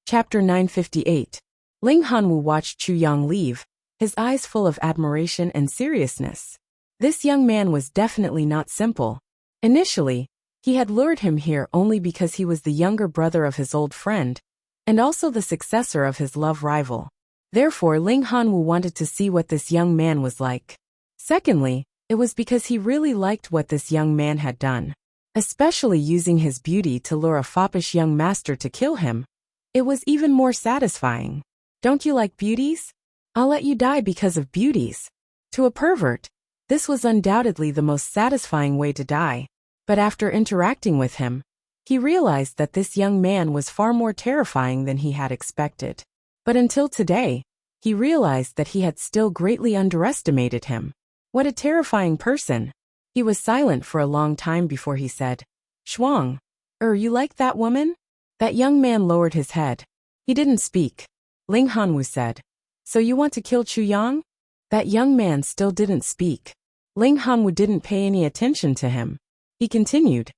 Chapter 958. Ling Hanwu watched Chu Yang leave, his eyes full of admiration and seriousness. This young man was definitely not simple. Initially, he had lured him here only because he was the younger brother of his old friend, and also the successor of his love rival. Therefore, Ling Hanwu wanted to see what this young man was like. Secondly, it was because he really liked what this young man had done, especially using his beauty to lure a foppish young master to kill him. It was even more satisfying. Don't you like beauties? I'll let you die because of beauties. To a pervert, this was undoubtedly the most satisfying way to die. But after interacting with him, he realized that this young man was far more terrifying than he had expected. But until today, he realized that he had still greatly underestimated him. What a terrifying person. He was silent for a long time before he said, "Shuang, you like that woman?" That young man lowered his head. He didn't speak. Ling Hanwu said, "So you want to kill Chu Yang?" That young man still didn't speak. Ling Hanwu didn't pay any attention to him. He continued,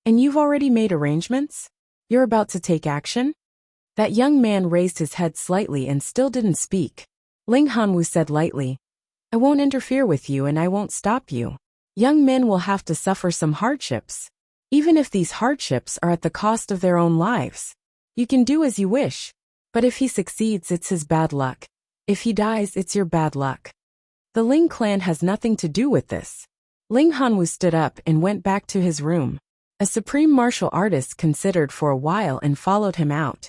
"And you've already made arrangements? You're about to take action?" That young man raised his head slightly and still didn't speak. Ling Hanwu said lightly, "I won't interfere with you and I won't stop you. Young men will have to suffer some hardships. Even if these hardships are at the cost of their own lives. You can do as you wish. But if he succeeds, it's his bad luck. If he dies, it's your bad luck. The Ling clan has nothing to do with this." Ling Hanwu stood up and went back to his room. A supreme martial artist considered for a while and followed him out.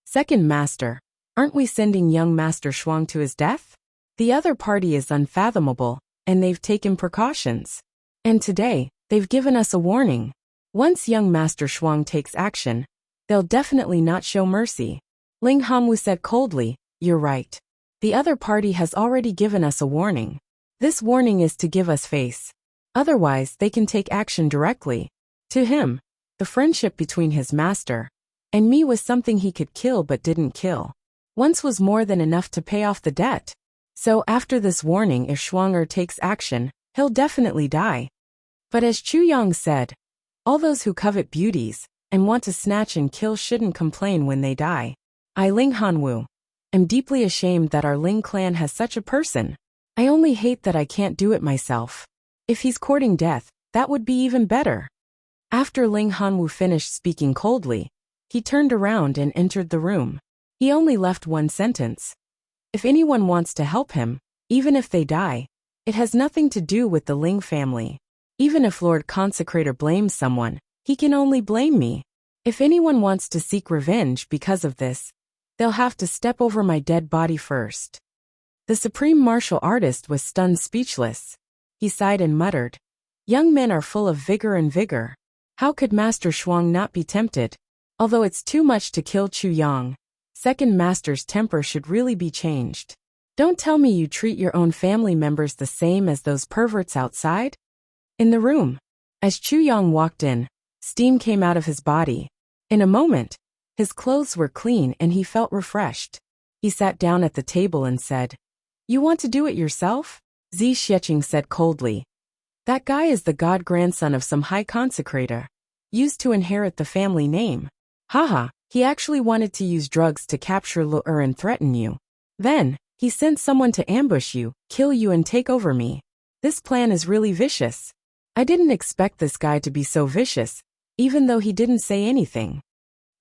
"Second master, aren't we sending young Master Shuang to his death? The other party is unfathomable, and they've taken precautions. And today, they've given us a warning. Once young Master Shuang takes action, they'll definitely not show mercy." Ling Hanwu said coldly, "You're right. The other party has already given us a warning. This warning is to give us face. Otherwise, they can take action directly." To him, the friendship between his master and me was something he could kill but didn't kill. Once was more than enough to pay off the debt. So after this warning, if Shuang takes action, he'll definitely die. But as Chu Yang said, all those who covet beauties and want to snatch and kill shouldn't complain when they die. I, Ling Hanwu, am deeply ashamed that our Ling clan has such a person. I only hate that I can't do it myself. If he's courting death, that would be even better." After Ling Hanwu finished speaking coldly, he turned around and entered the room. He only left one sentence. If anyone wants to help him, even if they die, it has nothing to do with the Ling family. Even if Lord Consecrator blames someone, he can only blame me. If anyone wants to seek revenge because of this, they'll have to step over my dead body first." The supreme martial artist was stunned speechless. He sighed and muttered, "Young men are full of vigor. How could Master Shuang not be tempted? Although it's too much to kill Chu Yang, second master's temper should really be changed. Don't tell me you treat your own family members the same as those perverts outside?" In the room, as Chu Yang walked in, steam came out of his body. In a moment, his clothes were clean and he felt refreshed. He sat down at the table and said, "You want to do it yourself?" Zi Xieching said coldly. "That guy is the god-grandson of some high consecrator, used to inherit the family name. Haha, he actually wanted to use drugs to capture Lu and threaten you. Then, he sent someone to ambush you, kill you and take over me. This plan is really vicious. I didn't expect this guy to be so vicious, even though he didn't say anything."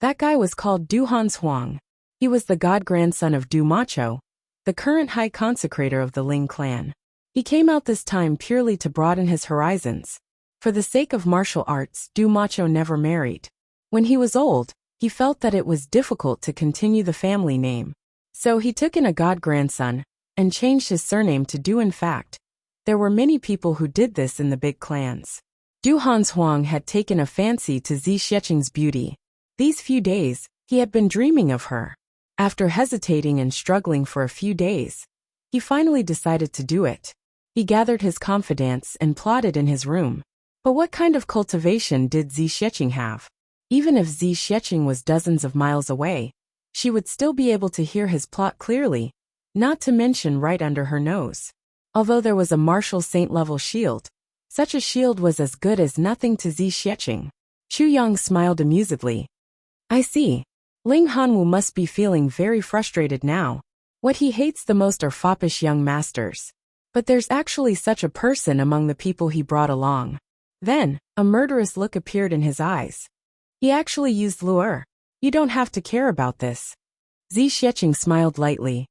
That guy was called Du Huang. He was the god-grandson of Du Macho, the current high consecrator of the Ling clan. He came out this time purely to broaden his horizons. For the sake of martial arts, Du Macho never married. When he was old, he felt that it was difficult to continue the family name. So he took in a god-grandson and changed his surname to Du. In fact, there were many people who did this in the big clans. Du Huang had taken a fancy to Zi Xieching's beauty. These few days, he had been dreaming of her. After hesitating and struggling for a few days, he finally decided to do it. He gathered his confidants and plotted in his room. But what kind of cultivation did Zi Xieching have? Even if Zi Xieching was dozens of miles away, she would still be able to hear his plot clearly, not to mention right under her nose. Although there was a martial saint-level shield, such a shield was as good as nothing to Zi Xieching. Chu Yang smiled amusedly. "I see. Ling Hanwu must be feeling very frustrated now. What he hates the most are foppish young masters. But there's actually such a person among the people he brought along. Then, a murderous look appeared in his eyes. He actually used lure. You don't have to care about this. Zi Xiecheng smiled lightly.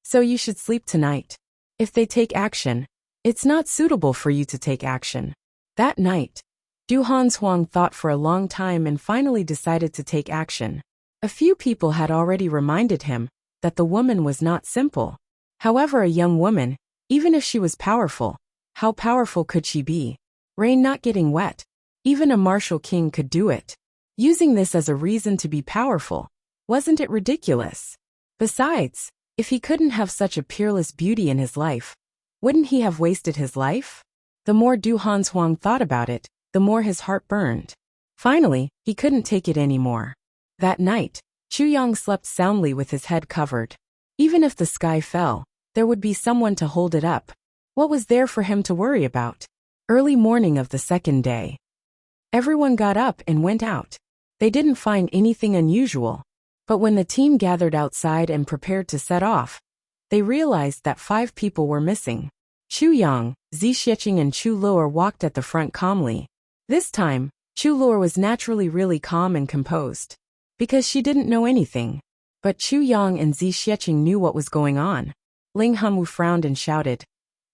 So you should sleep tonight. If they take action, it's not suitable for you to take action. That night, Du Hanshuang thought for a long time and finally decided to take action. A few people had already reminded him that the woman was not simple. However, a young woman, even if she was powerful, how powerful could she be? Rain not getting wet. Even a martial king could do it. Using this as a reason to be powerful, wasn't it ridiculous? Besides, if he couldn't have such a peerless beauty in his life, wouldn't he have wasted his life? The more Du Hanshuang thought about it, the more his heart burned. Finally, he couldn't take it anymore. That night, Chu Yang slept soundly with his head covered. Even if the sky fell, there would be someone to hold it up. What was there for him to worry about? Early morning of the second day. Everyone got up and went out. They didn't find anything unusual. But when the team gathered outside and prepared to set off, they realized that 5 people were missing. Chu Yang, Zi Xiecheng and Chu Luo walked at the front calmly. This time, Chu Luo was naturally really calm and composed, because she didn't know anything. But Chu Yang and Zi Xiecheng knew what was going on. Ling Hanwu frowned and shouted,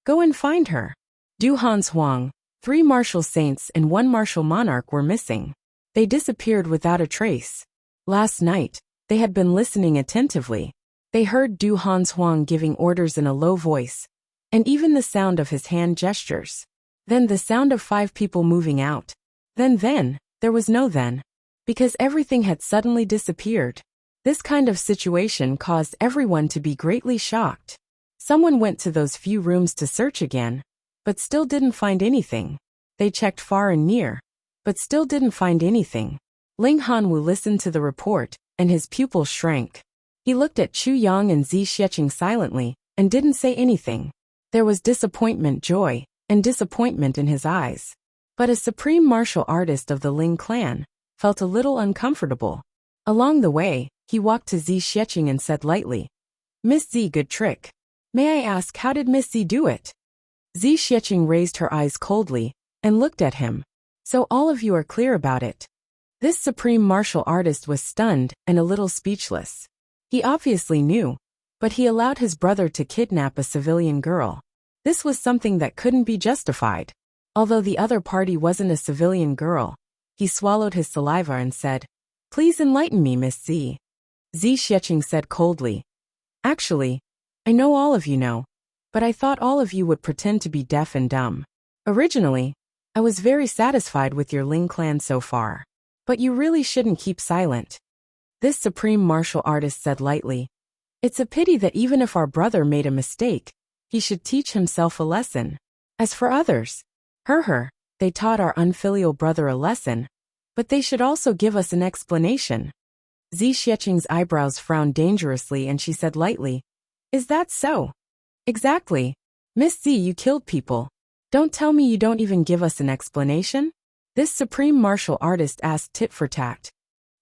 "Go and find her." Du Hanshuang, 3 martial saints and 1 martial monarch were missing. They disappeared without a trace. Last night, they had been listening attentively. They heard Du Hanshuang giving orders in a low voice, and even the sound of his hand gestures. Then the sound of 5 people moving out. Then, there was no then. Because everything had suddenly disappeared. This kind of situation caused everyone to be greatly shocked. Someone went to those few rooms to search again, but still didn't find anything. They checked far and near, but still didn't find anything. Ling Hanwu listened to the report, and his pupils shrank. He looked at Chu Yang and Zi Xiecheng silently, and didn't say anything. There was disappointment, joy, and disappointment in his eyes. But a supreme martial artist of the Ling clan felt a little uncomfortable. Along the way, he walked to Zi Xiecheng and said lightly, "Miss Zi, good trick. May I ask, how did Miss Zi do it?" Zi Xiecheng raised her eyes coldly and looked at him. "So all of you are clear about it." This supreme martial artist was stunned and a little speechless. He obviously knew, but he allowed his brother to kidnap a civilian girl. This was something that couldn't be justified. Although the other party wasn't a civilian girl, he swallowed his saliva and said, "Please enlighten me, Miss Zi." Zi Xiecheng said coldly, "Actually, I know all of you know, but I thought all of you would pretend to be deaf and dumb. Originally, I was very satisfied with your Ling clan so far. But you really shouldn't keep silent." This supreme martial artist said lightly, "It's a pity that even if our brother made a mistake, he should teach himself a lesson. As for others, they taught our unfilial brother a lesson, but they should also give us an explanation." Zi Xiecheng's eyebrows frowned dangerously and she said lightly, "Is that so?" "Exactly. Miss Zi, you killed people. Don't tell me you don't even give us an explanation?" This supreme martial artist asked tit for tat.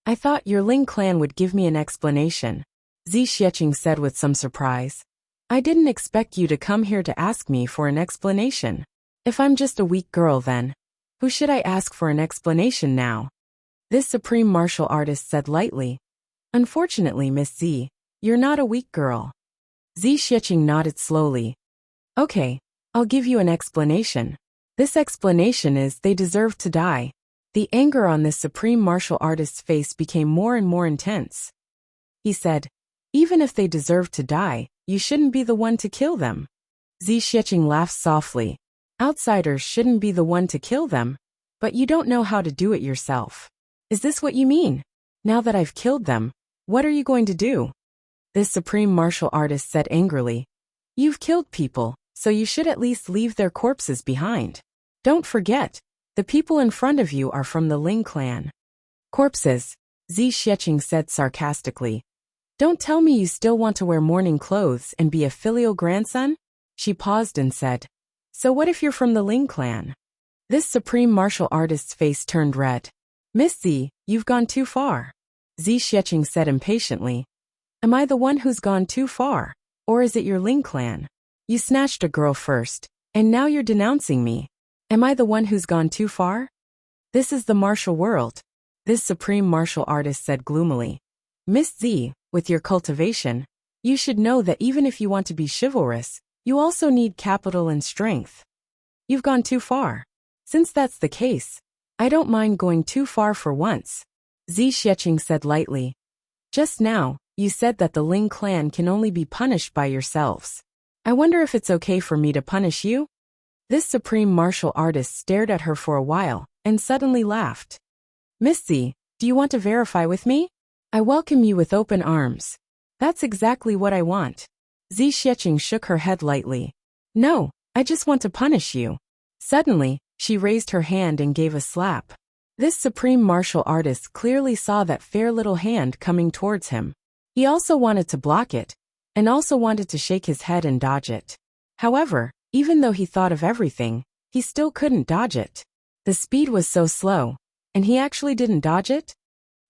"I thought your Ling clan would give me an explanation," Zi Xiecheng said with some surprise. "I didn't expect you to come here to ask me for an explanation. If I'm just a weak girl then, who should I ask for an explanation now?" This supreme martial artist said lightly, "Unfortunately, Miss Zi, you're not a weak girl." Zi Xiecheng nodded slowly. "Okay, I'll give you an explanation. This explanation is they deserve to die." The anger on this supreme martial artist's face became more and more intense. He said, "Even if they deserve to die, you shouldn't be the one to kill them." Zi Xiecheng laughed softly. "Outsiders shouldn't be the one to kill them, but you don't know how to do it yourself. Is this what you mean? Now that I've killed them, what are you going to do?" This supreme martial artist said angrily, "You've killed people, so you should at least leave their corpses behind. Don't forget, the people in front of you are from the Ling clan." "Corpses," Zi Xiecheng said sarcastically. "Don't tell me you still want to wear mourning clothes and be a filial grandson?" She paused and said, "So what if you're from the Ling clan?" This supreme martial artist's face turned red. "Miss Zi, you've gone too far. Xiexing said impatiently. Am I the one who's gone too far? Or is it your Ling clan? You snatched a girl first, and now you're denouncing me. Am I the one who's gone too far? This is the martial world, this supreme martial artist said gloomily. Miss Z, with your cultivation, you should know that even if you want to be chivalrous, you also need capital and strength. You've gone too far. Since that's the case, I don't mind going too far for once, Xiexing said lightly. Just now, you said that the Ling clan can only be punished by yourselves. I wonder if it's okay for me to punish you? This supreme martial artist stared at her for a while, and suddenly laughed. Miss Z, do you want to verify with me? I welcome you with open arms. That's exactly what I want. Xiexing shook her head lightly. No, I just want to punish you. Suddenly, she raised her hand and gave a slap. This supreme martial artist clearly saw that fair little hand coming towards him. He also wanted to block it, and also wanted to shake his head and dodge it. However, even though he thought of everything, he still couldn't dodge it. The speed was so slow, and he actually didn't dodge it?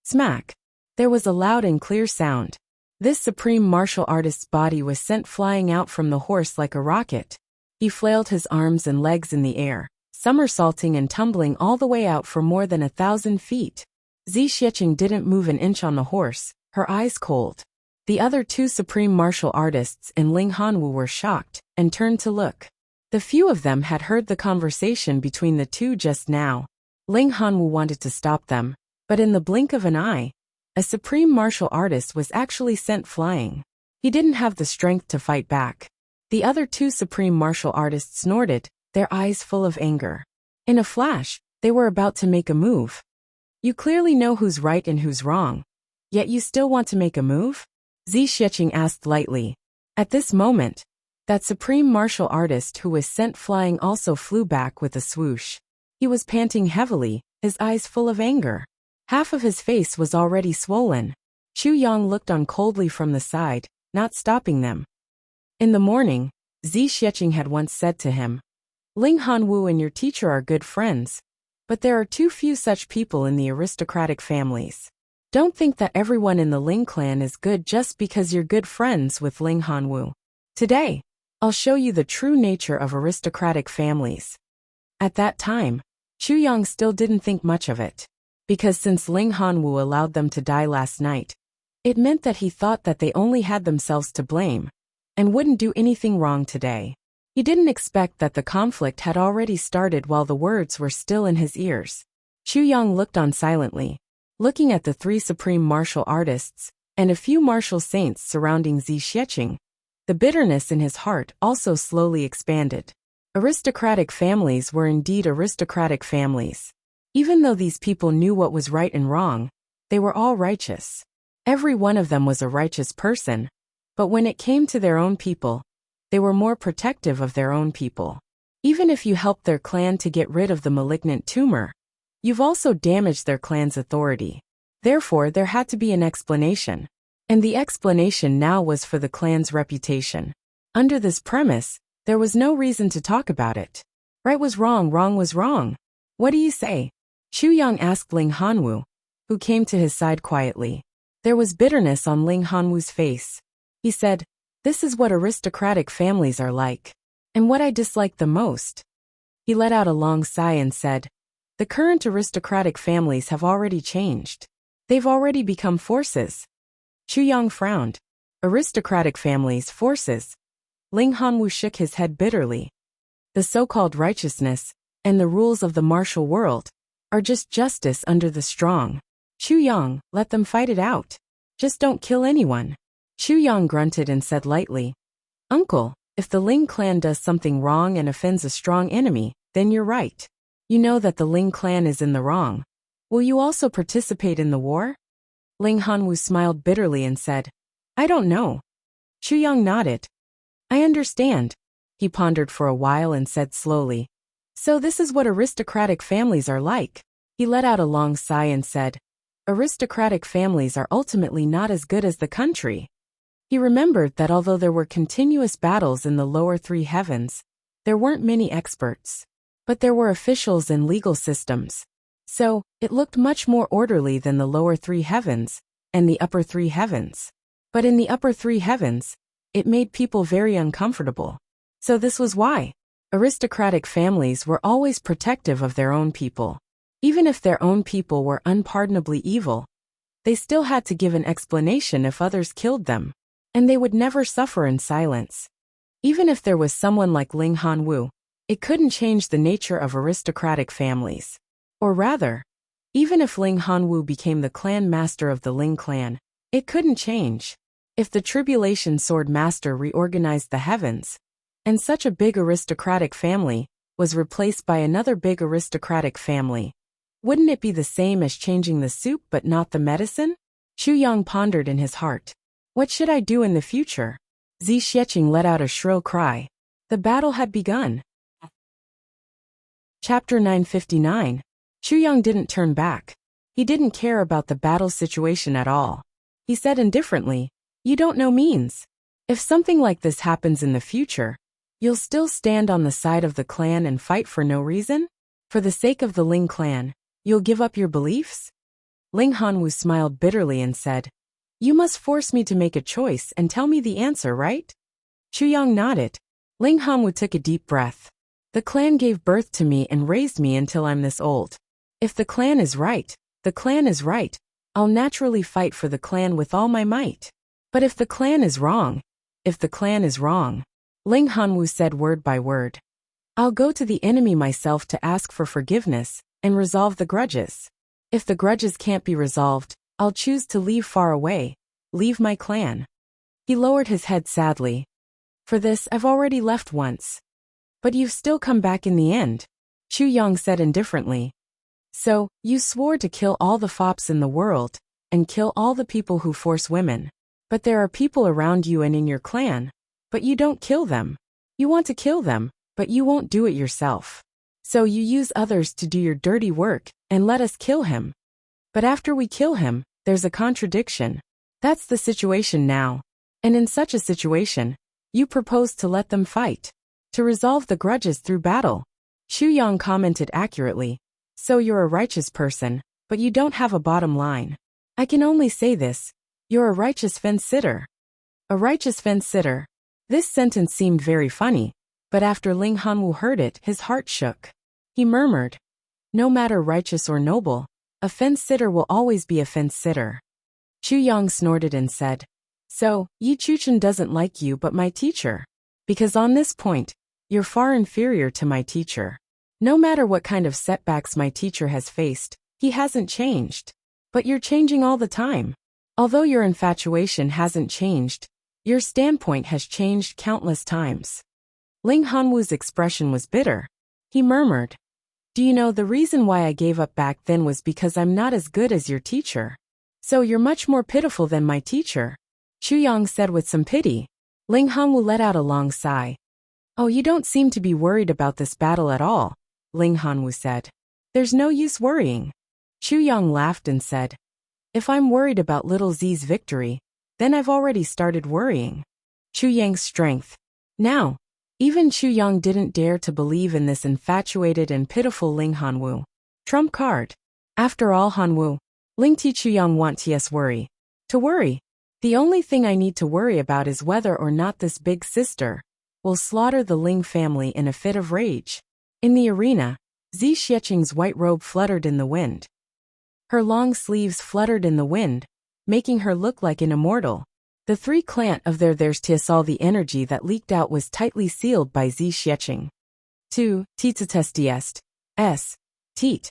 Smack! There was a loud and clear sound. This supreme martial artist's body was sent flying out from the horse like a rocket. He flailed his arms and legs in the air, somersaulting and tumbling all the way out for more than 1,000 feet. Xiexing didn't move an inch on the horse, her eyes cold. The other two supreme martial artists in Ling Hanwu were shocked, and turned to look. The few of them had heard the conversation between the two just now. Ling Hanwu wanted to stop them, but in the blink of an eye, a supreme martial artist was actually sent flying. He didn't have the strength to fight back. The other two supreme martial artists snorted, their eyes full of anger. In a flash, they were about to make a move. You clearly know who's right and who's wrong, yet you still want to make a move? Xiexing asked lightly. At this moment, that supreme martial artist who was sent flying also flew back with a swoosh. He was panting heavily, his eyes full of anger. Half of his face was already swollen. Chu Yang looked on coldly from the side, not stopping them. In the morning, Xiexing had once said to him, Ling Hanwu and your teacher are good friends, but there are too few such people in the aristocratic families. Don't think that everyone in the Ling clan is good just because you're good friends with Ling Hanwu. Today, I'll show you the true nature of aristocratic families. At that time, Chu Yang still didn't think much of it, because since Ling Hanwu allowed them to die last night, it meant that he thought that they only had themselves to blame, and wouldn't do anything wrong today. He didn't expect that the conflict had already started while the words were still in his ears. Chu Yang looked on silently, looking at the three supreme martial artists, and a few martial saints surrounding Xiexing. The bitterness in his heart also slowly expanded. Aristocratic families were indeed aristocratic families. Even though these people knew what was right and wrong, they were all righteous. Every one of them was a righteous person, but when it came to their own people, they were more protective of their own people. Even if you helped their clan to get rid of the malignant tumor, you've also damaged their clan's authority. Therefore, there had to be an explanation. And the explanation now was for the clan's reputation. Under this premise, there was no reason to talk about it. Right was wrong, wrong was wrong. What do you say? Chu Yang asked Ling Hanwu, who came to his side quietly. There was bitterness on Ling Hanwu's face. He said, This is what aristocratic families are like, and what I dislike the most. He let out a long sigh and said, The current aristocratic families have already changed. They've already become forces. Chu Yang frowned. Aristocratic families, forces. Ling Hanwu shook his head bitterly. The so-called righteousness, and the rules of the martial world, are just justice under the strong. Chu Yang, let them fight it out. Just don't kill anyone. Chu Yang grunted and said lightly, Uncle, if the Ling clan does something wrong and offends a strong enemy, then you're right. You know that the Ling clan is in the wrong. Will you also participate in the war? Ling Hanwu smiled bitterly and said, I don't know. Chu Yang nodded. I understand. He pondered for a while and said slowly, So this is what aristocratic families are like. He let out a long sigh and said, Aristocratic families are ultimately not as good as the country. He remembered that although there were continuous battles in the lower three heavens, there weren't many experts. But there were officials and legal systems. So, it looked much more orderly than the lower three heavens, and the upper three heavens. But in the upper three heavens, it made people very uncomfortable. So this was why aristocratic families were always protective of their own people. Even if their own people were unpardonably evil, they still had to give an explanation if others killed them, and they would never suffer in silence. Even if there was someone like Ling Hanwu, it couldn't change the nature of aristocratic families. Or rather, even if Ling Hanwu became the clan master of the Ling clan, it couldn't change. If the Tribulation Sword Master reorganized the heavens, and such a big aristocratic family was replaced by another big aristocratic family, wouldn't it be the same as changing the soup but not the medicine? Xu Yang pondered in his heart. What should I do in the future? Zi Xiecheng let out a shrill cry. The battle had begun. Chapter 959. Xu Yang didn't turn back. He didn't care about the battle situation at all. He said indifferently, "You don't know means. If something like this happens in the future, you'll still stand on the side of the clan and fight for no reason? For the sake of the Ling clan, you'll give up your beliefs?" Ling Hanwu smiled bitterly and said, "You must force me to make a choice and tell me the answer, right?" Xu Yang nodded. Ling Hanwu took a deep breath. "The clan gave birth to me and raised me until I'm this old. If the clan is right, the clan is right. I'll naturally fight for the clan with all my might. But if the clan is wrong, if the clan is wrong," Ling Hanwu said word by word, "I'll go to the enemy myself to ask for forgiveness and resolve the grudges. If the grudges can't be resolved, I'll choose to leave far away, leave my clan." He lowered his head sadly. "For this I've already left once. But you've still come back in the end," Xu Yang said indifferently. "So, you swore to kill all the fops in the world, and kill all the people who force women. But there are people around you and in your clan, but you don't kill them. You want to kill them, but you won't do it yourself. So you use others to do your dirty work, and let us kill him. But after we kill him, there's a contradiction. That's the situation now. And in such a situation, you propose to let them fight, to resolve the grudges through battle." Xu Yang commented accurately, "So you're a righteous person, but you don't have a bottom line. I can only say this, you're a righteous fence-sitter." A righteous fence-sitter. This sentence seemed very funny, but after Ling Hanwu heard it, his heart shook. He murmured, "No matter righteous or noble, a fence-sitter will always be a fence-sitter." Xu Yang snorted and said, "So, Yi Chuchen doesn't like you but my teacher. Because on this point, you're far inferior to my teacher. No matter what kind of setbacks my teacher has faced, he hasn't changed. But you're changing all the time. Although your infatuation hasn't changed, your standpoint has changed countless times." Ling Hanwu's expression was bitter. He murmured, "Do you know the reason why I gave up back then was because I'm not as good as your teacher. So you're much more pitiful than my teacher," Xu Yang said with some pity. Ling Hanwu let out a long sigh. "Oh, you don't seem to be worried about this battle at all," Ling Hanwu said. "There's no use worrying." Xu Yang laughed and said, "If I'm worried about little Z's victory, then I've already started worrying." Xu Yang's strength. Now, even Xu Yang didn't dare to believe in this infatuated and pitiful Ling Hanwu. Trump card. After all, Hanwu, Ling Ti Xu Yang want ts worry. To worry. The only thing I need to worry about is whether or not this big sister will slaughter the Ling family in a fit of rage. In the arena, Zi Xiecheng's white robe fluttered in the wind. Her long sleeves fluttered in the wind, making her look like an immortal. The three clant of theirs all the energy that leaked out was tightly sealed by Zi Xiecheng. 2. Titsatestiest. S. Teat.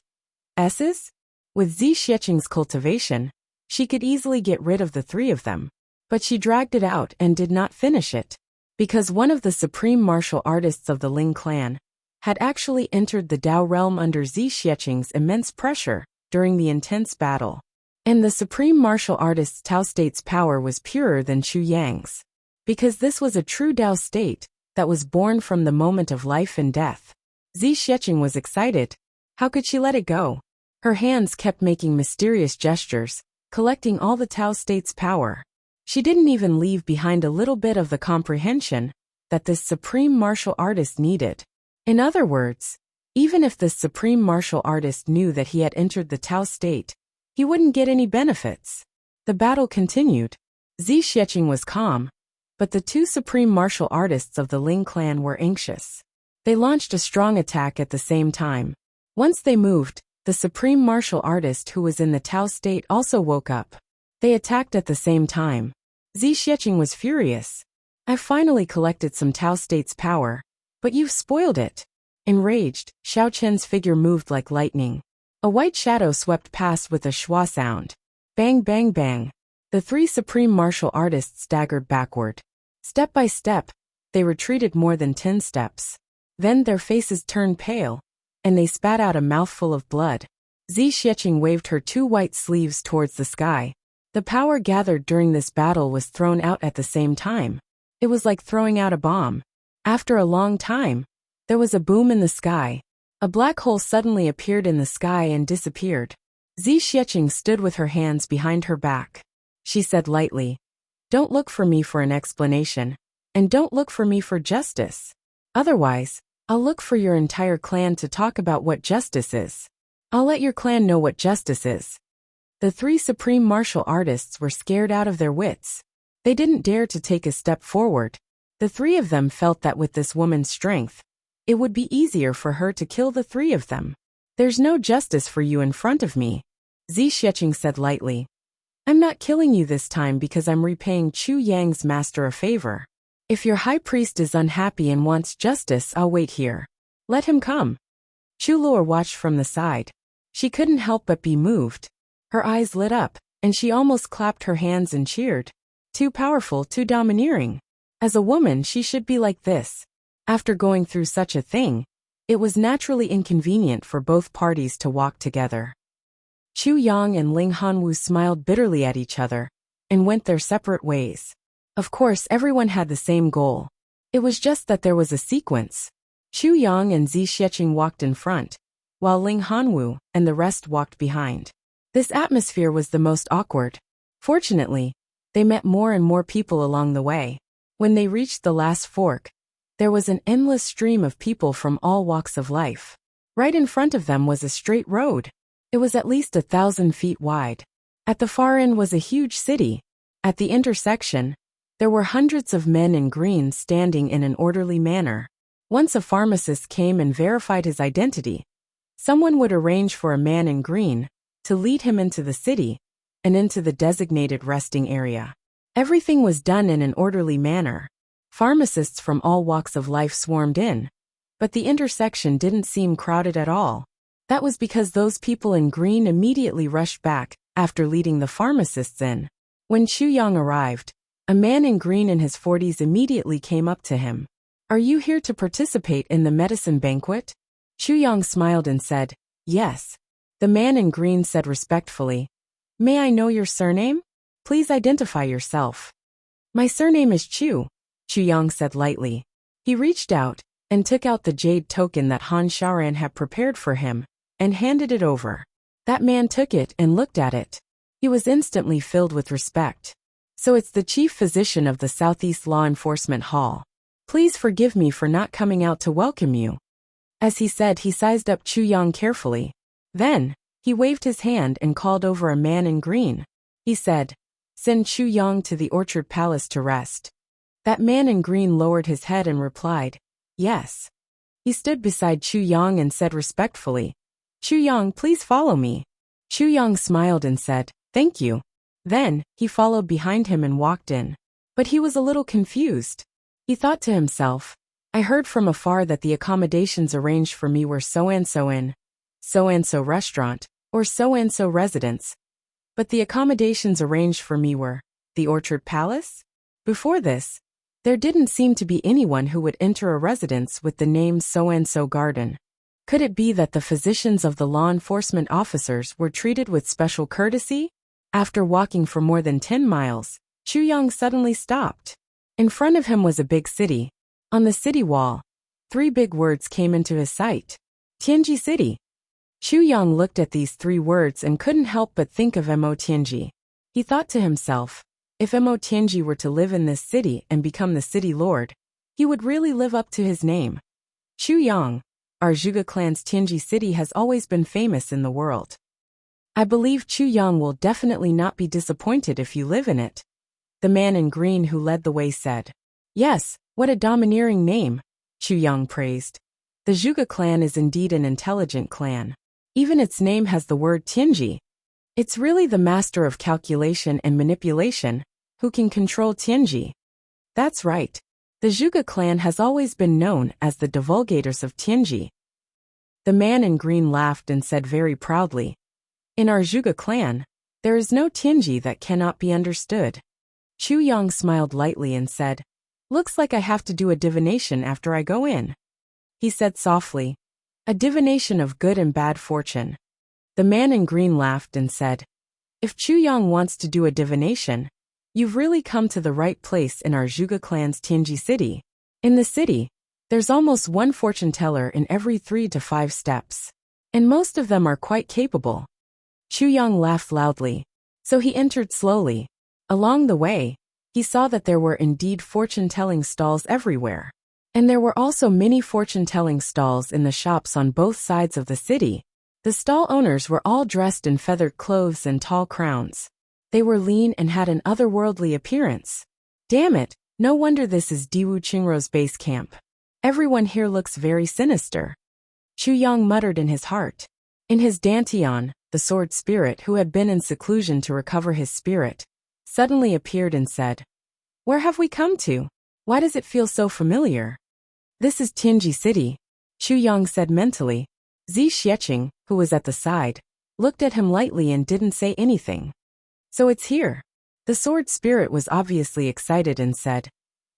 S's? With Zi Xiecheng's cultivation, she could easily get rid of the three of them. But she dragged it out and did not finish it. Because one of the supreme martial artists of the Ling clan had actually entered the Dao realm under Zi Xiecheng's immense pressure during the intense battle. And the supreme martial artist's Tao state's power was purer than Xu Yang's. Because this was a true Dao state that was born from the moment of life and death. Zi Xiecheng was excited. How could she let it go? Her hands kept making mysterious gestures, collecting all the Tao state's power. She didn't even leave behind a little bit of the comprehension that this supreme martial artist needed. In other words, even if this supreme martial artist knew that he had entered the Tao state, he wouldn't get any benefits. The battle continued. Xi Xiecheng was calm, but the two supreme martial artists of the Ling clan were anxious. They launched a strong attack at the same time. Once they moved, the supreme martial artist who was in the Tao state also woke up. They attacked at the same time. Xi Xiecheng was furious. "I've finally collected some Tao state's power, but you've spoiled it." Enraged, Xiao Chen's figure moved like lightning. A white shadow swept past with a schwa sound. Bang bang bang. The three supreme martial artists staggered backward. Step by step, they retreated more than 10 steps. Then their faces turned pale, and they spat out a mouthful of blood. Xi Xiecheng waved her two white sleeves towards the sky. The power gathered during this battle was thrown out at the same time. It was like throwing out a bomb. After a long time, there was a boom in the sky. A black hole suddenly appeared in the sky and disappeared. Xi Xiecheng stood with her hands behind her back. She said lightly, "Don't look for me for an explanation, and don't look for me for justice. Otherwise, I'll look for your entire clan to talk about what justice is. I'll let your clan know what justice is." The three supreme martial artists were scared out of their wits. They didn't dare to take a step forward. The three of them felt that with this woman's strength, it would be easier for her to kill the three of them. "There's no justice for you in front of me," Xi Xiecheng said lightly. "I'm not killing you this time because I'm repaying Chu Yang's master a favor. If your high priest is unhappy and wants justice, I'll wait here. Let him come." Chu Luo watched from the side. She couldn't help but be moved. Her eyes lit up, and she almost clapped her hands and cheered. Too powerful, too domineering. As a woman, she should be like this. After going through such a thing, it was naturally inconvenient for both parties to walk together. Chu Yang and Ling Hanwu smiled bitterly at each other and went their separate ways. Of course, everyone had the same goal. It was just that there was a sequence. Chu Yang and Xi Xiecheng walked in front, while Ling Hanwu and the rest walked behind. This atmosphere was the most awkward. Fortunately, they met more and more people along the way. When they reached the last fork, there was an endless stream of people from all walks of life. Right in front of them was a straight road. It was at least 1,000 feet wide. At the far end was a huge city. At the intersection, there were hundreds of men in green standing in an orderly manner. Once a pharmacist came and verified his identity, someone would arrange for a man in green to lead him into the city and into the designated resting area. Everything was done in an orderly manner. Pharmacists from all walks of life swarmed in, but the intersection didn't seem crowded at all. That was because those people in green immediately rushed back after leading the pharmacists in. When Chu Yang arrived, a man in green in his 40s immediately came up to him. "Are you here to participate in the medicine banquet?" Chu Yang smiled and said, "Yes." The man in green said respectfully, "May I know your surname? Please identify yourself." "My surname is Chu," Chu Yang said lightly. He reached out and took out the jade token that Han Shaoran had prepared for him and handed it over. That man took it and looked at it. He was instantly filled with respect. "So it's the chief physician of the Southeast Law Enforcement Hall. Please forgive me for not coming out to welcome you." As he said, he sized up Chu Yang carefully. Then, he waved his hand and called over a man in green. He said, "Send Chu Yang to the Orchard Palace to rest." That man in green lowered his head and replied, "Yes." He stood beside Chu Yang and said respectfully, "Chu Yang, please follow me." Chu Yang smiled and said, "Thank you." Then, he followed behind him and walked in. But he was a little confused. He thought to himself, "I heard from afar that the accommodations arranged for me were so-and-so in so-and-so restaurant, or so-and-so residence. But the accommodations arranged for me were the Orchard Palace?" Before this, there didn't seem to be anyone who would enter a residence with the name so-and-so garden. Could it be that the physicians of the law enforcement officers were treated with special courtesy? After walking for more than 10 miles, Chu Yang suddenly stopped. In front of him was a big city. On the city wall, 3 big words came into his sight. Tianji City. Chu Yang looked at these 3 words and couldn't help but think of Mo Tianji. He thought to himself, if Mo Tianji were to live in this city and become the city lord, he would really live up to his name. Chu Yang, our Zhuge clan's Tianji City has always been famous in the world. I believe Chu Yang will definitely not be disappointed if you live in it. The man in green who led the way said. Yes, what a domineering name, Chu Yang praised. The Zhuge clan is indeed an intelligent clan. Even its name has the word Tianji. It's really the master of calculation and manipulation, who can control Tianji. That's right. The Zhuge clan has always been known as the divulgators of Tianji. The man in green laughed and said very proudly, in our Zhuge clan, there is no Tianji that cannot be understood. Chu Yang smiled lightly and said, looks like I have to do a divination after I go in. He said softly, a divination of good and bad fortune. The man in green laughed and said, if Chu Yang wants to do a divination, you've really come to the right place in our Zhuge clan's Tianji city. In the city, there's almost one fortune teller in every 3 to 5 steps. And most of them are quite capable. Chu Yang laughed loudly. So he entered slowly. Along the way, he saw that there were indeed fortune-telling stalls everywhere. And there were also many fortune-telling stalls in the shops on both sides of the city. The stall owners were all dressed in feathered clothes and tall crowns. They were lean and had an otherworldly appearance. Damn it, no wonder this is Diwu Qingrou's base camp. Everyone here looks very sinister. Chu Yang muttered in his heart. In his dantian, the sword spirit who had been in seclusion to recover his spirit, suddenly appeared and said, where have we come to? Why does it feel so familiar? This is Tianji City, Chu Yang said mentally. Zi Xiecheng, who was at the side, looked at him lightly and didn't say anything. So it's here. The sword spirit was obviously excited and said,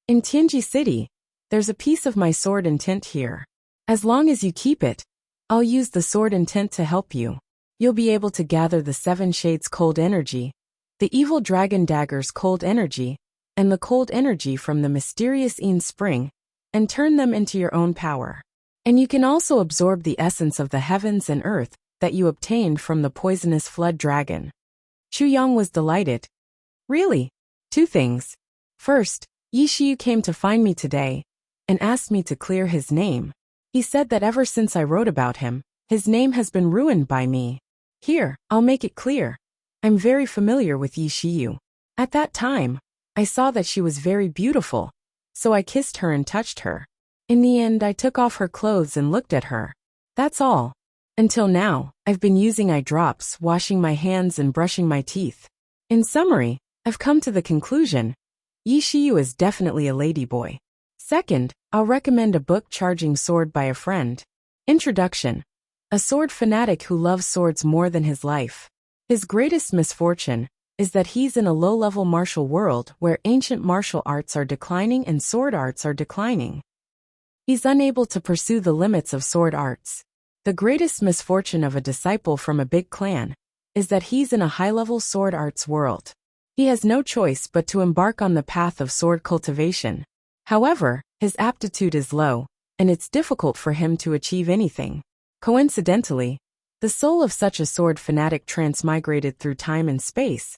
in Tianji City, there's a piece of my sword intent here. As long as you keep it, I'll use the sword intent to help you. You'll be able to gather the 7 shades cold energy, the evil dragon dagger's cold energy, and the cold energy from the mysterious Yin spring, and turn them into your own power. And you can also absorb the essence of the heavens and earth that you obtained from the poisonous flood dragon. Chu Yang was delighted. Really? 2 things. First, Yi Shiyu came to find me today and asked me to clear his name. He said that ever since I wrote about him, his name has been ruined by me. Here, I'll make it clear. I'm very familiar with Yi Shiyu. At that time, I saw that she was very beautiful, so I kissed her and touched her. In the end, I took off her clothes and looked at her. That's all. Until now, I've been using eye drops, washing my hands and brushing my teeth. In summary, I've come to the conclusion, Yi Shiyu is definitely a ladyboy. Second, I'll recommend a book Charging Sword by a Friend. Introduction. A sword fanatic who loves swords more than his life. His greatest misfortune is that he's in a low-level martial world where ancient martial arts are declining and sword arts are declining. He's unable to pursue the limits of sword arts. The greatest misfortune of a disciple from a big clan is that he's in a high-level sword arts world. He has no choice but to embark on the path of sword cultivation. However, his aptitude is low, and it's difficult for him to achieve anything. Coincidentally, the soul of such a sword fanatic transmigrated through time and space,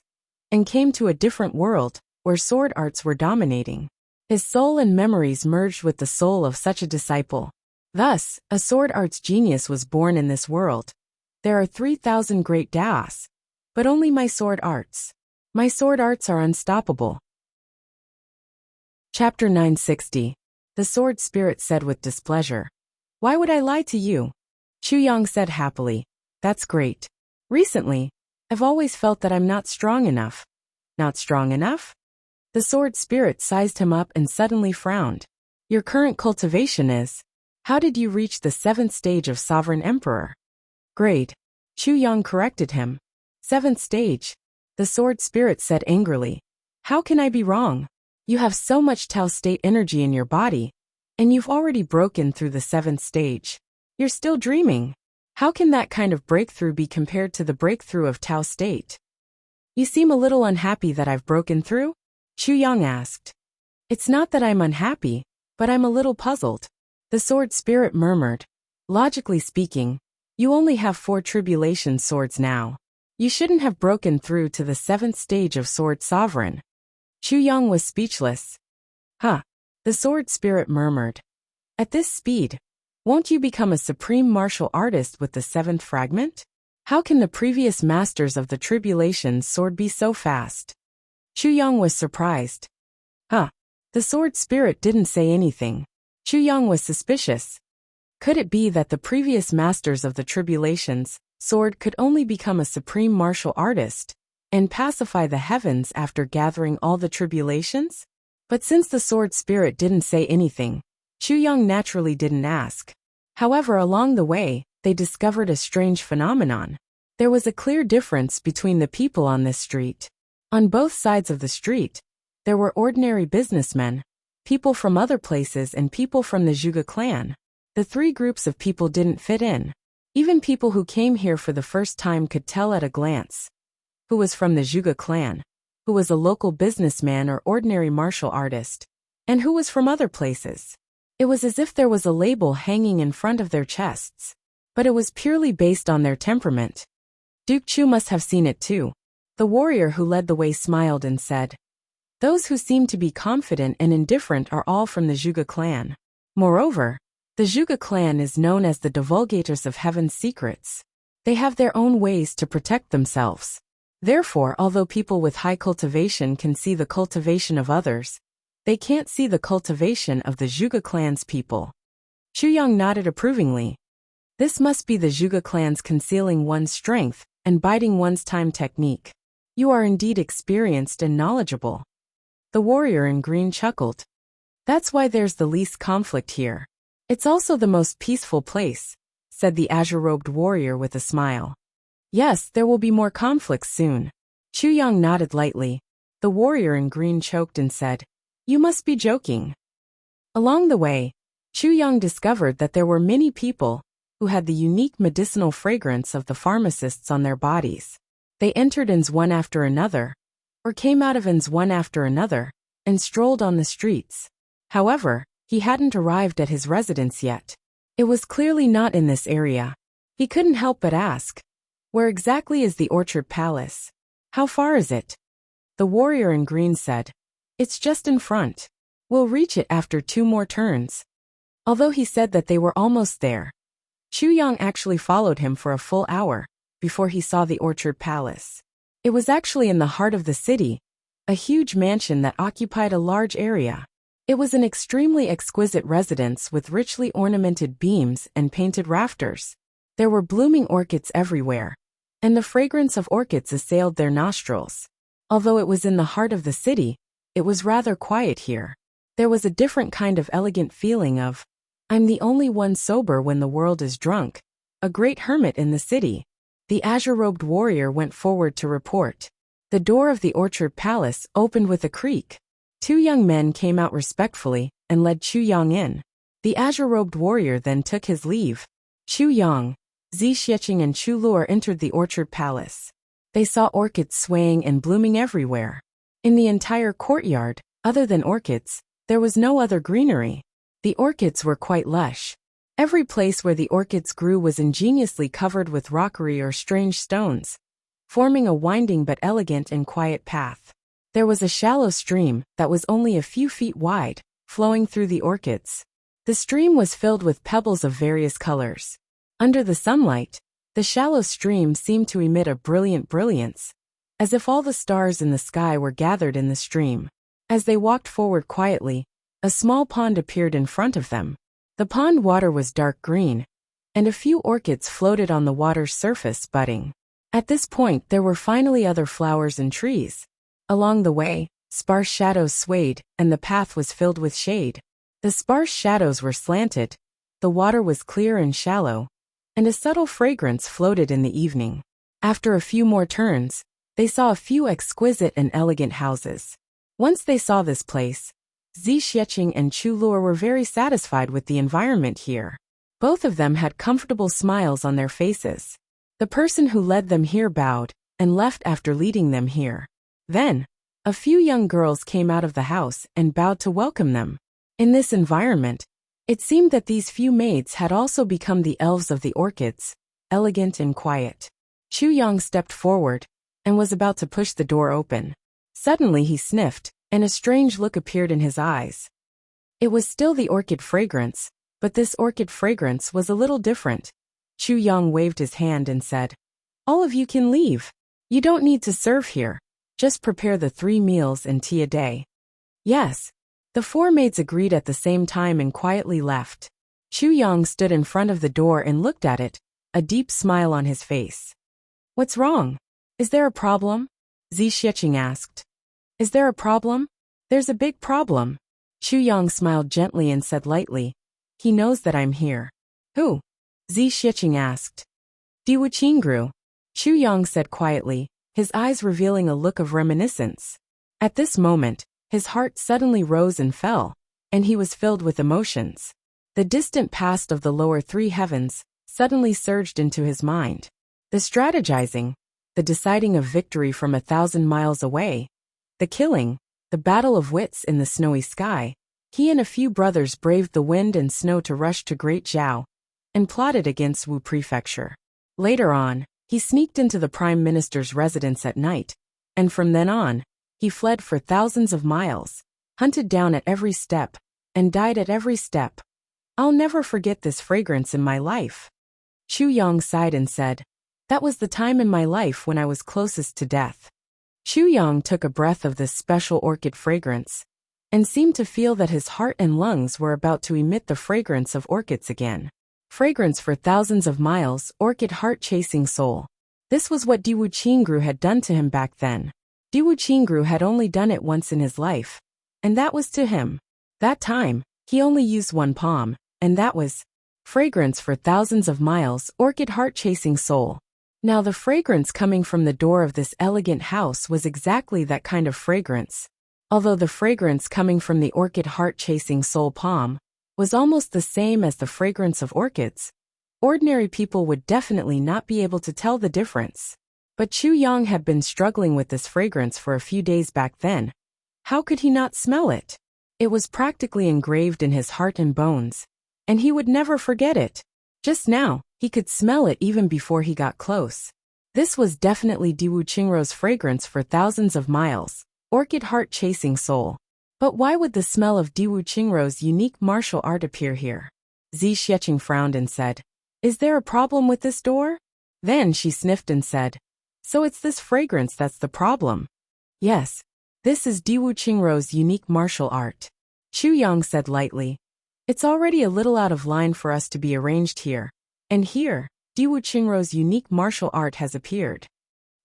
and came to a different world where sword arts were dominating. His soul and memories merged with the soul of such a disciple. Thus, a sword arts genius was born in this world. There are 3,000 great Daos, but only my sword arts. My sword arts are unstoppable. Chapter 960. The sword spirit said with displeasure. Why would I lie to you? Chu Yang said happily. That's great. Recently, I've always felt that I'm not strong enough. Not strong enough? The sword spirit sized him up and suddenly frowned. Your current cultivation is. How did you reach the 7th stage of Sovereign Emperor? Grade. Chu Yang corrected him. 7th stage. The sword spirit said angrily. How can I be wrong? You have so much Tao state energy in your body, and you've already broken through the 7th stage. You're still dreaming. How can that kind of breakthrough be compared to the breakthrough of Tao state? You seem a little unhappy that I've broken through? Chu Yang asked. It's not that I'm unhappy, but I'm a little puzzled. The sword spirit murmured. Logically speaking, you only have 4 tribulation swords now. You shouldn't have broken through to the 7th stage of Sword Sovereign. Chu Yang was speechless. Huh, the sword spirit murmured. At this speed, won't you become a supreme martial artist with the 7th fragment? How can the previous masters of the tribulation's sword be so fast? Chu Yang was surprised. Huh. The sword spirit didn't say anything. Chu Yang was suspicious. Could it be that the previous masters of the tribulation's sword could only become a supreme martial artist and pacify the heavens after gathering all the tribulations? But since the sword spirit didn't say anything, Chu Yang naturally didn't ask. However, along the way, they discovered a strange phenomenon. There was a clear difference between the people on this street. On both sides of the street, there were ordinary businessmen, people from other places and people from the Zhuge clan. The three groups of people didn't fit in. Even people who came here for the first time could tell at a glance who was from the Zhuge clan, who was a local businessman or ordinary martial artist, and who was from other places. It was as if there was a label hanging in front of their chests, but it was purely based on their temperament. Duke Chu must have seen it too. The warrior who led the way smiled and said, "Those who seem to be confident and indifferent are all from the Zhuge clan. Moreover, the Zhuge clan is known as the divulgators of heaven's secrets. They have their own ways to protect themselves. Therefore, although people with high cultivation can see the cultivation of others, they can't see the cultivation of the Zhuge clan's people." Chu Yang nodded approvingly. This must be the Zhuge clan's concealing one's strength and biding one's time technique. You are indeed experienced and knowledgeable. The warrior in green chuckled. That's why there's the least conflict here. It's also the most peaceful place, said the azure-robed warrior with a smile. Yes, there will be more conflicts soon. Chu Yang nodded lightly. The warrior in green choked and said, "You must be joking." Along the way, Chu Yang discovered that there were many people who had the unique medicinal fragrance of the pharmacists on their bodies. They entered inns one after another, or came out of inns one after another, and strolled on the streets. However, he hadn't arrived at his residence yet. It was clearly not in this area. He couldn't help but ask, "Where exactly is the Orchard Palace? How far is it?" The warrior in green said, "It's just in front. We'll reach it after 2 more turns." Although he said that they were almost there, Chu Yang actually followed him for a full hour before he saw the Orchard Palace. It was actually in the heart of the city, a huge mansion that occupied a large area. It was an extremely exquisite residence with richly ornamented beams and painted rafters. There were blooming orchids everywhere, and the fragrance of orchids assailed their nostrils. Although it was in the heart of the city, it was rather quiet here. There was a different kind of elegant feeling of, "I'm the only one sober when the world is drunk, a great hermit in the city." The azure-robed warrior went forward to report. The door of the Orchard Palace opened with a creak. 2 young men came out respectfully and led Chu Yang in. The azure-robed warrior then took his leave. Chu Yang, Zi Xieching and Chu Luo entered the Orchard Palace. They saw orchids swaying and blooming everywhere. In the entire courtyard, other than orchids, there was no other greenery. The orchids were quite lush. Every place where the orchids grew was ingeniously covered with rockery or strange stones, forming a winding but elegant and quiet path. There was a shallow stream that was only a few feet wide, flowing through the orchids. The stream was filled with pebbles of various colors. Under the sunlight, the shallow stream seemed to emit a brilliant brilliance, as if all the stars in the sky were gathered in the stream. As they walked forward quietly, a small pond appeared in front of them. The pond water was dark green, and a few orchids floated on the water's surface budding. At this point there were finally other flowers and trees. Along the way, sparse shadows swayed, and the path was filled with shade. The sparse shadows were slanted, the water was clear and shallow, and a subtle fragrance floated in the evening. After a few more turns, they saw a few exquisite and elegant houses. Once they saw this place, Zi Xieching and Chu Luo were very satisfied with the environment here. Both of them had comfortable smiles on their faces. The person who led them here bowed and left after leading them here. Then, a few young girls came out of the house and bowed to welcome them. In this environment, it seemed that these few maids had also become the elves of the orchids, elegant and quiet. Chu Yang stepped forward and was about to push the door open. Suddenly he sniffed, and a strange look appeared in his eyes. It was still the orchid fragrance, but this orchid fragrance was a little different. Chu Yang waved his hand and said, All of you can leave. You don't need to serve here. Just prepare the 3 meals and tea a day. Yes. The 4 maids agreed at the same time and quietly left. Chu Yang stood in front of the door and looked at it, a deep smile on his face. What's wrong? Is there a problem? Zi Xieching asked. Is there a problem? There's a big problem. Chu Yang smiled gently and said lightly. He knows that I'm here. Who? Zi Xieching asked. Di Wuqingru. Chu Yang said quietly, his eyes revealing a look of reminiscence. At this moment, his heart suddenly rose and fell, and he was filled with emotions. The distant past of the lower 3 heavens suddenly surged into his mind. The strategizing, the deciding of victory from 1,000 miles away, the killing, the battle of wits in the snowy sky. He and a few brothers braved the wind and snow to rush to Great Zhao and plotted against Wu Prefecture. Later on, he sneaked into the Prime Minister's residence at night, and from then on, he fled for thousands of miles, hunted down at every step, and died at every step. I'll never forget this fragrance in my life. Chu Yang sighed and said, that was the time in my life when I was closest to death. Chu Yang took a breath of this special orchid fragrance, and seemed to feel that his heart and lungs were about to emit the fragrance of orchids again. Fragrance for thousands of miles, orchid heart-chasing soul. This was what Di Wuqingru had done to him back then. Di Wuqingru had only done it once in his life, and that was to him. That time, he only used 1 palm, and that was fragrance for thousands of miles, orchid heart-chasing soul. Now the fragrance coming from the door of this elegant house was exactly that kind of fragrance. Although the fragrance coming from the orchid heart-chasing soul palm was almost the same as the fragrance of orchids, ordinary people would definitely not be able to tell the difference. But Chu Yang had been struggling with this fragrance for a few days back then. How could he not smell it? It was practically engraved in his heart and bones, and he would never forget it. Just now, he could smell it even before he got close. This was definitely Di Wuqingru's fragrance for thousands of miles, orchid heart-chasing soul. But why would the smell of Di Wuqingru's unique martial art appear here? Zi Xieching frowned and said, is there a problem with this door? Then she sniffed and said, so it's this fragrance that's the problem. Yes, this is Di Wuqingru's unique martial art. Chu Yang said lightly, it's already a little out of line for us to be arranged here. And here, Di Wuqingru's unique martial art has appeared.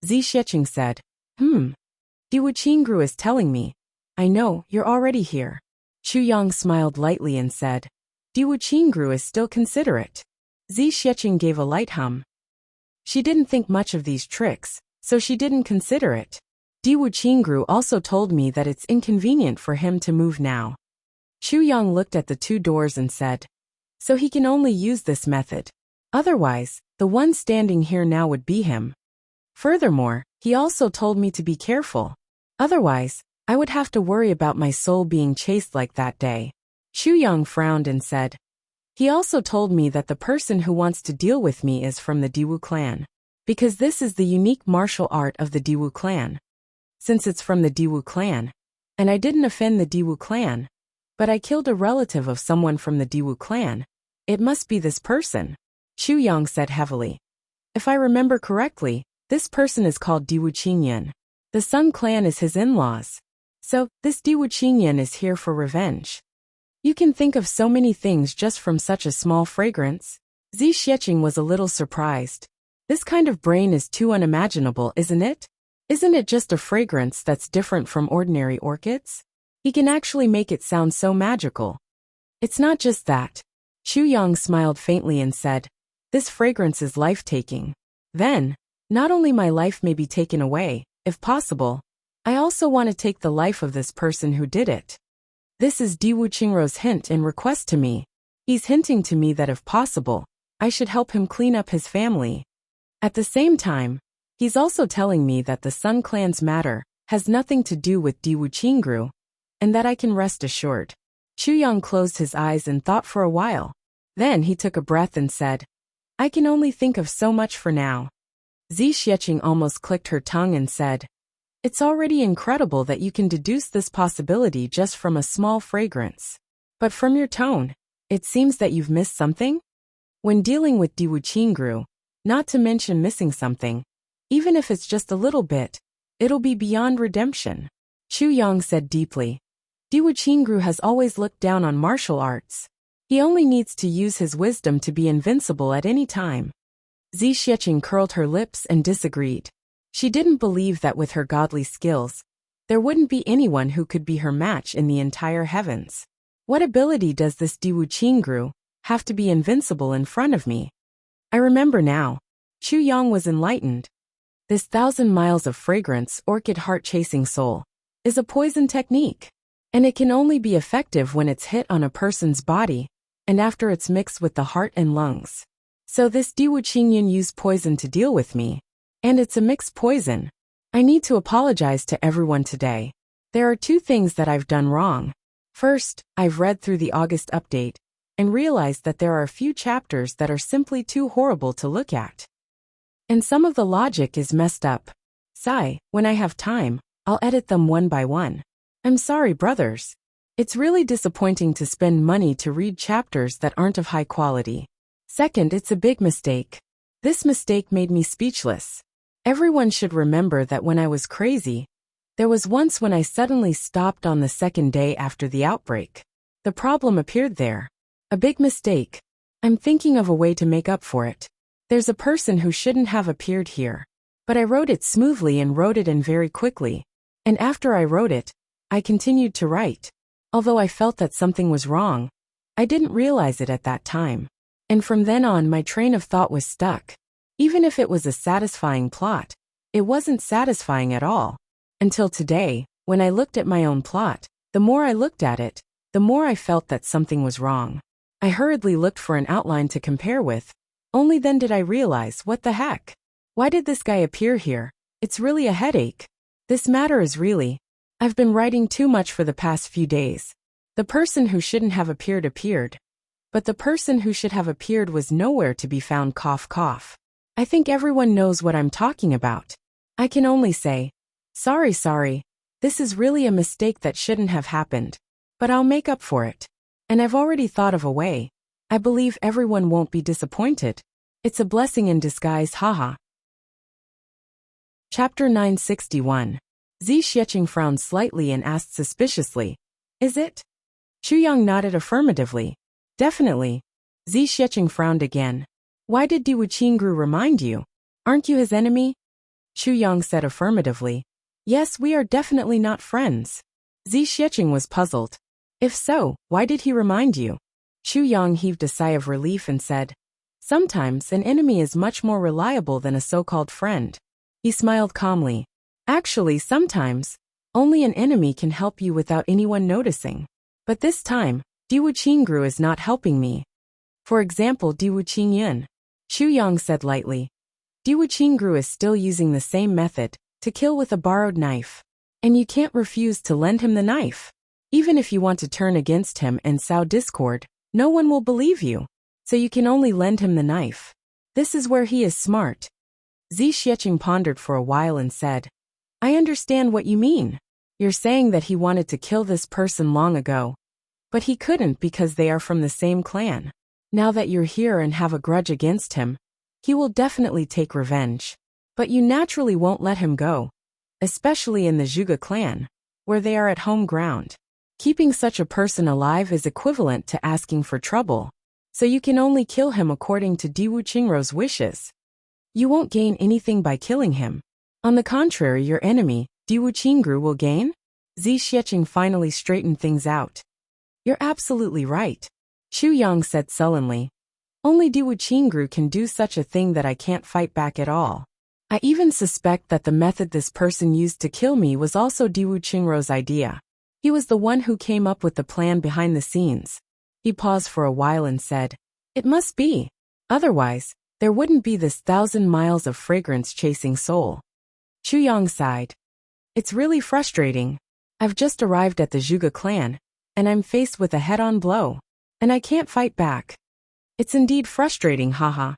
Zi Xieching said, Di Wuqingru is telling me. I know, you're already here. Chu Yang smiled lightly and said, Di Wuqingru is still considerate. Zi Xieching gave a light hum. She didn't think much of these tricks, so she didn't consider it. Di Wuqingru also told me that it's inconvenient for him to move now. Chu Yang looked at the 2 doors and said, so he can only use this method. Otherwise, the one standing here now would be him. Furthermore, he also told me to be careful. Otherwise, I would have to worry about my soul being chased like that day. Chu Yang frowned and said, he also told me that the person who wants to deal with me is from the Diwu clan. Because this is the unique martial art of the Diwu clan. Since it's from the Diwu clan, and I didn't offend the Diwu clan, but I killed a relative of someone from the Diwu clan, it must be this person. Chu Yang said heavily. If I remember correctly, this person is called Di Wuqingyan. The Sun clan is his in-laws. So, this Di Wuqingyan is here for revenge. You can think of so many things just from such a small fragrance. Zi Xieching was a little surprised. This kind of brain is too unimaginable, isn't it? Isn't it just a fragrance that's different from ordinary orchids? He can actually make it sound so magical. It's not just that. Chu Yang smiled faintly and said, this fragrance is life-taking. Then, not only my life may be taken away, if possible, I also want to take the life of this person who did it. This is Di Wuqingru's hint and request to me. He's hinting to me that if possible, I should help him clean up his family. At the same time, he's also telling me that the Sun clan's matter has nothing to do with Di Wuqingru, and that I can rest assured. Chu Yang closed his eyes and thought for a while. Then he took a breath and said, I can only think of so much for now. Zi Xieching almost clicked her tongue and said, it's already incredible that you can deduce this possibility just from a small fragrance. But from your tone, it seems that you've missed something? When dealing with Di Wuqingru, not to mention missing something, Even if it's just a little bit, it'll be beyond redemption. Chu Yang said deeply. Diwu Qingru has always looked down on martial arts. He only needs to use his wisdom to be invincible at any time. Zi Xiecheng curled her lips and disagreed. She didn't believe that with her godly skills, there wouldn't be anyone who could be her match in the entire heavens. What ability does this Diwu Qingru have to be invincible in front of me? I remember now. Chu Yang was enlightened. This 1,000 miles of fragrance, orchid heart-chasing soul, is a poison technique. And it can only be effective when it's hit on a person's body, and after it's mixed with the heart and lungs. So this Diwu Qingyun used poison to deal with me. And it's a mixed poison. I need to apologize to everyone today. There are 2 things that I've done wrong. First, I've read through the August update, and realized that there are a few chapters that are simply too horrible to look at. And some of the logic is messed up. Sigh, when I have time, I'll edit them one by one. I'm sorry, brothers. It's really disappointing to spend money to read chapters that aren't of high quality. Second, it's a big mistake. This mistake made me speechless. Everyone should remember that when I was crazy, there was once when I suddenly stopped on the second day after the outbreak. The problem appeared there. A big mistake. I'm thinking of a way to make up for it. There's a person who shouldn't have appeared here. But I wrote it smoothly and wrote it in very quickly. And after I wrote it, I continued to write. Although I felt that something was wrong, I didn't realize it at that time. And from then on my train of thought was stuck. Even if it was a satisfying plot, it wasn't satisfying at all. Until today, when I looked at my own plot, the more I looked at it, the more I felt that something was wrong. I hurriedly looked for an outline to compare with. Only then did I realize, what the heck? Why did this guy appear here? It's really a headache. This matter is really... I've been writing too much for the past few days. The person who shouldn't have appeared. But the person who should have appeared was nowhere to be found. Cough cough. I think everyone knows what I'm talking about. I can only say, sorry, this is really a mistake that shouldn't have happened. But I'll make up for it. And I've already thought of a way. I believe everyone won't be disappointed. It's a blessing in disguise, haha. Chapter 961. Zi Xiecheng frowned slightly and asked suspiciously, Is it? Chu Yang nodded affirmatively. Definitely. Zi Xiecheng frowned again. Why did Diwu Qingru remind you? Aren't you his enemy? Chu Yang said affirmatively. Yes, we are definitely not friends. Zi Xiecheng was puzzled. If so, why did he remind you? Chu Yang heaved a sigh of relief and said, Sometimes an enemy is much more reliable than a so-called friend. He smiled calmly. Actually, sometimes, only an enemy can help you without anyone noticing. But this time, Diwu Qingru is not helping me. For example, Diwu Qingyun. Chu Yang said lightly. Diwu Qingru is still using the same method, to kill with a borrowed knife. And you can't refuse to lend him the knife. Even if you want to turn against him and sow discord, no one will believe you. So you can only lend him the knife. This is where he is smart. Zi Xiecheng pondered for a while and said, I understand what you mean. You're saying that he wanted to kill this person long ago. But he couldn't because they are from the same clan. Now that you're here and have a grudge against him, he will definitely take revenge. But you naturally won't let him go. Especially in the Zhuge clan, where they are at home ground. Keeping such a person alive is equivalent to asking for trouble. So you can only kill him according to Diwu Qingru's wishes. You won't gain anything by killing him. On the contrary, your enemy, Diwu Qingru, will gain? Zi Xiecheng finally straightened things out. You're absolutely right. Chu Yang said sullenly. Only Diwu Qingru can do such a thing that I can't fight back at all. I even suspect that the method this person used to kill me was also Diwu Qingru's idea. He was the one who came up with the plan behind the scenes. He paused for a while and said, It must be. Otherwise, there wouldn't be this 1,000 miles of fragrance-chasing soul. Chu Yang sighed. It's really frustrating. I've just arrived at the Zhuge clan, and I'm faced with a head-on blow. And I can't fight back. It's indeed frustrating, haha.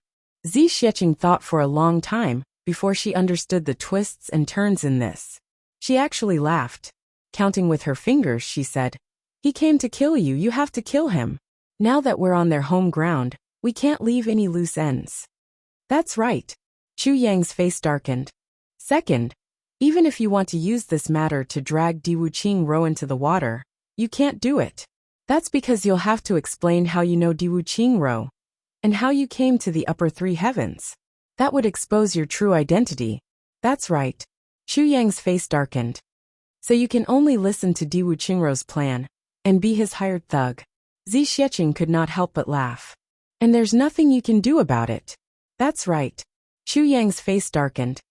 Zi Xiecheng thought for a long time before she understood the twists and turns in this. She actually laughed. Counting with her fingers, she said, He came to kill you, you have to kill him. Now that we're on their home ground, we can't leave any loose ends. That's right. Chu Yang's face darkened. Second, even if you want to use this matter to drag Di Wuqing Ro into the water, you can't do it. That's because you'll have to explain how you know Di Wuqing Ro, and how you came to the upper three heavens. That would expose your true identity. That's right. Chu Yang's face darkened. So you can only listen to Di Wuqing Ro's plan, and be his hired thug. Zi Xiecheng could not help but laugh. And there's nothing you can do about it. That's right. Chu Yang's face darkened.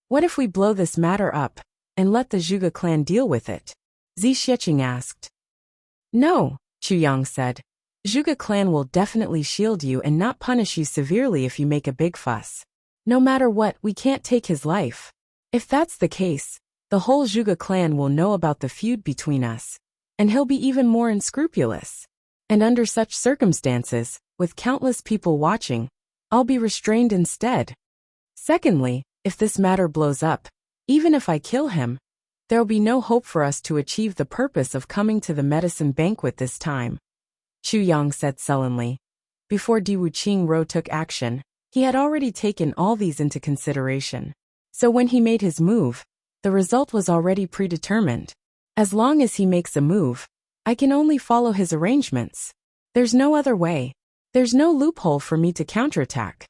What if we blow this matter up, and let the Zhuge clan deal with it? Zi Xiecheng asked. No, Chu Yang said. Zhuge clan will definitely shield you and not punish you severely if you make a big fuss. No matter what, we can't take his life. If that's the case, the whole Zhuge clan will know about the feud between us, and he'll be even more unscrupulous. And under such circumstances, with countless people watching, I'll be restrained instead. Secondly, if this matter blows up, even if I kill him, there'll be no hope for us to achieve the purpose of coming to the medicine banquet this time. Chu Yang said sullenly. Before Di Wuqing Ro took action, he had already taken all these into consideration. So when he made his move, the result was already predetermined. As long as he makes a move, I can only follow his arrangements. There's no other way. There's no loophole for me to counterattack.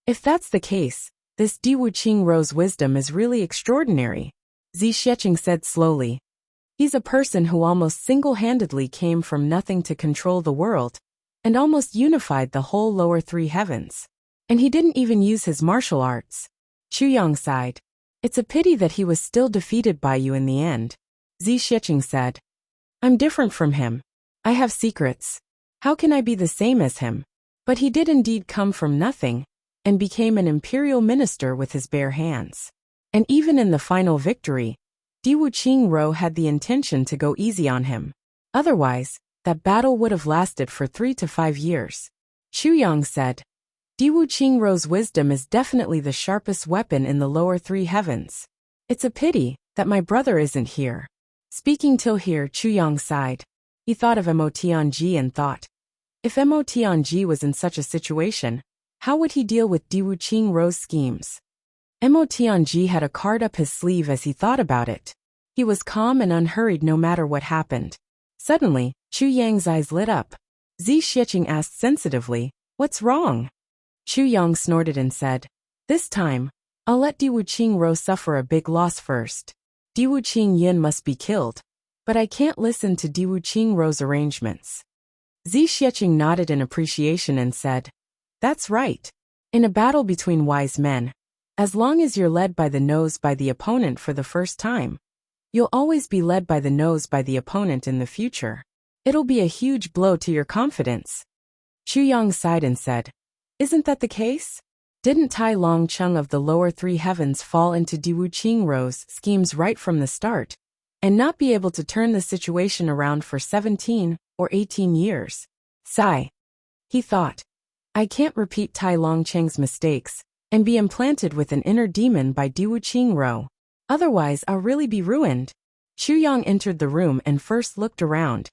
If that's the case, this Di Wuqing Ro's wisdom is really extraordinary, Zi Xiecheng said slowly. He's a person who almost single-handedly came from nothing to control the world, and almost unified the whole lower three heavens. And he didn't even use his martial arts. Chu Yang sighed. It's a pity that he was still defeated by you in the end, Zi Xiecheng said. I'm different from him. I have secrets. How can I be the same as him? But he did indeed come from nothing, and became an imperial minister with his bare hands. And even in the final victory, Di Wuqing Ro had the intention to go easy on him. Otherwise, that battle would have lasted for 3 to 5 years. Chu Yang said. Di Wuqing Ro's wisdom is definitely the sharpest weapon in the lower three heavens. It's a pity that my brother isn't here. Speaking till here, Chu Yang sighed. He thought of Mo Tianji and thought, if Mo Tianji was in such a situation, how would he deal with Di Wuqing Ro's schemes? Mo Tianji had a card up his sleeve as he thought about it. He was calm and unhurried no matter what happened. Suddenly, Chu Yang's eyes lit up. Zi Xiecheng asked sensitively, what's wrong? Chu Yang snorted and said, this time, I'll let Di Wuqing Ro suffer a big loss first. Di Wuqing Yin must be killed, but I can't listen to Di Wuqing Ro's arrangements. Zi Xiecheng nodded in appreciation and said, that's right. In a battle between wise men, as long as you're led by the nose by the opponent for the first time, you'll always be led by the nose by the opponent in the future. It'll be a huge blow to your confidence. Chu Yang sighed and said, isn't that the case? Didn't Tai Long Chung of the lower three heavens fall into Di Wuqing Ro's schemes right from the start, and not be able to turn the situation around for 17 or 18 years? Sigh. He thought, I can't repeat Tai Long Cheng's mistakes, and be implanted with an inner demon by Di Wuqing Ro. Otherwise I'll really be ruined. Chu Yang entered the room and first looked around.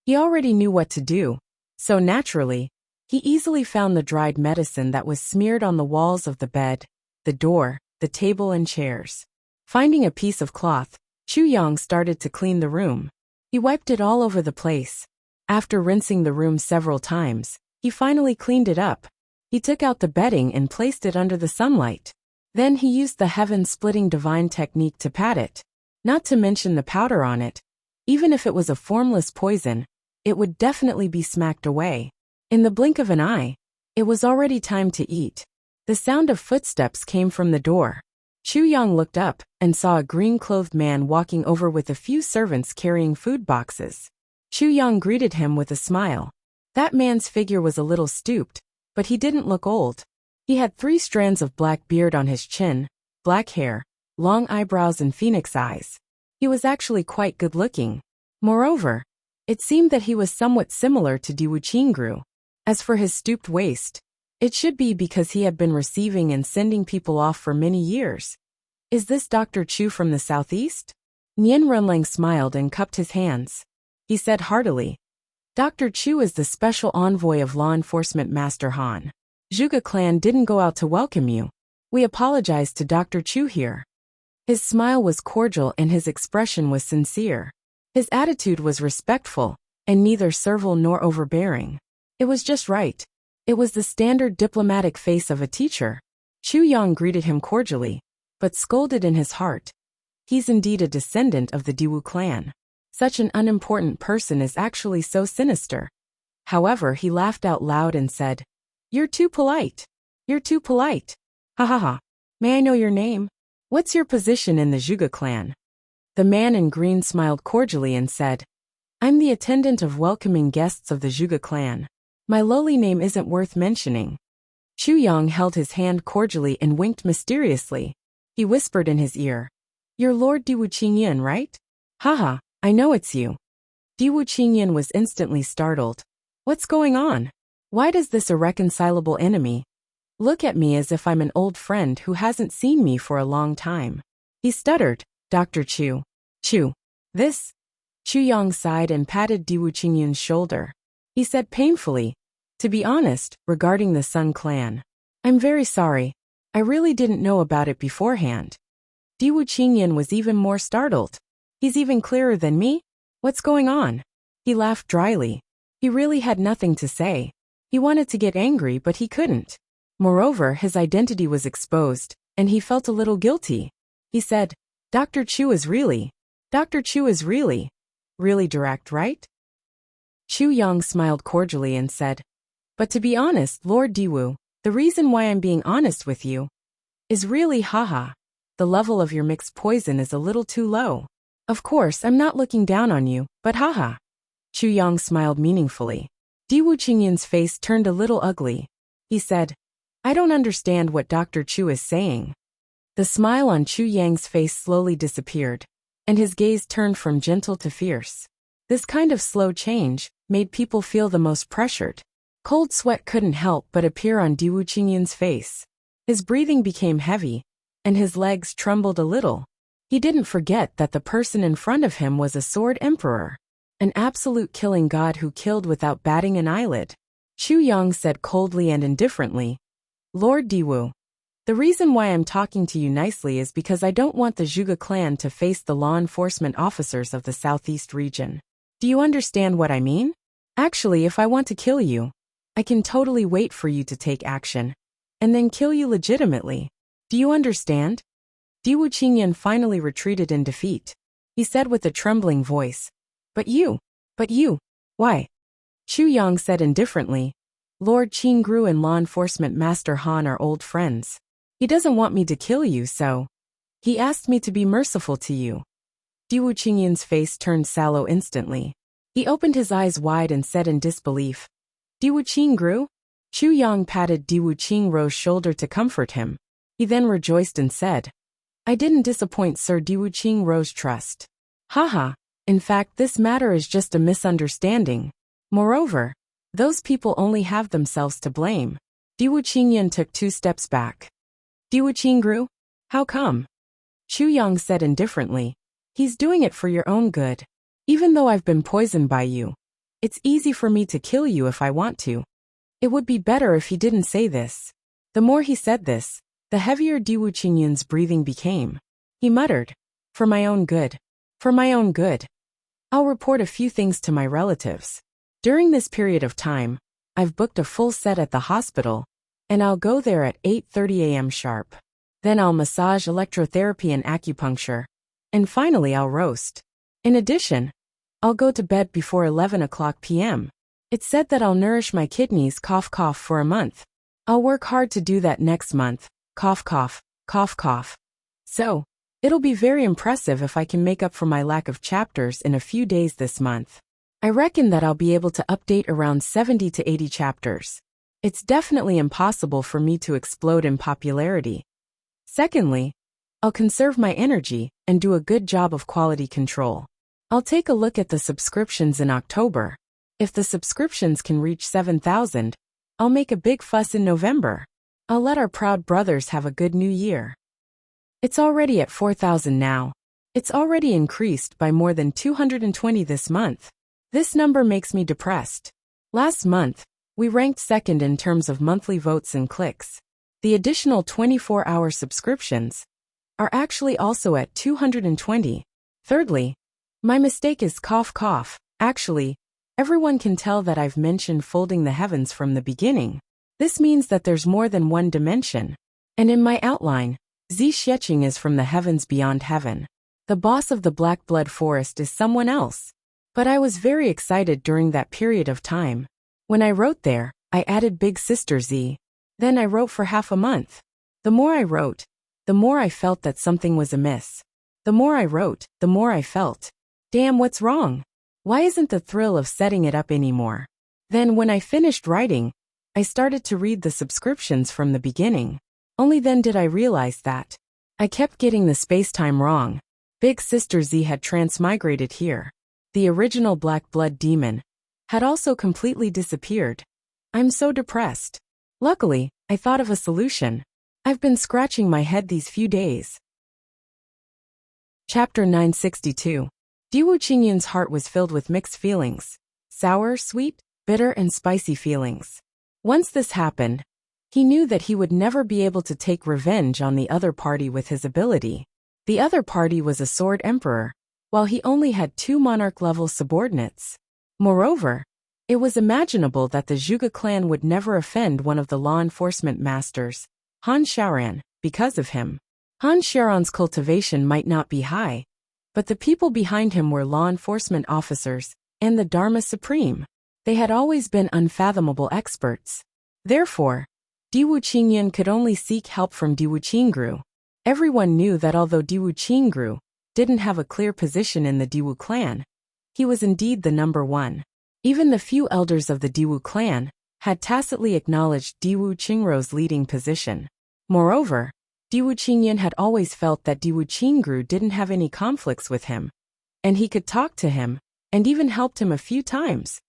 He already knew what to do, so naturally, he easily found the dried medicine that was smeared on the walls of the bed, the door, the table and chairs. Finding a piece of cloth, Chu Yang started to clean the room. He wiped it all over the place. After rinsing the room several times, he finally cleaned it up. He took out the bedding and placed it under the sunlight. Then he used the heaven-splitting divine technique to pat it. Not to mention the powder on it. Even if it was a formless poison, it would definitely be smacked away. In the blink of an eye, it was already time to eat. The sound of footsteps came from the door. Chu Yang looked up and saw a green-clothed man walking over with a few servants carrying food boxes. Chu Yang greeted him with a smile. That man's figure was a little stooped, but he didn't look old. He had 3 strands of black beard on his chin, black hair, long eyebrows and phoenix eyes. He was actually quite good-looking. Moreover, it seemed that he was somewhat similar to Di Wuqing Ro. As for his stooped waist, it should be because he had been receiving and sending people off for many years. Is this Dr. Chu from the southeast? Nian Renlang smiled and cupped his hands. He said heartily, Dr. Chu is the special envoy of law enforcement Master Han. Zhuge clan didn't go out to welcome you. We apologize to Dr. Chu here. His smile was cordial and his expression was sincere. His attitude was respectful, and neither servile nor overbearing. It was just right. It was the standard diplomatic face of a teacher. Chu Yang greeted him cordially, but scolded in his heart. He's indeed a descendant of the Diwu clan. Such an unimportant person is actually so sinister. However, he laughed out loud and said, "You're too polite. You're too polite. Ha ha ha. May I know your name? What's your position in the Zhuge clan?" The man in green smiled cordially and said, "I'm the attendant of welcoming guests of the Zhuge clan. My lowly name isn't worth mentioning." Chu Yang held his hand cordially and winked mysteriously. He whispered in his ear, "You're Lord Diwu Qingyan, right? Haha, I know it's you." Diwu Qingyan was instantly startled. What's going on? Why does this irreconcilable enemy look at me as if I'm an old friend who hasn't seen me for a long time? He stuttered, "Dr. Chu. Chu. This?" Chu Yang sighed and patted Diwu Qingyan's shoulder. He said painfully, "To be honest, regarding the Sun clan, I'm very sorry. I really didn't know about it beforehand." Diwu Qingyan was even more startled. He's even clearer than me? What's going on? He laughed dryly. He really had nothing to say. He wanted to get angry, but he couldn't. Moreover, his identity was exposed, and he felt a little guilty. He said, Dr. Chu is really direct, right?" Chu Yang smiled cordially and said, "But to be honest, Lord Diwu, the reason why I'm being honest with you is really haha. The level of your mixed poison is a little too low. Of course, I'm not looking down on you, but haha." Chu Yang smiled meaningfully. Diwu Qingyan's face turned a little ugly. He said, "I don't understand what Dr. Chu is saying." The smile on Chu Yang's face slowly disappeared, and his gaze turned from gentle to fierce. This kind of slow change made people feel the most pressured. Cold sweat couldn't help but appear on Diwu Qingyan's face. His breathing became heavy, and his legs trembled a little. He didn't forget that the person in front of him was a sword emperor, an absolute killing god who killed without batting an eyelid. Chu Yang said coldly and indifferently, "Lord Diwu, the reason why I'm talking to you nicely is because I don't want the Zhuge clan to face the law enforcement officers of the southeast region. Do you understand what I mean? Actually, if I want to kill you, I can totally wait for you to take action, and then kill you legitimately. Do you understand?" Diwu Qingyan finally retreated in defeat. He said with a trembling voice, but you, why?" Chu Yang said indifferently, "Lord Qingru and law enforcement Master Han are old friends. He doesn't want me to kill you, so he asked me to be merciful to you." Diwu Qingyan's face turned sallow instantly. He opened his eyes wide and said in disbelief, "Diwu Qingru?" Chu Yang patted Diwu Qingru's shoulder to comfort him. He then rejoiced and said, "I didn't disappoint Sir Diwu Qingru's trust. Haha, in fact this matter is just a misunderstanding. Moreover, those people only have themselves to blame." Diwu Qingyan took 2 steps back. "Diwu Qingru? How come?" Chu Yang said indifferently, "He's doing it for your own good. Even though I've been poisoned by you, it's easy for me to kill you if I want to. It would be better if he didn't say this." The more he said this, the heavier Diwu Qingyan's breathing became. He muttered, "For my own good. For my own good. I'll report a few things to my relatives. During this period of time, I've booked a full set at the hospital, and I'll go there at 8:30 a.m. sharp. Then I'll massage, electrotherapy and acupuncture. And finally I'll roast. In addition, I'll go to bed before 11 o'clock p.m. It's said that I'll nourish my kidneys for a month. I'll work hard to do that next month, cough. So, it'll be very impressive if I can make up for my lack of chapters in a few days this month. I reckon that I'll be able to update around 70 to 80 chapters. It's definitely impossible for me to explode in popularity. Secondly, I'll conserve my energy and do a good job of quality control. I'll take a look at the subscriptions in October. If the subscriptions can reach 7,000, I'll make a big fuss in November. I'll let our proud brothers have a good new year. It's already at 4,000 now. It's already increased by more than 220 this month. This number makes me depressed. Last month, we ranked second in terms of monthly votes and clicks. The additional 24-hour subscriptions are actually also at 220. Thirdly, my mistake is cough cough. Actually, everyone can tell that I've mentioned folding the heavens from the beginning. This means that there's more than one dimension. And in my outline, Xiexing is from the heavens beyond heaven. The boss of the Black Blood Forest is someone else. But I was very excited during that period of time. When I wrote there, I added Big Sister Z. Then I wrote for half a month. The more I wrote, the more I felt that something was amiss. The more I wrote, the more I felt, damn, what's wrong? Why isn't the thrill of setting it up anymore? Then when I finished writing, I started to read the subscriptions from the beginning. Only then did I realize that I kept getting the space-time wrong. Big Sister Z had transmigrated here. The original Black Blood demon had also completely disappeared. I'm so depressed. Luckily, I thought of a solution. I've been scratching my head these few days. Chapter 962. Diwu Qingyun's heart was filled with mixed feelings. Sour, sweet, bitter, and spicy feelings. Once this happened, he knew that he would never be able to take revenge on the other party with his ability. The other party was a sword emperor, while he only had 2 monarch-level subordinates. Moreover, it was imaginable that the Zhuge clan would never offend one of the law enforcement masters, Han Xiaoran, because of him. Han Xiaoran's cultivation might not be high, but the people behind him were law enforcement officers, and the Dharma Supreme. They had always been unfathomable experts. Therefore, Diwu Qingyun could only seek help from Diwu Qingru. Everyone knew that although Diwu Qingru didn't have a clear position in the Diwu clan, he was indeed the number one. Even the few elders of the Diwu clan had tacitly acknowledged Diwu Qingru's leading position. Moreover, Diwu Qingyun had always felt that Diwu Qingru didn't have any conflicts with him, and he could talk to him, and even helped him a few times.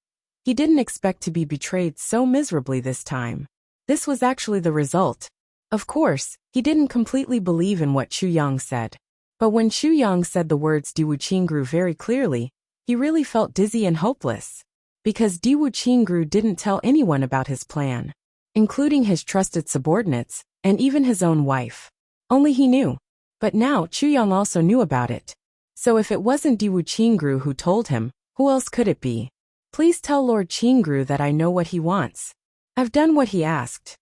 He didn't expect to be betrayed so miserably this time. This was actually the result. Of course, he didn't completely believe in what Chu Yang said. But when Chu Yang said the words Diwu Qingru very clearly, he really felt dizzy and hopeless. Because Diwu Qingru didn't tell anyone about his plan, including his trusted subordinates, and even his own wife. Only he knew. But now Chu Yang also knew about it. So if it wasn't Diwu Qingru who told him, who else could it be? Please tell Lord Qingru that I know what he wants. I've done what he asked.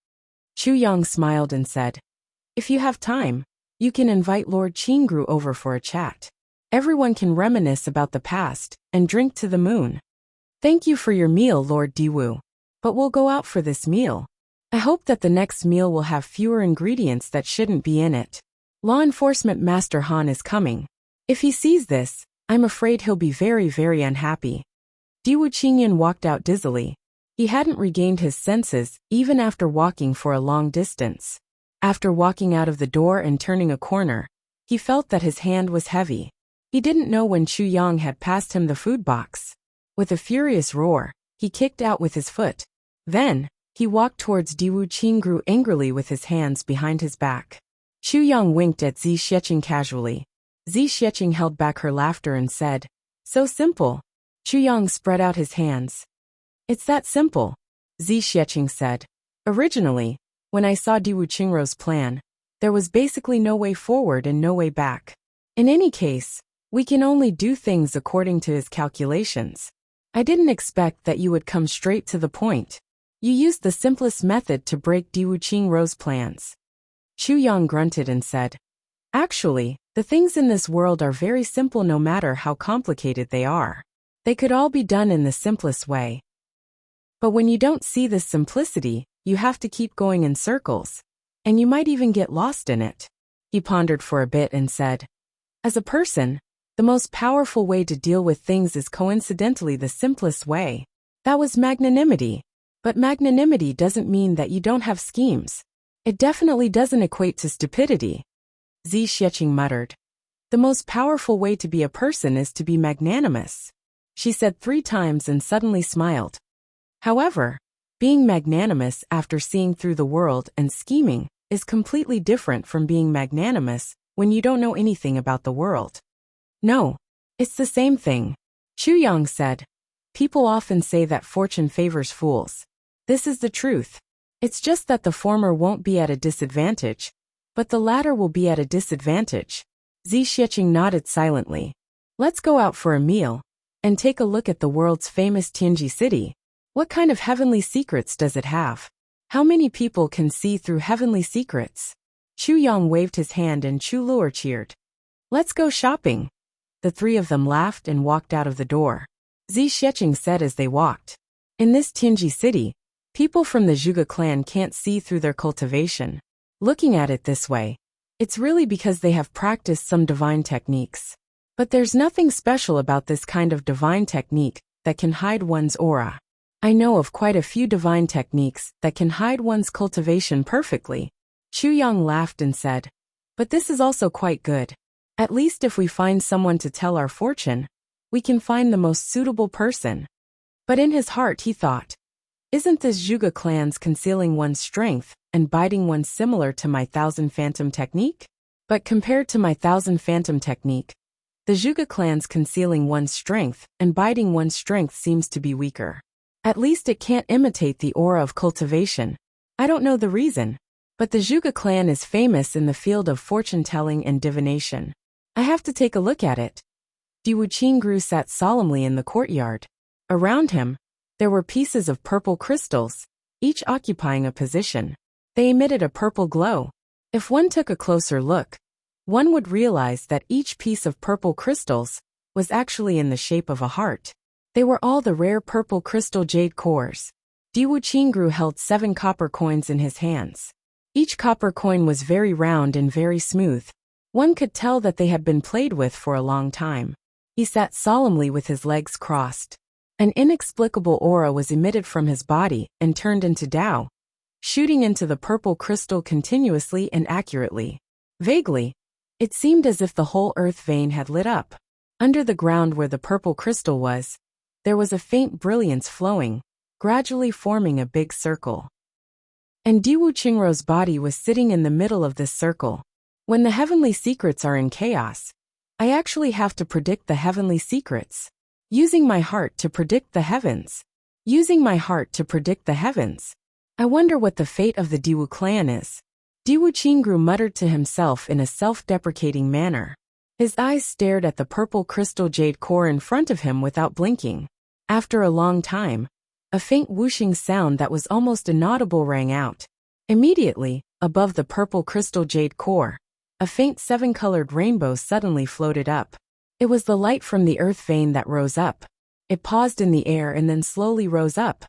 Chu Yang smiled and said, if you have time, you can invite Lord Qingru over for a chat. Everyone can reminisce about the past and drink to the moon. Thank you for your meal, Lord Diwu. But we'll go out for this meal. I hope that the next meal will have fewer ingredients that shouldn't be in it. Law Enforcement Master Han is coming. If he sees this, I'm afraid he'll be very, very unhappy. Diwu Qingyun walked out dizzily. He hadn't regained his senses even after walking for a long distance. After walking out of the door and turning a corner, he felt that his hand was heavy. He didn't know when Chu Yang had passed him the food box. With a furious roar, he kicked out with his foot. Then, he walked towards Diwu Qingru angrily with his hands behind his back. Chu Yang winked at Xiexing casually. Xiexing held back her laughter and said, so simple. Chu Yang spread out his hands. It's that simple, Xiexing said. Originally, when I saw Diwu Qingru's plan, there was basically no way forward and no way back. In any case, we can only do things according to his calculations. I didn't expect that you would come straight to the point. You used the simplest method to break Diwu Qingru's plans. Chu Yang grunted and said, actually, the things in this world are very simple no matter how complicated they are. They could all be done in the simplest way. But when you don't see this simplicity, you have to keep going in circles. And you might even get lost in it. He pondered for a bit and said, as a person, the most powerful way to deal with things is coincidentally the simplest way. That was magnanimity. But magnanimity doesn't mean that you don't have schemes. It definitely doesn't equate to stupidity. Xiexing muttered. The most powerful way to be a person is to be magnanimous. She said 3 times and suddenly smiled. However, being magnanimous after seeing through the world and scheming is completely different from being magnanimous when you don't know anything about the world. No, it's the same thing. Chu Yang said. People often say that fortune favors fools. This is the truth. It's just that the former won't be at a disadvantage, but the latter will be at a disadvantage. Zi Xiecheng nodded silently. Let's go out for a meal and take a look at the world's famous Tianji city. What kind of heavenly secrets does it have? How many people can see through heavenly secrets? Chu Yang waved his hand and Chu Luo cheered. Let's go shopping. The three of them laughed and walked out of the door. Zi Xiecheng said as they walked. In this Tianji city, people from the Zhuge clan can't see through their cultivation. Looking at it this way, it's really because they have practiced some divine techniques. But there's nothing special about this kind of divine technique that can hide one's aura. I know of quite a few divine techniques that can hide one's cultivation perfectly. Chu Yang laughed and said, but this is also quite good. At least if we find someone to tell our fortune, we can find the most suitable person. But in his heart he thought, isn't this Zhuge clan's concealing one's strength and biting one similar to my Thousand Phantom technique? But compared to my Thousand Phantom technique, the Zhuge clan's concealing one's strength and biting one's strength seems to be weaker. At least it can't imitate the aura of cultivation. I don't know the reason, but the Zhuge clan is famous in the field of fortune-telling and divination. I have to take a look at it. Diwu Qingru sat solemnly in the courtyard. Around him, there were pieces of purple crystals, each occupying a position. They emitted a purple glow. If one took a closer look, one would realize that each piece of purple crystals was actually in the shape of a heart. They were all the rare purple crystal jade cores. Diwu Qingru held 7 copper coins in his hands. Each copper coin was very round and very smooth. One could tell that they had been played with for a long time. He sat solemnly with his legs crossed. An inexplicable aura was emitted from his body and turned into Tao, shooting into the purple crystal continuously and accurately. Vaguely, it seemed as if the whole earth vein had lit up. Under the ground where the purple crystal was, there was a faint brilliance flowing, gradually forming a big circle. And Diwu Qingru's body was sitting in the middle of this circle. When the heavenly secrets are in chaos, I actually have to predict the heavenly secrets. Using my heart to predict the heavens. Using my heart to predict the heavens. I wonder what the fate of the Diwu clan is. Diwu Qingru muttered to himself in a self-deprecating manner. His eyes stared at the purple crystal jade core in front of him without blinking. After a long time, a faint whooshing sound that was almost inaudible rang out. Immediately, above the purple crystal jade core, a faint 7-colored rainbow suddenly floated up. It was the light from the earth vein that rose up. It paused in the air and then slowly rose up.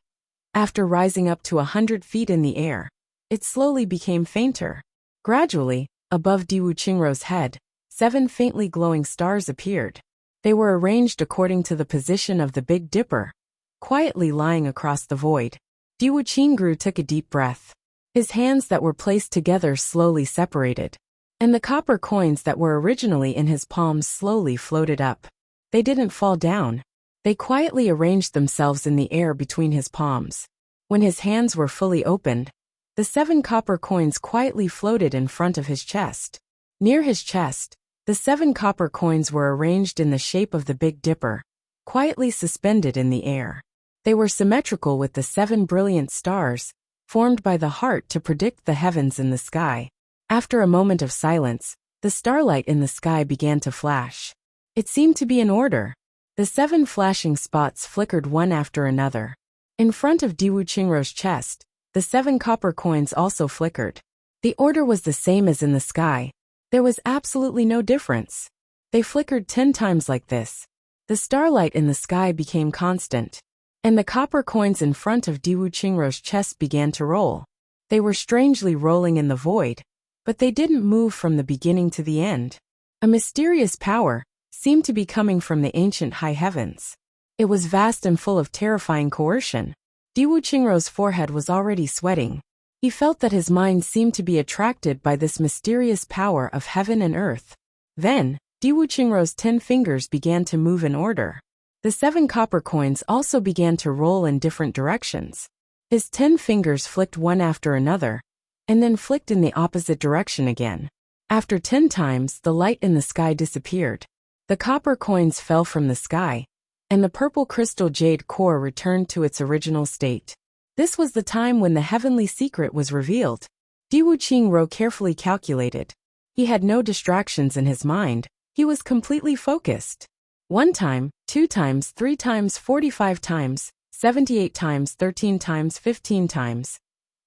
After rising up to 100 feet in the air, it slowly became fainter. Gradually, above Diwu Qingru's head, 7 faintly glowing stars appeared. They were arranged according to the position of the Big Dipper, quietly lying across the void. Diwu Qingru took a deep breath. His hands that were placed together slowly separated, and the copper coins that were originally in his palms slowly floated up. They didn't fall down. They quietly arranged themselves in the air between his palms. When his hands were fully opened, the 7 copper coins quietly floated in front of his chest. Near his chest, the 7 copper coins were arranged in the shape of the Big Dipper, quietly suspended in the air. They were symmetrical with the 7 brilliant stars, formed by the heart to predict the heavens in the sky. After a moment of silence, the starlight in the sky began to flash. It seemed to be in order. The 7 flashing spots flickered one after another. In front of Diwu Qingru's chest, the 7 copper coins also flickered. The order was the same as in the sky. There was absolutely no difference. They flickered 10 times like this. The starlight in the sky became constant, and the copper coins in front of Diwu Qingru's chest began to roll. They were strangely rolling in the void, but they didn't move from the beginning to the end. A mysterious power seemed to be coming from the ancient high heavens. It was vast and full of terrifying coercion. Diwu Qingru's forehead was already sweating. He felt that his mind seemed to be attracted by this mysterious power of heaven and earth. Then, Diwu Qingru's 10 fingers began to move in order. The 7 copper coins also began to roll in different directions. His 10 fingers flicked one after another, and then flicked in the opposite direction again. After 10 times, the light in the sky disappeared. The copper coins fell from the sky, and the purple crystal jade core returned to its original state. This was the time when the heavenly secret was revealed. Diwu Qingruo carefully calculated. He had no distractions in his mind. He was completely focused. 1 time, 2 times, 3 times, 45 times, 78 times, 13 times, 15 times.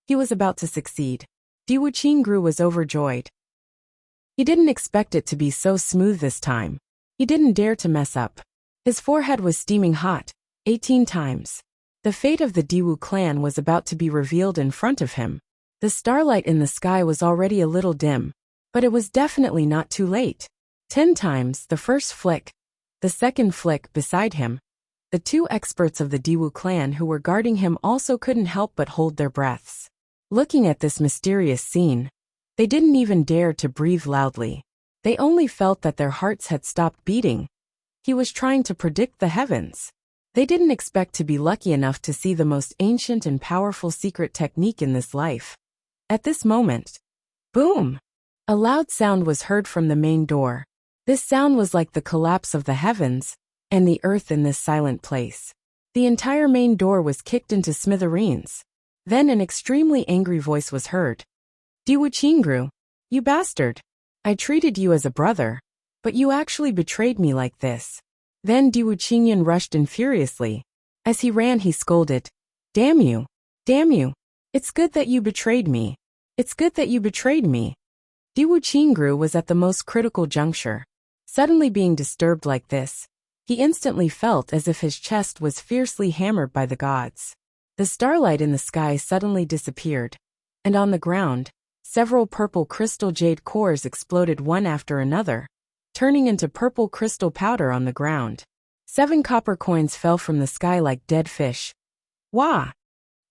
He was about to succeed. Diwu Qingruo was overjoyed. He didn't expect it to be so smooth this time. He didn't dare to mess up. His forehead was steaming hot. 18 times. The fate of the Diwu clan was about to be revealed in front of him. The starlight in the sky was already a little dim, but it was definitely not too late. 10 times, the first flick, the second flick beside him. The 2 experts of the Diwu clan who were guarding him also couldn't help but hold their breaths. Looking at this mysterious scene, they didn't even dare to breathe loudly. They only felt that their hearts had stopped beating. He was trying to predict the heavens. They didn't expect to be lucky enough to see the most ancient and powerful secret technique in this life. At this moment, boom! A loud sound was heard from the main door. This sound was like the collapse of the heavens and the earth in this silent place. The entire main door was kicked into smithereens. Then an extremely angry voice was heard. Diwu Qingruo, you bastard! I treated you as a brother, but you actually betrayed me like this. Then Diwu Qingyan rushed in furiously. As he ran he scolded, Damn you! Damn you! It's good that you betrayed me. It's good that you betrayed me. Diwu Qingruo was at the most critical juncture. Suddenly being disturbed like this, he instantly felt as if his chest was fiercely hammered by the gods. The starlight in the sky suddenly disappeared, and on the ground, several purple crystal jade cores exploded one after another, turning into purple crystal powder on the ground. 7 copper coins fell from the sky like dead fish. Wah!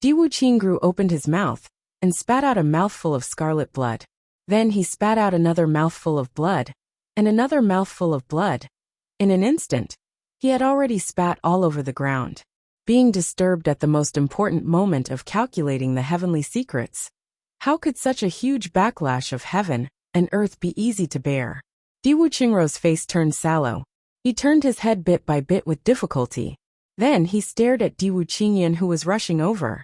Diwu Qingruo opened his mouth and spat out a mouthful of scarlet blood. Then he spat out another mouthful of blood, and another mouthful of blood. In an instant, he had already spat all over the ground. Being disturbed at the most important moment of calculating the heavenly secrets, how could such a huge backlash of heaven and earth be easy to bear? Diwu Qingruo's face turned sallow. He turned his head bit by bit with difficulty. Then he stared at Diwu Qingyan who was rushing over.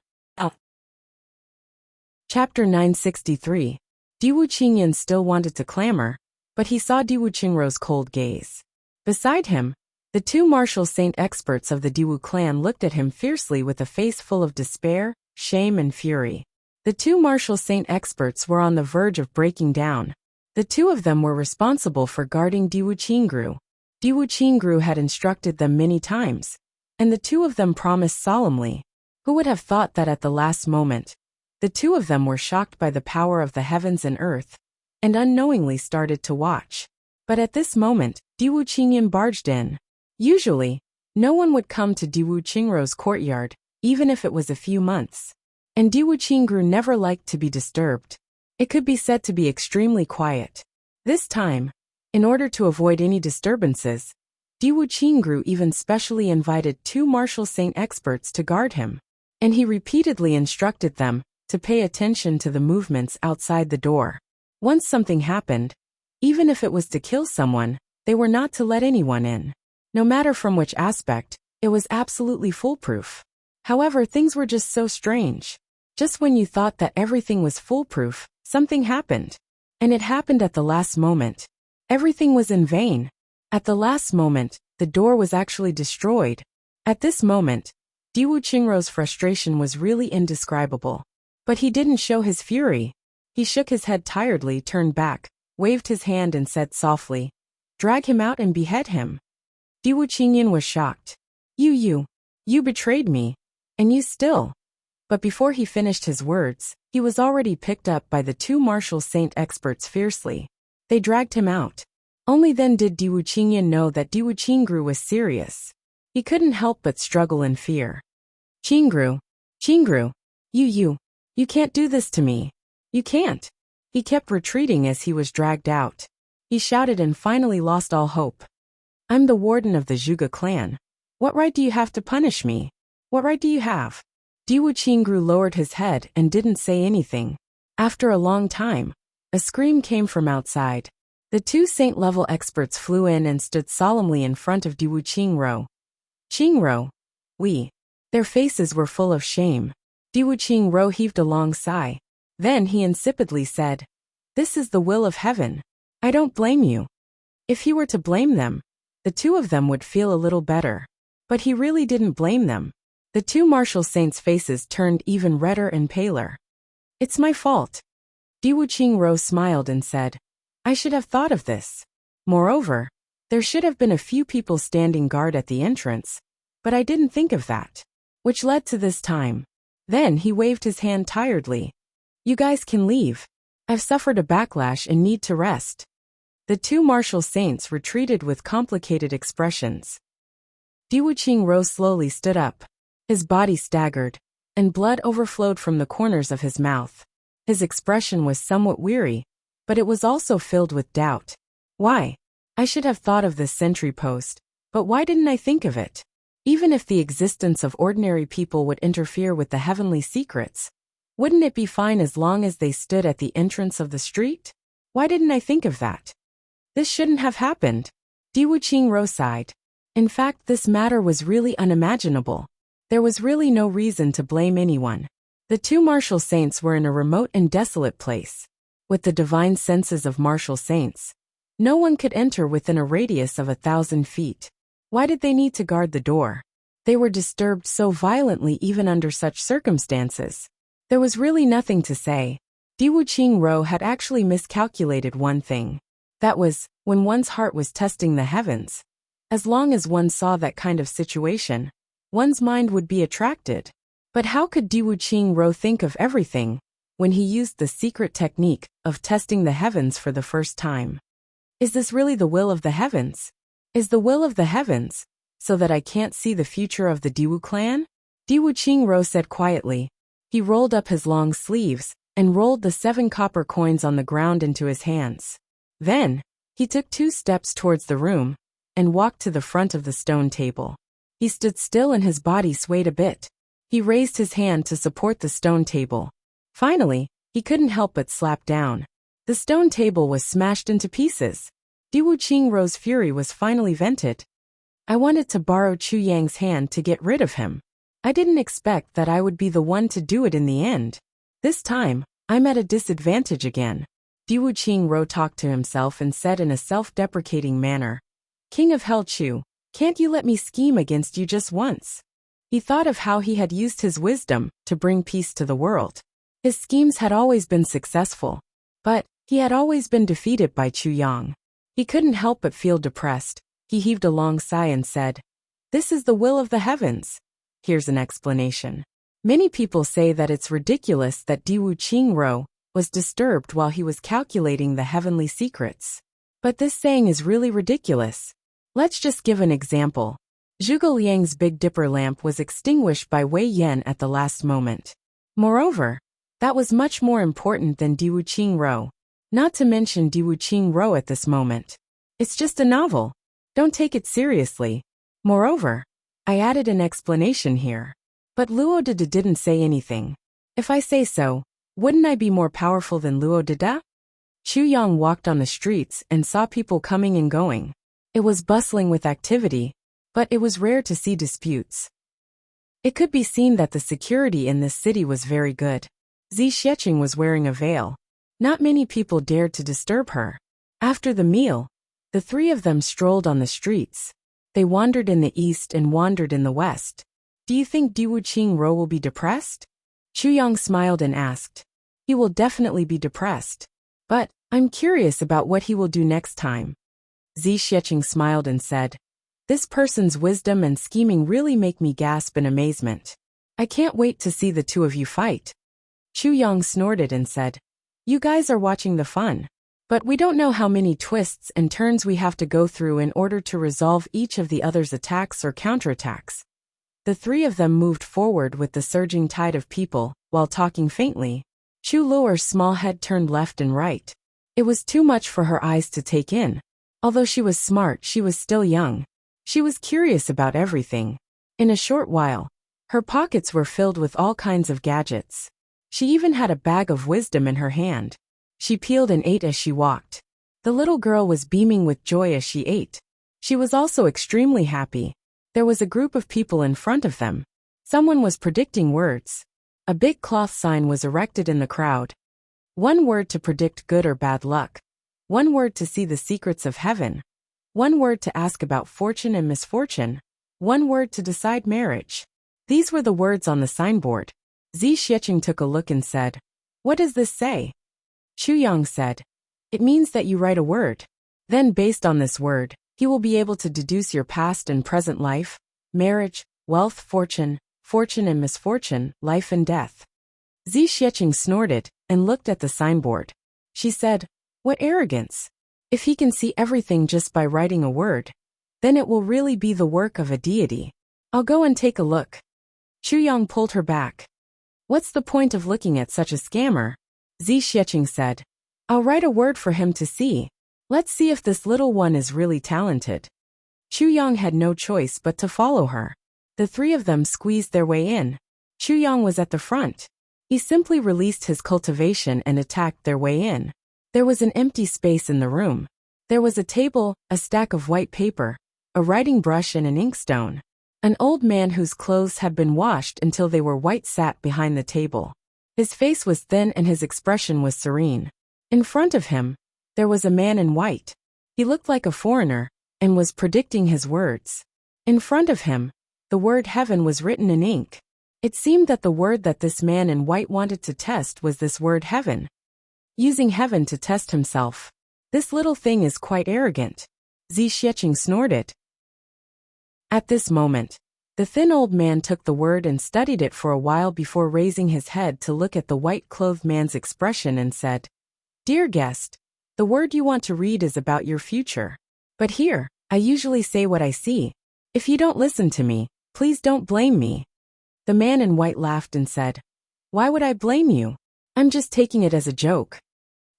Chapter 963. Diwu Qingyan still wanted to clamor, but he saw Diwu Qingruo's cold gaze. Beside him, the 2 martial saint experts of the Diwu clan looked at him fiercely with a face full of despair, shame and fury. The 2 martial saint experts were on the verge of breaking down. The 2 of them were responsible for guarding Diwu Qingruo. Diwu Qingruo had instructed them many times, and the 2 of them promised solemnly. Who would have thought that at the last moment, the 2 of them were shocked by the power of the heavens and earth, and unknowingly started to watch. But at this moment, Diwu Qingyan barged in. Usually, no one would come to Diwu Qingruo's courtyard, even if it was a few months. And Diwu Qingruo never liked to be disturbed. It could be said to be extremely quiet. This time, in order to avoid any disturbances, Diwu Qingruo even specially invited 2 martial saint experts to guard him. And he repeatedly instructed them to pay attention to the movements outside the door. Once something happened, even if it was to kill someone, they were not to let anyone in. No matter from which aspect, it was absolutely foolproof. However, things were just so strange. Just when you thought that everything was foolproof, something happened. And it happened at the last moment. Everything was in vain. At the last moment, the door was actually destroyed. At this moment, Diwu Qingruo's frustration was really indescribable. But he didn't show his fury. He shook his head tiredly, turned back, waved his hand and said softly, Drag him out and behead him. Diwu Qingyan was shocked. You betrayed me. And you still. But before he finished his words, he was already picked up by the 2 martial saint experts fiercely. They dragged him out. Only then did Diwu Qingyan know that Diwu Qingruo was serious. He couldn't help but struggle in fear. Qingruo, you can't do this to me. You can't. He kept retreating as he was dragged out. He shouted and finally lost all hope. I'm the warden of the Zhuge clan. What right do you have to punish me? What right do you have? Diwu Qingruo lowered his head and didn't say anything. After a long time, a scream came from outside. The 2 saint-level experts flew in and stood solemnly in front of Diwu Qingruo. Qingruo, we. Their faces were full of shame. Diwu Qingruo heaved a long sigh. Then he insipidly said, "This is the will of heaven. I don't blame you." If he were to blame them, the two of them would feel a little better. But he really didn't blame them. The two martial saints' faces turned even redder and paler. "It's my fault." Diwu Qingro smiled and said, "I should have thought of this. Moreover, there should have been a few people standing guard at the entrance, but I didn't think of that. Which led to this time." Then he waved his hand tiredly. "You guys can leave. I've suffered a backlash and need to rest." The two martial saints retreated with complicated expressions. Diwu Qingro slowly stood up. His body staggered, and blood overflowed from the corners of his mouth. His expression was somewhat weary, but it was also filled with doubt. Why? I should have thought of this sentry post, but why didn't I think of it? Even if the existence of ordinary people would interfere with the heavenly secrets, wouldn't it be fine as long as they stood at the entrance of the street? Why didn't I think of that? This shouldn't have happened. Diwu Qingro sighed. In fact, this matter was really unimaginable. There was really no reason to blame anyone. The two martial saints were in a remote and desolate place. With the divine senses of martial saints, no one could enter within a radius of 1,000 feet. Why did they need to guard the door? They were disturbed so violently even under such circumstances. There was really nothing to say. Diwu Qingro had actually miscalculated one thing. That was, when one's heart was testing the heavens. As long as one saw that kind of situation, one's mind would be attracted. But how could Diwu Qingro think of everything when he used the secret technique of testing the heavens for the first time? Is this really the will of the heavens? Is the will of the heavens so that I can't see the future of the Diwu clan? Diwu Qingro said quietly. He rolled up his long sleeves and rolled the 7 copper coins on the ground into his hands. Then, he took 2 steps towards the room and walked to the front of the stone table. He stood still and his body swayed a bit. He raised his hand to support the stone table. Finally, he couldn't help but slap down. The stone table was smashed into pieces. Diwu Qingro's fury was finally vented. I wanted to borrow Chu Yang's hand to get rid of him. I didn't expect that I would be the one to do it in the end. This time, I'm at a disadvantage again. Diwu Qingro talked to himself and said in a self-deprecating manner, "King of Hell Chu, can't you let me scheme against you just once?" He thought of how he had used his wisdom to bring peace to the world. His schemes had always been successful, but he had always been defeated by Chu Yang. He couldn't help but feel depressed. He heaved a long sigh and said, "This is the will of the heavens." Here's an explanation. Many people say that it's ridiculous that Diwu Qingro was disturbed while he was calculating the heavenly secrets. But this saying is really ridiculous. Let's just give an example. Zhuge Liang's Big Dipper lamp was extinguished by Wei Yan at the last moment. Moreover, that was much more important than Diwu Qingro. Not to mention Diwu Qingro at this moment. It's just a novel. Don't take it seriously. Moreover, I added an explanation here. But Luo Deda didn't say anything. If I say so, wouldn't I be more powerful than Luo Deda? Chu Yang walked on the streets and saw people coming and going. It was bustling with activity, but it was rare to see disputes. It could be seen that the security in this city was very good. Zi Xieching was wearing a veil. Not many people dared to disturb her. After the meal, the 3 of them strolled on the streets. They wandered in the east and wandered in the west. Do you think Diwu Qingro will be depressed? Chu Yang smiled and asked. He will definitely be depressed. But I'm curious about what he will do next time. Zi Xieching smiled and said, "This person's wisdom and scheming really make me gasp in amazement. I can't wait to see the 2 of you fight." Chu Yang snorted and said, "You guys are watching the fun. But we don't know how many twists and turns we have to go through in order to resolve each of the other's attacks or counterattacks." The 3 of them moved forward with the surging tide of people, while talking faintly. Chu Luo's small head turned left and right. It was too much for her eyes to take in. Although she was smart, she was still young. She was curious about everything. In a short while, her pockets were filled with all kinds of gadgets. She even had a bag of wisdom in her hand. She peeled and ate as she walked. The little girl was beaming with joy as she ate. She was also extremely happy. There was a group of people in front of them. Someone was predicting words. A big cloth sign was erected in the crowd. One word to predict good or bad luck. One word to see the secrets of heaven. One word to ask about fortune and misfortune. One word to decide marriage. These were the words on the signboard. Zi Xiecheng took a look and said, "What does this say?" Chu Yang said, "It means that you write a word. Then based on this word, he will be able to deduce your past and present life, marriage, wealth, fortune and misfortune, life and death." Zi Xiecheng snorted and looked at the signboard. She said, "What arrogance! If he can see everything just by writing a word, then it will really be the work of a deity. I'll go and take a look." Chu Yang pulled her back. "What's the point of looking at such a scammer?" Zi Xiecheng said, "I'll write a word for him to see. Let's see if this little one is really talented." Chu Yang had no choice but to follow her. The three of them squeezed their way in. Chu Yang was at the front. He simply released his cultivation and attacked their way in. There was an empty space in the room. There was a table, a stack of white paper, a writing brush and an inkstone. An old man whose clothes had been washed until they were white sat behind the table. His face was thin and his expression was serene. In front of him, there was a man in white. He looked like a foreigner and was predicting his words. In front of him, the word heaven was written in ink. It seemed that the word that this man in white wanted to test was this word heaven. Using heaven to test himself. This little thing is quite arrogant. Zi Xiecheng snorted. At this moment, the thin old man took the word and studied it for a while before raising his head to look at the white-clothed man's expression and said, "Dear guest, the word you want to read is about your future. But here, I usually say what I see. If you don't listen to me, please don't blame me." The man in white laughed and said, "Why would I blame you? I'm just taking it as a joke."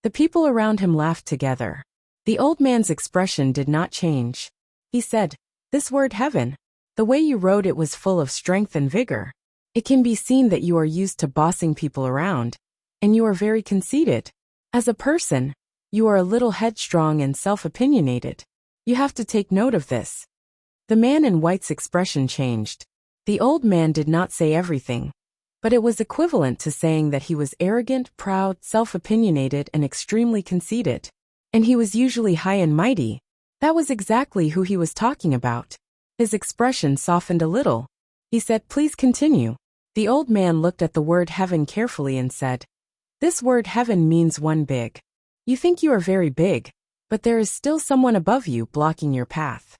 The people around him laughed together. The old man's expression did not change. He said, "This word heaven, the way you wrote it was full of strength and vigor. It can be seen that you are used to bossing people around, and you are very conceited. As a person, you are a little headstrong and self-opinionated. You have to take note of this." The man in white's expression changed. The old man did not say everything, but it was equivalent to saying that he was arrogant, proud, self-opinionated, and extremely conceited. And he was usually high and mighty. That was exactly who he was talking about. His expression softened a little. He said, "Please continue." The old man looked at the word heaven carefully and said, "This word heaven means one big. You think you are very big, but there is still someone above you blocking your path.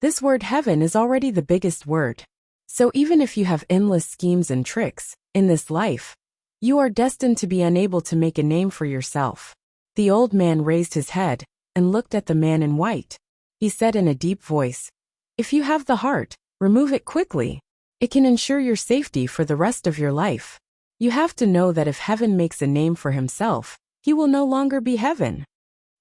This word heaven is already the biggest word. So even if you have endless schemes and tricks in this life, you are destined to be unable to make a name for yourself." The old man raised his head and looked at the man in white. He said in a deep voice, "If you have the heart, remove it quickly. It can ensure your safety for the rest of your life. You have to know that if heaven makes a name for himself, he will no longer be heaven."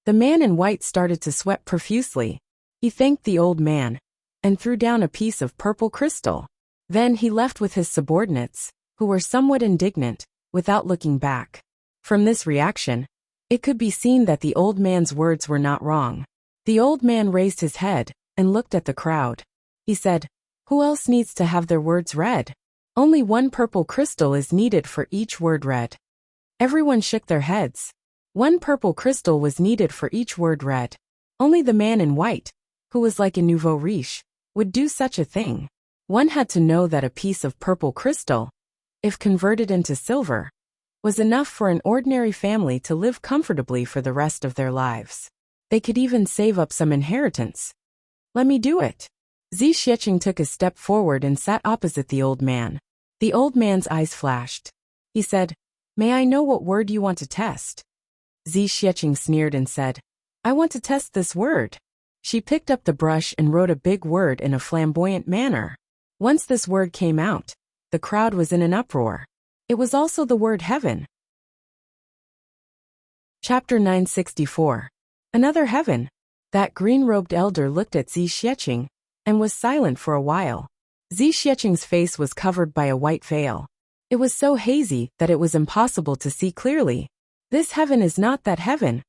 The man in white started to sweat profusely. He thanked the old man and threw down a piece of purple crystal. Then he left with his subordinates, who were somewhat indignant, without looking back. From this reaction, it could be seen that the old man's words were not wrong. The old man raised his head and looked at the crowd. He said, "Who else needs to have their words read? Only one purple crystal is needed for each word read." Everyone shook their heads. One purple crystal was needed for each word read. Only the man in white, who was like a nouveau riche, would do such a thing. One had to know that a piece of purple crystal, if converted into silver, was enough for an ordinary family to live comfortably for the rest of their lives. They could even save up some inheritance. "Let me do it." Zi Xiecheng took a step forward and sat opposite the old man. The old man's eyes flashed. He said, "May I know what word you want to test?" Zi Xiecheng sneered and said, "I want to test this word." She picked up the brush and wrote a big word in a flamboyant manner. Once this word came out, the crowd was in an uproar. It was also the word heaven. Chapter 964. Another heaven. That green-robed elder looked at Zi Xiecheng and was silent for a while. Zi Xiecheng's face was covered by a white veil. It was so hazy that it was impossible to see clearly. "This heaven is not that heaven.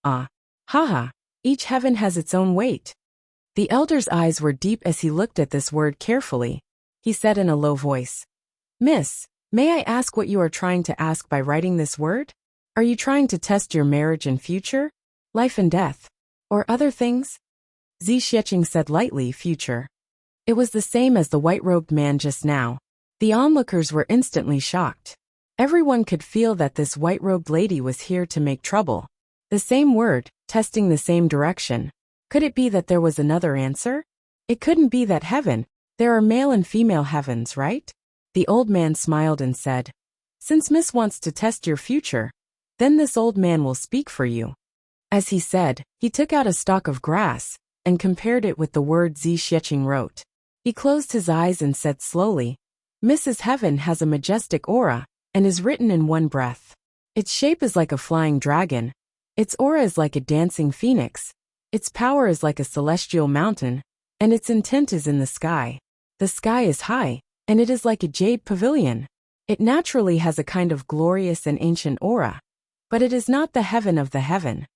Haha, each heaven has its own weight." The elder's eyes were deep as he looked at this word carefully. He said in a low voice, "Miss, may I ask what you are trying to ask by writing this word?" Are you trying to test your marriage and future? Life and death? Or other things? Zi Xiecheng said lightly, future. It was the same as the white-robed man just now. The onlookers were instantly shocked. Everyone could feel that this white-robed lady was here to make trouble. The same word, testing the same direction. Could it be that there was another answer? It couldn't be that heaven. There are male and female heavens, right? The old man smiled and said, since Miss wants to test your future, then this old man will speak for you. As he said, he took out a stalk of grass and compared it with the word Zi Xiecheng wrote. He closed his eyes and said slowly, Mrs. Heaven has a majestic aura and is written in one breath. Its shape is like a flying dragon. Its aura is like a dancing phoenix. Its power is like a celestial mountain, and its intent is in the sky. The sky is high, and it is like a jade pavilion. It naturally has a kind of glorious and ancient aura, but it is not the heaven of the heaven.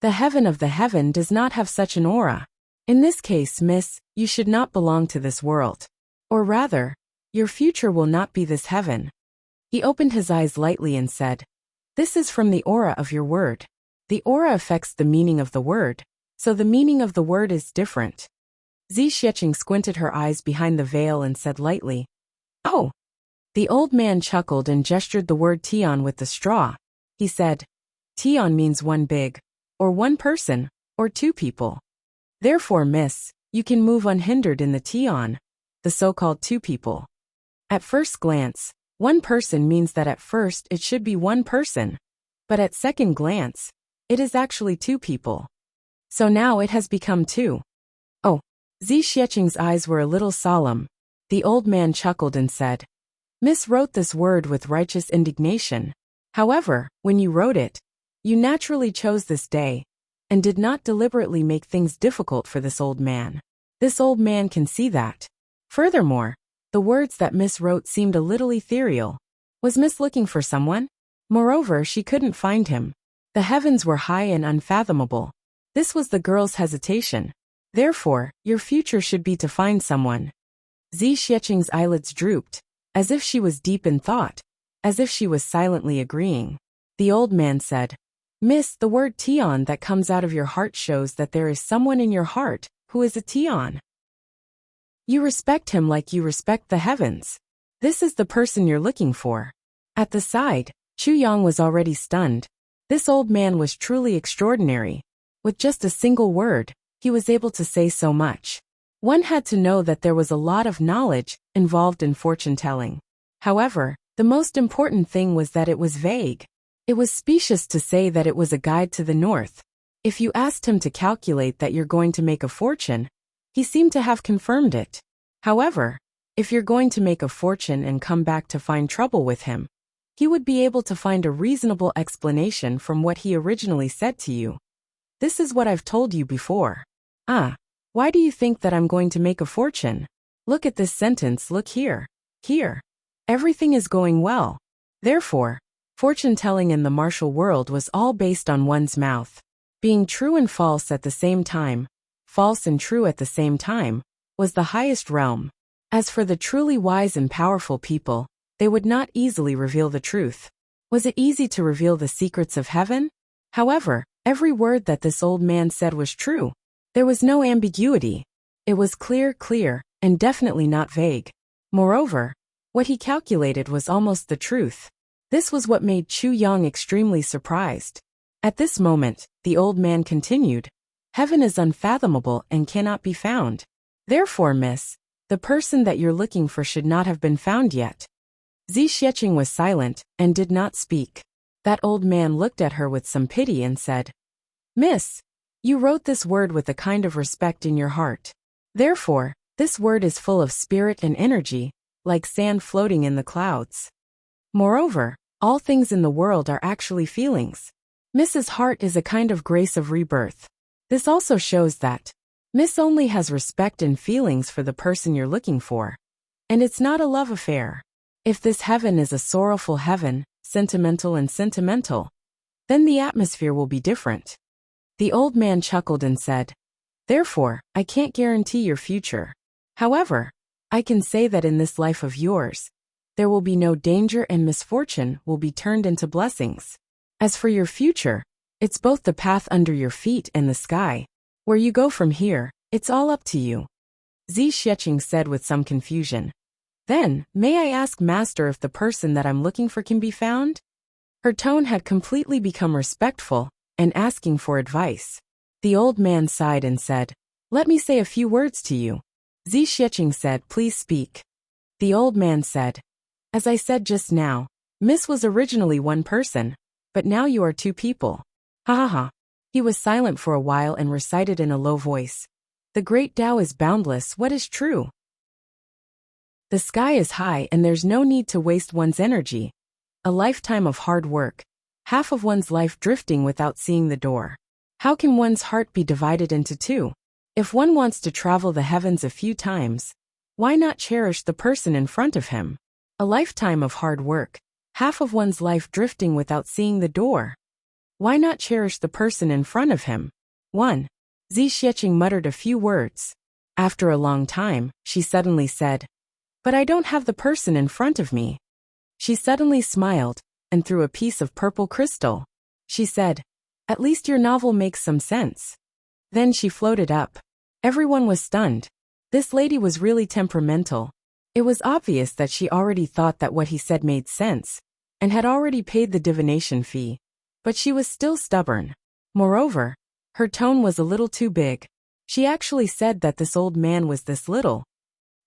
The heaven of the heaven does not have such an aura. In this case, miss, you should not belong to this world. Or rather, your future will not be this heaven. He opened his eyes lightly and said, this is from the aura of your word. The aura affects the meaning of the word, so the meaning of the word is different. Zi Xiecheng squinted her eyes behind the veil and said lightly, oh. The old man chuckled and gestured the word Tian with the straw. He said, Tian means one big, or one person, or two people. Therefore, miss, you can move unhindered in the Tian, the so-called two people. At first glance, one person means that at first it should be one person, but at second glance, it is actually two people. So now it has become two. Oh, Zi Xiecheng's eyes were a little solemn. The old man chuckled and said, Miss wrote this word with righteous indignation. However, when you wrote it, you naturally chose this day, and did not deliberately make things difficult for this old man. This old man can see that. Furthermore, the words that Miss wrote seemed a little ethereal. Was Miss looking for someone? Moreover, she couldn't find him. The heavens were high and unfathomable. This was the girl's hesitation. Therefore, your future should be to find someone. Zi Xiecheng's eyelids drooped, as if she was deep in thought, as if she was silently agreeing. The old man said, Miss, the word Tian that comes out of your heart shows that there is someone in your heart who is a Tian. You respect him like you respect the heavens. This is the person you're looking for. At the side, Chu Yang was already stunned. This old man was truly extraordinary. With just a single word, he was able to say so much. One had to know that there was a lot of knowledge involved in fortune-telling. However, the most important thing was that it was vague. It was specious to say that it was a guide to the north. If you asked him to calculate that you're going to make a fortune, he seemed to have confirmed it. However, if you're going to make a fortune and come back to find trouble with him, he would be able to find a reasonable explanation from what he originally said to you. This is what I've told you before. Why do you think that I'm going to make a fortune? Look at this sentence, look here. Here. Everything is going well. Therefore, fortune-telling in the martial world was all based on one's mouth. Being true and false at the same time, false and true at the same time, was the highest realm. As for the truly wise and powerful people, they would not easily reveal the truth. Was it easy to reveal the secrets of heaven? However, every word that this old man said was true. There was no ambiguity. It was clear, and definitely not vague. Moreover, what he calculated was almost the truth. This was what made Chu Yang extremely surprised. At this moment, the old man continued, Heaven is unfathomable and cannot be found. Therefore, miss, the person that you're looking for should not have been found yet. Zi Xiecheng was silent and did not speak. That old man looked at her with some pity and said, Miss, you wrote this word with a kind of respect in your heart. Therefore, this word is full of spirit and energy, like sand floating in the clouds. Moreover, all things in the world are actually feelings. Miss's heart is a kind of grace of rebirth. This also shows that Miss only has respect and feelings for the person you're looking for. And it's not a love affair. If this heaven is a sorrowful heaven, sentimental, then the atmosphere will be different. The old man chuckled and said, Therefore, I can't guarantee your future. However, I can say that in this life of yours, there will be no danger and misfortune will be turned into blessings. As for your future, it's both the path under your feet and the sky. Where you go from here, it's all up to you. Zi Xiecheng said with some confusion. Then, may I ask Master if the person that I'm looking for can be found? Her tone had completely become respectful and asking for advice. The old man sighed and said, let me say a few words to you. Zi Xiecheng said, please speak. The old man said, as I said just now, Miss was originally one person, but now you are two people. Ha ha ha. He was silent for a while and recited in a low voice. The great Tao is boundless, what is true? The sky is high and there's no need to waste one's energy. A lifetime of hard work, half of one's life drifting without seeing the door. How can one's heart be divided into two? If one wants to travel the heavens a few times, why not cherish the person in front of him? A lifetime of hard work, half of one's life drifting without seeing the door. Why not cherish the person in front of him? 1. Zi Xiecheng muttered a few words. After a long time, she suddenly said, but I don't have the person in front of me. She suddenly smiled, and threw a piece of purple crystal. She said, at least your novel makes some sense. Then she floated up. Everyone was stunned. This lady was really temperamental. It was obvious that she already thought that what he said made sense, and had already paid the divination fee. But she was still stubborn. Moreover, her tone was a little too big. She actually said that this old man was this little.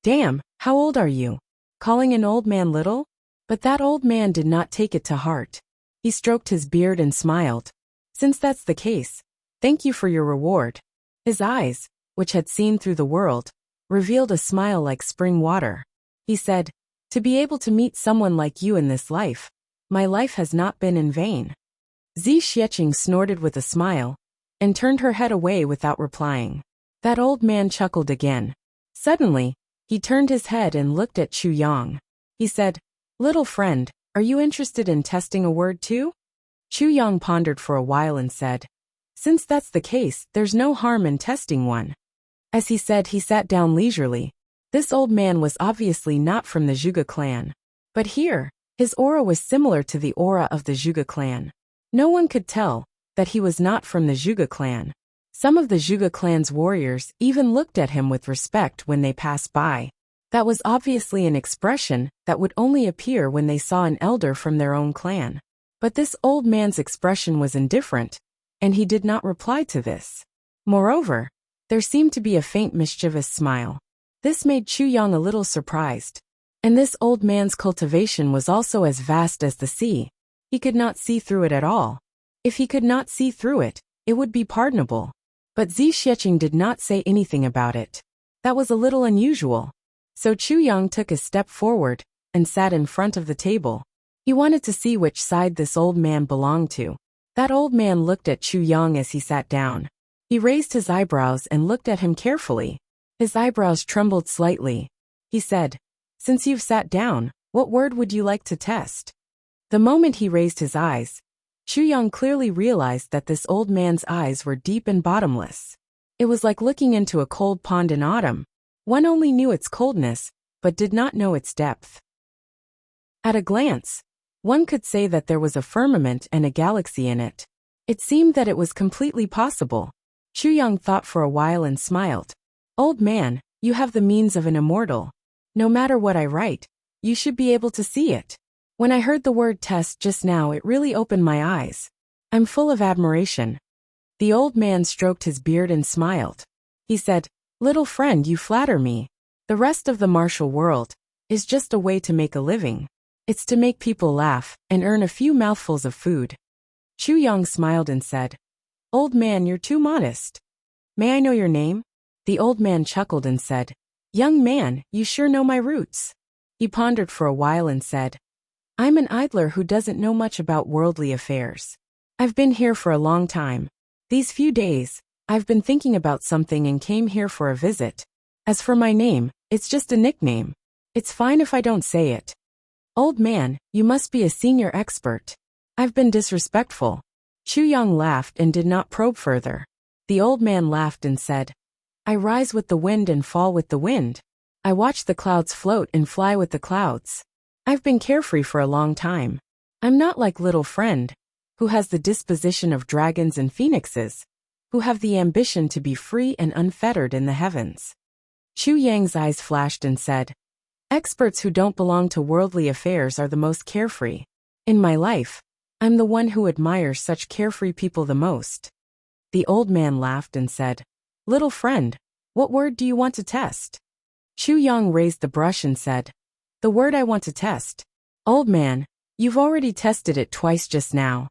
Damn, how old are you? Calling an old man little? But that old man did not take it to heart. He stroked his beard and smiled. Since that's the case, thank you for your reward. His eyes, which had seen through the world, revealed a smile like spring water. He said, to be able to meet someone like you in this life, my life has not been in vain. Zi Xiecheng snorted with a smile, and turned her head away without replying. That old man chuckled again. Suddenly, he turned his head and looked at Chu Yang. He said, little friend, are you interested in testing a word too? Chu Yang pondered for a while and said, since that's the case, there's no harm in testing one. As he said, he sat down leisurely. This old man was obviously not from the Zhuge clan. But here, his aura was similar to the aura of the Zhuge clan. No one could tell that he was not from the Zhuge clan. Some of the Zhuge clan's warriors even looked at him with respect when they passed by. That was obviously an expression that would only appear when they saw an elder from their own clan. But this old man's expression was indifferent, and he did not reply to this. Moreover, there seemed to be a faint mischievous smile. This made Chu Yang a little surprised. And this old man's cultivation was also as vast as the sea. He could not see through it at all. If he could not see through it, it would be pardonable. But Zi Xiecheng did not say anything about it. That was a little unusual. So Chu Yang took a step forward and sat in front of the table. He wanted to see which side this old man belonged to. That old man looked at Chu Yang as he sat down. He raised his eyebrows and looked at him carefully. His eyebrows trembled slightly. He said, since you've sat down, what word would you like to test? The moment he raised his eyes, Chu Yang clearly realized that this old man's eyes were deep and bottomless. It was like looking into a cold pond in autumn. One only knew its coldness, but did not know its depth. At a glance, one could say that there was a firmament and a galaxy in it. It seemed that it was completely possible. Chu Yang thought for a while and smiled. Old man, you have the means of an immortal. No matter what I write, you should be able to see it. When I heard the word test just now, it really opened my eyes. I'm full of admiration. The old man stroked his beard and smiled. He said, little friend, you flatter me. The rest of the martial world is just a way to make a living. It's to make people laugh and earn a few mouthfuls of food. Chu Yang smiled and said, old man, you're too modest. May I know your name? The old man chuckled and said, young man, you sure know my roots. He pondered for a while and said, I'm an idler who doesn't know much about worldly affairs. I've been here for a long time. These few days, I've been thinking about something and came here for a visit. As for my name, it's just a nickname. It's fine if I don't say it. Old man, you must be a senior expert. I've been disrespectful. Chu Yang laughed and did not probe further. The old man laughed and said, I rise with the wind and fall with the wind. I watch the clouds float and fly with the clouds. I've been carefree for a long time. I'm not like little friend. who has the disposition of dragons and phoenixes, who have the ambition to be free and unfettered in the heavens. Chu Yang's eyes flashed and said, experts who don't belong to worldly affairs are the most carefree. In my life, I'm the one who admires such carefree people the most. The old man laughed and said, little friend, what word do you want to test? Chu Yang raised the brush and said, the word I want to test. Old man, you've already tested it twice just now.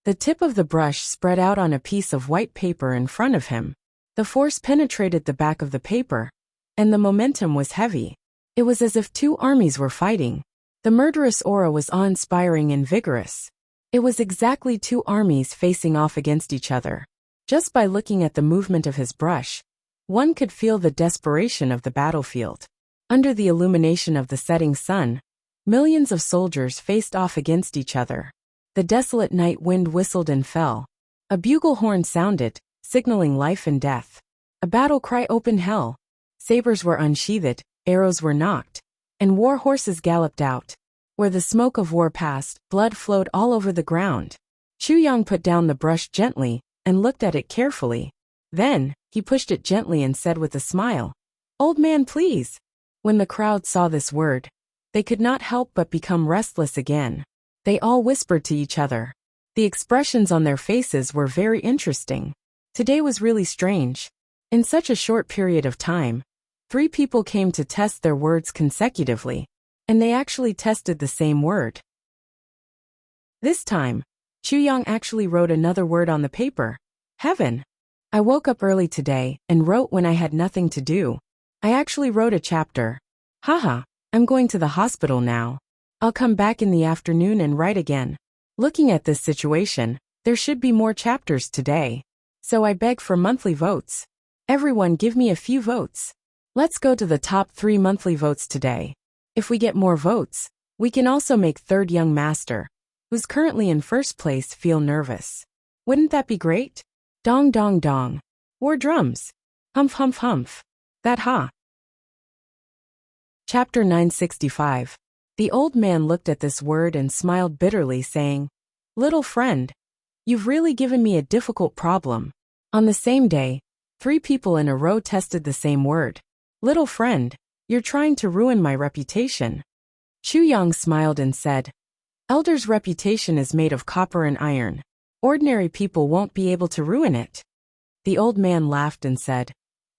The tip of the brush spread out on a piece of white paper in front of him. The force penetrated the back of the paper, and the momentum was heavy. It was as if two armies were fighting. The murderous aura was awe-inspiring and vigorous. It was exactly two armies facing off against each other. Just by looking at the movement of his brush, one could feel the desperation of the battlefield. Under the illumination of the setting sun, millions of soldiers faced off against each other. The desolate night wind whistled and fell. A bugle horn sounded, signaling life and death. A battle cry opened hell. Sabers were unsheathed, arrows were knocked, and war horses galloped out. Where the smoke of war passed, blood flowed all over the ground. Chu Yang put down the brush gently and looked at it carefully. Then, he pushed it gently and said with a smile, old man, please. When the crowd saw this word, they could not help but become restless again. They all whispered to each other. The expressions on their faces were very interesting. Today was really strange. In such a short period of time, 3 people came to test their words consecutively, and they actually tested the same word. This time, Chu Yang actually wrote another word on the paper. Heaven. I woke up early today and wrote when I had nothing to do. I actually wrote a chapter. Haha, I'm going to the hospital now. I'll come back in the afternoon and write again. Looking at this situation, there should be more chapters today. So I beg for monthly votes. Everyone give me a few votes. Let's go to the top 3 monthly votes today. If we get more votes, we can also make third young master, who's currently in first place, feel nervous. Wouldn't that be great? Dong dong dong. War drums. Humph humph humph. That ha. Chapter 965. The old man looked at this word and smiled bitterly, saying, little friend, you've really given me a difficult problem. On the same day, 3 people in a row tested the same word. Little friend, you're trying to ruin my reputation. Chu Yang smiled and said, elder's reputation is made of copper and iron. Ordinary people won't be able to ruin it. The old man laughed and said,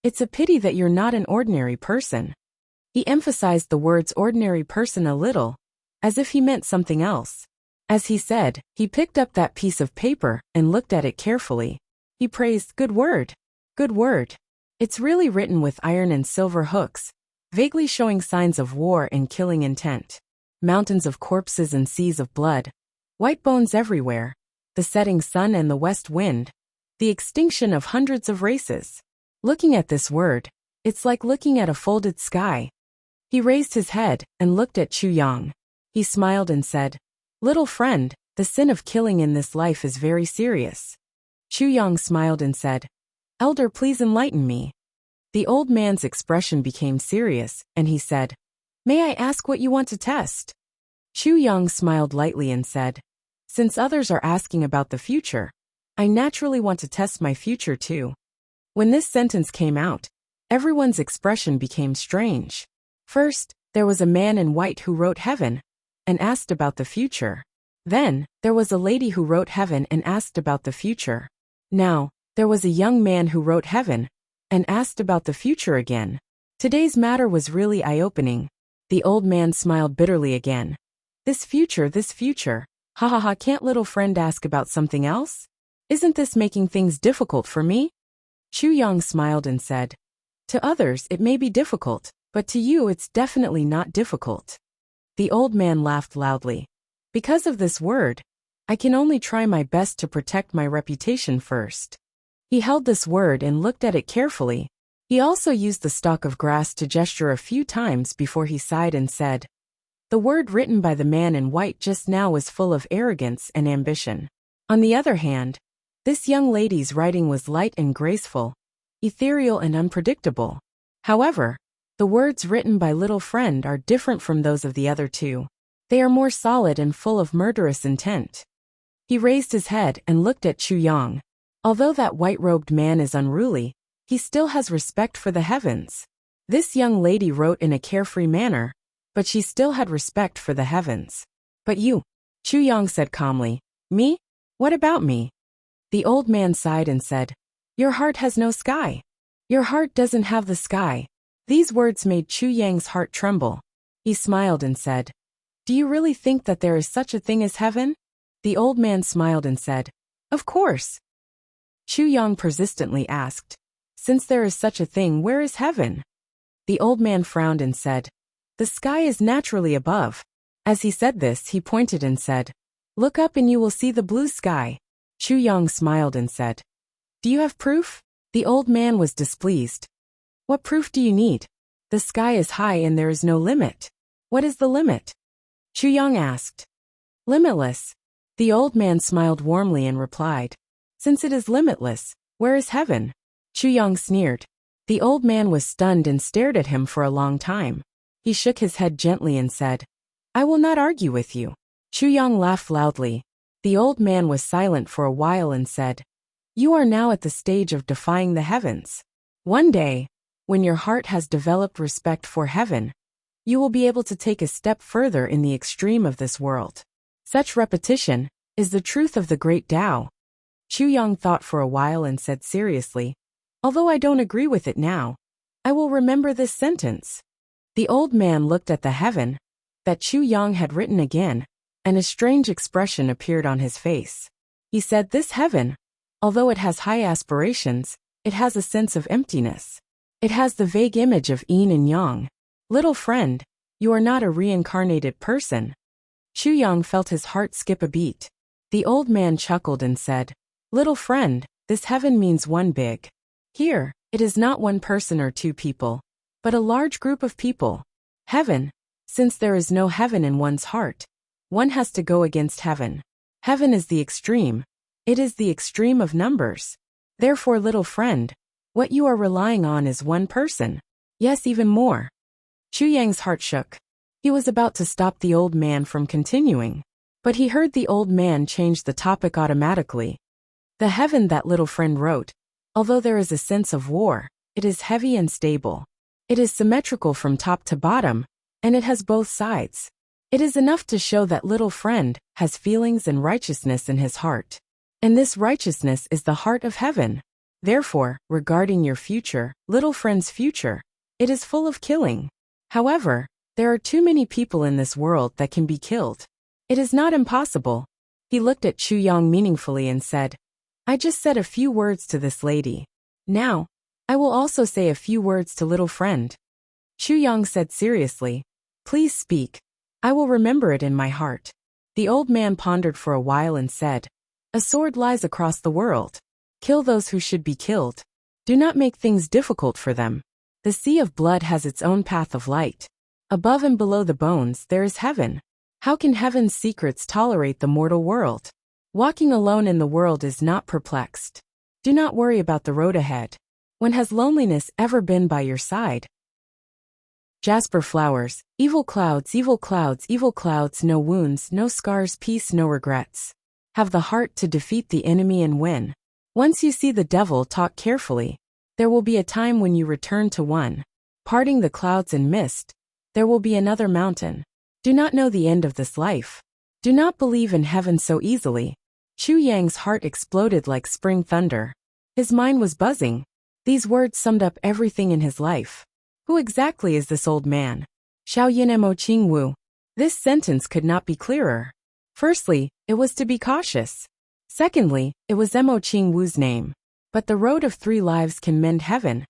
it's a pity that you're not an ordinary person. He emphasized the words ordinary person a little, as if he meant something else. As he said, he picked up that piece of paper and looked at it carefully. He praised, good word. Good word. It's really written with iron and silver hooks, vaguely showing signs of war and killing intent. Mountains of corpses and seas of blood. White bones everywhere. The setting sun and the west wind. The extinction of hundreds of races. Looking at this word, it's like looking at a folded sky. He raised his head and looked at Chu Yang. He smiled and said, little friend, the sin of killing in this life is very serious. Chu Yang smiled and said, elder, please enlighten me. The old man's expression became serious, and he said, may I ask what you want to test? Chu Yang smiled lightly and said, since others are asking about the future, I naturally want to test my future too. When this sentence came out, everyone's expression became strange. First, there was a man in white who wrote heaven and asked about the future. Then, there was a lady who wrote heaven and asked about the future. Now, there was a young man who wrote heaven and asked about the future again. Today's matter was really eye-opening. The old man smiled bitterly again. This future, ha ha ha, can't little friend ask about something else? Isn't this making things difficult for me? Chu Yang smiled and said, to others it may be difficult, but to you it's definitely not difficult. The old man laughed loudly. Because of this word, I can only try my best to protect my reputation first. He held this word and looked at it carefully. He also used the stalk of grass to gesture a few times before he sighed and said, the word written by the man in white just now was full of arrogance and ambition. On the other hand, this young lady's writing was light and graceful, ethereal and unpredictable. However, the words written by little friend are different from those of the other two. They are more solid and full of murderous intent. He raised his head and looked at Chu Yang. Although that white-robed man is unruly, he still has respect for the heavens. This young lady wrote in a carefree manner, but she still had respect for the heavens. But you, Chu Yang said calmly. Me? What about me? The old man sighed and said, your heart has no sky. Your heart doesn't have the sky. These words made Chu Yang's heart tremble. He smiled and said, do you really think that there is such a thing as heaven? The old man smiled and said, of course. Chu Yang persistently asked, since there is such a thing, where is heaven? The old man frowned and said, the sky is naturally above. As he said this, he pointed and said, look up and you will see the blue sky. Chu Yang smiled and said, do you have proof? The old man was displeased. What proof do you need? The sky is high and there is no limit. What is the limit? Chu Yang asked. Limitless. The old man smiled warmly and replied, since it is limitless, where is heaven? Chu Yang sneered. The old man was stunned and stared at him for a long time. He shook his head gently and said, I will not argue with you. Chu Yang laughed loudly. The old man was silent for a while and said, you are now at the stage of defying the heavens. One day, when your heart has developed respect for heaven, you will be able to take a step further in the extreme of this world. Such repetition is the truth of the great Tao. Chu Yang thought for a while and said seriously, although I don't agree with it now, I will remember this sentence. The old man looked at the heaven that Chu Yang had written again, and a strange expression appeared on his face. He said, this heaven, although it has high aspirations, it has a sense of emptiness. It has the vague image of yin and yang. Little friend, you are not a reincarnated person. Chu Yang felt his heart skip a beat. The old man chuckled and said, little friend, this heaven means one big. Here, it is not one person or two people, but a large group of people. Heaven, since there is no heaven in one's heart, one has to go against heaven. Heaven is the extreme. It is the extreme of numbers. Therefore, little friend, what you are relying on is one person. Yes, even more. Chu Yang's heart shook. He was about to stop the old man from continuing, but he heard the old man change the topic automatically. The heaven that little friend wrote, although there is a sense of war, it is heavy and stable. It is symmetrical from top to bottom, and it has both sides. It is enough to show that little friend has feelings and righteousness in his heart. And this righteousness is the heart of heaven. Therefore, regarding your future, little friend's future, it is full of killing. However, there are too many people in this world that can be killed. It is not impossible. He looked at Chu Yang meaningfully and said, I just said a few words to this lady. Now, I will also say a few words to little friend. Chu Yang said seriously, please speak. I will remember it in my heart. The old man pondered for a while and said, a sword lies across the world. Kill those who should be killed. Do not make things difficult for them. The sea of blood has its own path of light. Above and below the bones there is heaven. How can heaven's secrets tolerate the mortal world? Walking alone in the world is not perplexed. Do not worry about the road ahead. When has loneliness ever been by your side? Jasper flowers, evil clouds, evil clouds, evil clouds, no wounds, no scars, peace, no regrets. Have the heart to defeat the enemy and win. Once you see the devil, talk carefully. There will be a time when you return to one. Parting the clouds and mist, there will be another mountain. Do not know the end of this life. Do not believe in heaven so easily. Chu Yang's heart exploded like spring thunder. His mind was buzzing. These words summed up everything in his life. Who exactly is this old man? Xiao Yin Mo Qing Wu. This sentence could not be clearer. Firstly, it was to be cautious. Secondly, it was Mo Qing Wu's name. But the road of 3 lives can mend heaven.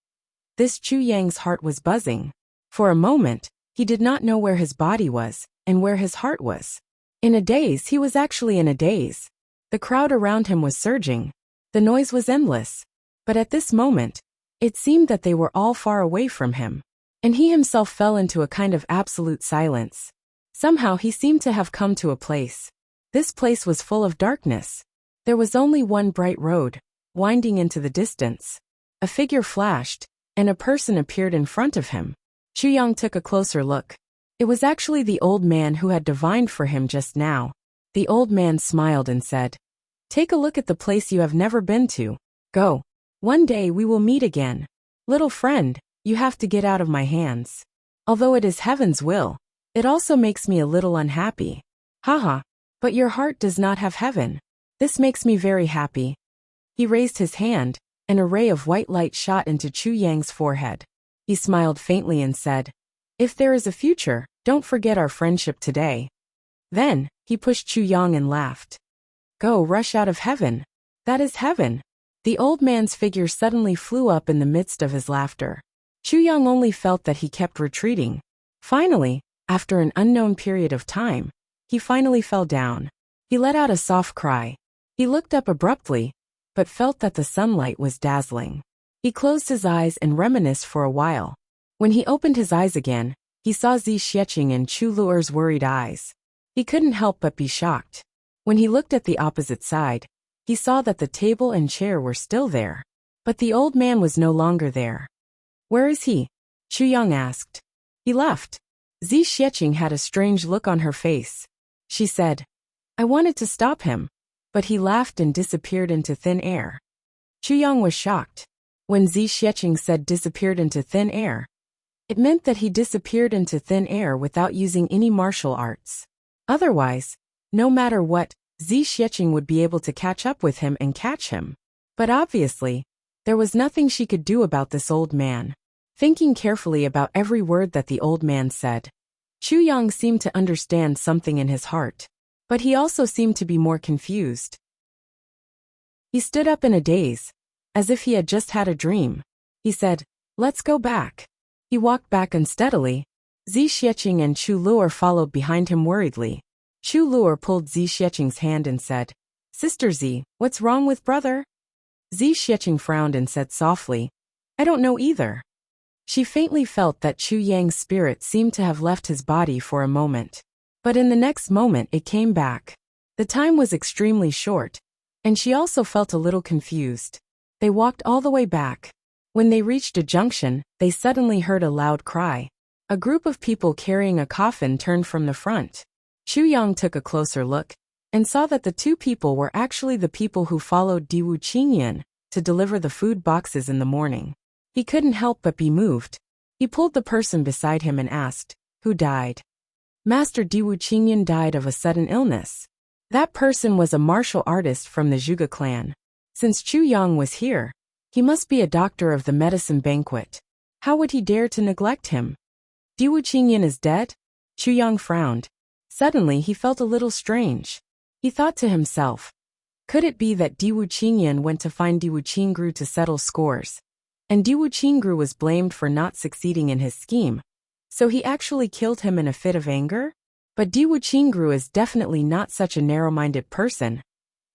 This Chu Yang's heart was buzzing. For a moment, he did not know where his body was, and where his heart was. In a daze, he was actually in a daze. The crowd around him was surging. The noise was endless. But at this moment, it seemed that they were all far away from him. And he himself fell into a kind of absolute silence. Somehow he seemed to have come to a place. This place was full of darkness. There was only one bright road, winding into the distance. A figure flashed, and a person appeared in front of him. Chu Yang took a closer look. It was actually the old man who had divined for him just now. The old man smiled and said, Take a look at the place you have never been to. Go. One day we will meet again. Little friend, you have to get out of my hands. Although it is heaven's will, it also makes me a little unhappy. Haha, but your heart does not have heaven. This makes me very happy. He raised his hand, and a ray of white light shot into Chu Yang's forehead. He smiled faintly and said, "If there is a future, don't forget our friendship today." Then, he pushed Chu Yang and laughed. Go rush out of heaven. That is heaven. The old man's figure suddenly flew up in the midst of his laughter. Chu Yang only felt that he kept retreating. Finally, after an unknown period of time, he finally fell down. He let out a soft cry. He looked up abruptly, but felt that the sunlight was dazzling. He closed his eyes and reminisced for a while. When he opened his eyes again, he saw Zi Xieching and Chu Luer's worried eyes. He couldn't help but be shocked. When he looked at the opposite side, he saw that the table and chair were still there. But the old man was no longer there. Where is he? Chu Yang asked. He left. Zi Xieching had a strange look on her face. She said, I wanted to stop him, but he laughed and disappeared into thin air. Chu Yang was shocked. When Zi Xieching said disappeared into thin air, it meant that he disappeared into thin air without using any martial arts. Otherwise, no matter what, Zi Xieching would be able to catch up with him and catch him. But obviously, there was nothing she could do about this old man. Thinking carefully about every word that the old man said, Chu Yang seemed to understand something in his heart. But he also seemed to be more confused. He stood up in a daze, as if he had just had a dream. He said, Let's go back. He walked back unsteadily. Zi Xieching and Chu Luer followed behind him worriedly. Chu Luer pulled Zi Xieching's hand and said, Sister Zi, what's wrong with brother? Zi Xieching frowned and said softly, I don't know either. She faintly felt that Chu Yang's spirit seemed to have left his body for a moment. But in the next moment it came back. The time was extremely short, and she also felt a little confused. They walked all the way back. When they reached a junction, they suddenly heard a loud cry. A group of people carrying a coffin turned from the front. Chu Yang took a closer look, and saw that the two people were actually the people who followed Diwu Qingyan to deliver the food boxes in the morning. He couldn't help but be moved. He pulled the person beside him and asked, Who died? Master Diwu Qingyan died of a sudden illness. That person was a martial artist from the Zhuge clan. Since Chu Yang was here, he must be a doctor of the medicine banquet. How would he dare to neglect him? Diwu Qingyan is dead? Chu Yang frowned. Suddenly he felt a little strange. He thought to himself, could it be that Diwu Qingyan went to find Diwu Qingru to settle scores, and Diwu Qingru was blamed for not succeeding in his scheme? So he actually killed him in a fit of anger? But Diwu Qingru is definitely not such a narrow-minded person.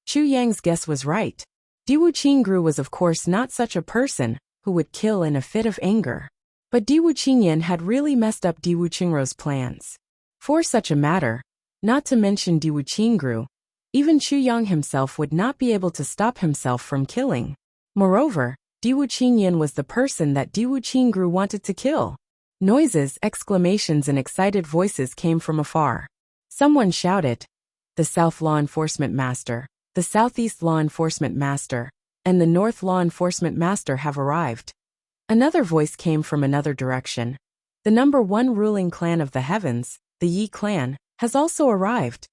Chu Yang's guess was right. Diwu Qingru was of course not such a person who would kill in a fit of anger. But Diwu Qingyan had really messed up Diwu Qingru's plans. For such a matter, not to mention Diwu Qingru, even Chu Yang himself would not be able to stop himself from killing. Moreover, Diwu Qingyan was the person that Diwu Qingru wanted to kill. Noises, exclamations and excited voices came from afar. Someone shouted, the South Law Enforcement Master, the Southeast Law Enforcement Master, and the North Law Enforcement Master have arrived. Another voice came from another direction. The number one ruling clan of the heavens, the Yi clan, has also arrived.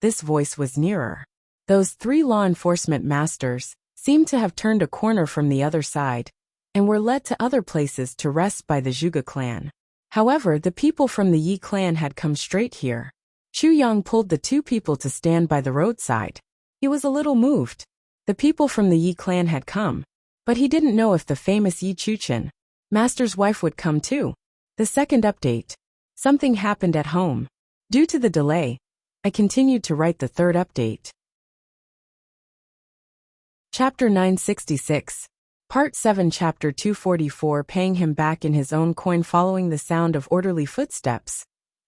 This voice was nearer. Those three law enforcement masters seemed to have turned a corner from the other side, and were led to other places to rest by the Zhuge clan. However, the people from the Yi clan had come straight here. Chu Yang pulled the two people to stand by the roadside. He was a little moved. The people from the Yi clan had come, but he didn't know if the famous Yi Chuchen, master's wife, would come too. The second update. Something happened at home. Due to the delay, I continued to write the third update. Chapter 966. Part 7 Chapter 244 Paying him back in his own coin. Following the sound of orderly footsteps,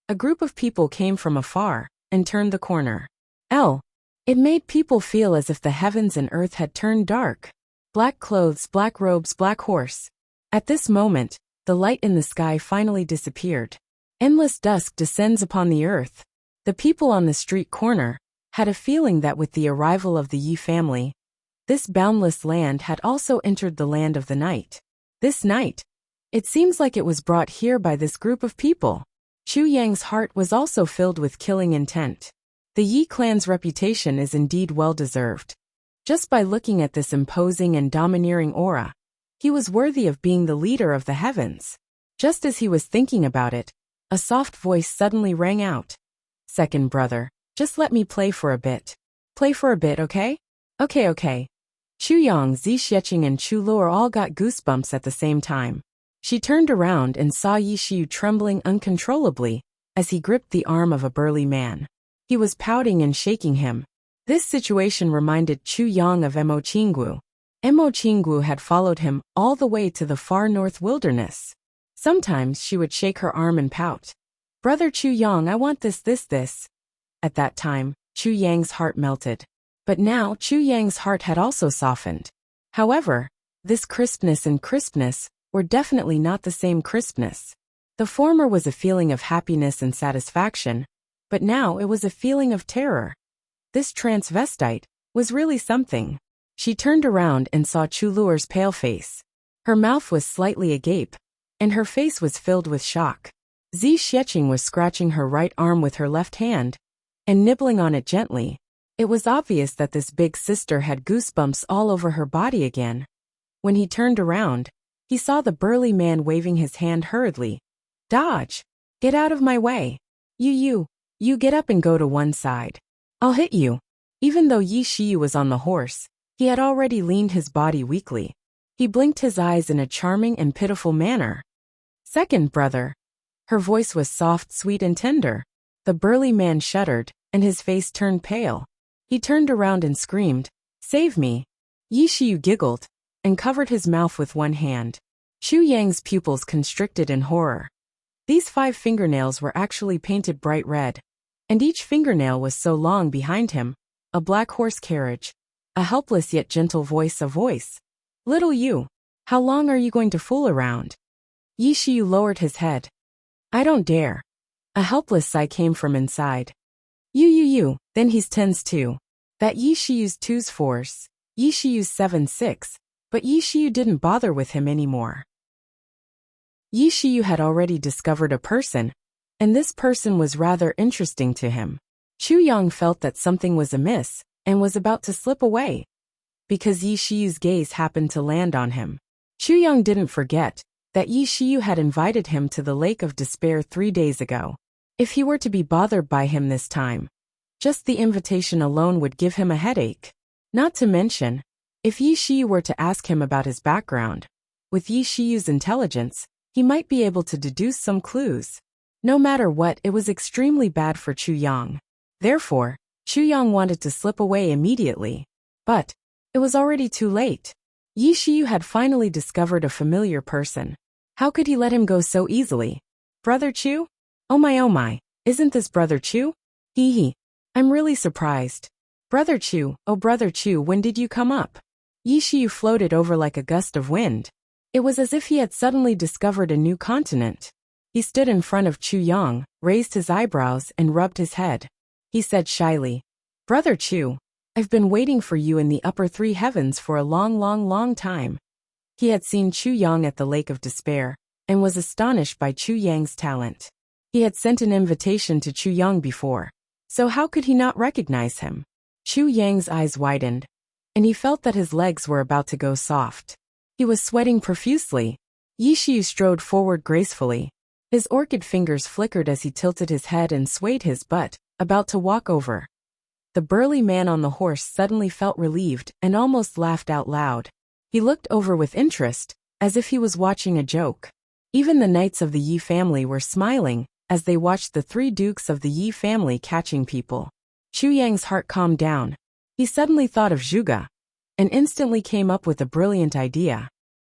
a group of people came from afar and turned the corner. It made people feel as if the heavens and earth had turned dark. Black clothes, black robes, black horse. At this moment, the light in the sky finally disappeared. Endless dusk descends upon the earth. The people on the street corner had a feeling that with the arrival of the Yi family, this boundless land had also entered the land of the night. This night, it seems like it was brought here by this group of people. Chu Yang's heart was also filled with killing intent. The Yi clan's reputation is indeed well-deserved. Just by looking at this imposing and domineering aura, he was worthy of being the leader of the heavens. Just as he was thinking about it, a soft voice suddenly rang out. "Second brother, just let me play for a bit. Play for a bit, okay? Okay. Chu Yang, Zi Xiecheng and Chu Luo all got goosebumps at the same time. She turned around and saw Yi Xiu trembling uncontrollably as he gripped the arm of a burly man. He was pouting and shaking him. This situation reminded Chu Yang of Mo Qinggu. Mo Qinggu had followed him all the way to the far north wilderness. Sometimes she would shake her arm and pout. "Brother Chu Yang, I want this. At that time, Chu Yang's heart melted. But now Chu Yang's heart had also softened. However, this crispness and crispness were definitely not the same crispness. The former was a feeling of happiness and satisfaction, but now it was a feeling of terror. This transvestite was really something. She turned around and saw Chu Luo's pale face. Her mouth was slightly agape, and her face was filled with shock. Zi Xiecheng was scratching her right arm with her left hand and nibbling on it gently. It was obvious that this big sister had goosebumps all over her body again. When he turned around, he saw the burly man waving his hand hurriedly. "Dodge! Get out of my way! You get up and go to one side. I'll hit you." Even though Yi Xiu was on the horse, he had already leaned his body weakly. He blinked his eyes in a charming and pitiful manner. "Second brother." Her voice was soft, sweet, and tender. The burly man shuddered, and his face turned pale. He turned around and screamed, "Save me!" Yi Xiu giggled and covered his mouth with one hand. Chu Yang's pupils constricted in horror. These 5 fingernails were actually painted bright red, and each fingernail was so long behind him, a black horse carriage, a helpless yet gentle voice, a voice. "Little you, how long are you going to fool around?" Yi Xiu lowered his head. "I don't dare." A helpless sigh came from inside. You, then he's 10s too. That Yi Xiu's 2's 4s, Yi Xiu's 7's 6, but Yi Xiu didn't bother with him anymore. Yi Xiu had already discovered a person, and this person was rather interesting to him. Chu Yang felt that something was amiss and was about to slip away, because Yi Xiu's gaze happened to land on him. Chu Yang didn't forget that Yi Xiu had invited him to the Lake of Despair 3 days ago. If he were to be bothered by him this time, just the invitation alone would give him a headache. Not to mention, if Yi Xiu were to ask him about his background, with Yi Xiu's intelligence, he might be able to deduce some clues. No matter what, it was extremely bad for Chu Yang. Therefore, Chu Yang wanted to slip away immediately. But it was already too late. Yi Xiu had finally discovered a familiar person. How could he let him go so easily? "Brother Chu? Oh my, isn't this Brother Chu? Hee. I'm really surprised. Brother Chu, oh Brother Chu, when did you come up?" Yi Xiu floated over like a gust of wind. It was as if he had suddenly discovered a new continent. He stood in front of Chu Yang, raised his eyebrows and rubbed his head. He said shyly, "Brother Chu, I've been waiting for you in the upper 3 heavens for a long time." He had seen Chu Yang at the Lake of Despair, and was astonished by Chu Yang's talent. He had sent an invitation to Chu Yang before, so how could he not recognize him? Chu Yang's eyes widened, and he felt that his legs were about to go soft. He was sweating profusely. Yi Xiu strode forward gracefully. His orchid fingers flickered as he tilted his head and swayed his butt, about to walk over. The burly man on the horse suddenly felt relieved and almost laughed out loud. He looked over with interest, as if he was watching a joke. Even the knights of the Yi family were smiling as they watched the 3 dukes of the Yi family catching people. Chu Yang's heart calmed down. He suddenly thought of Zhuge, and instantly came up with a brilliant idea.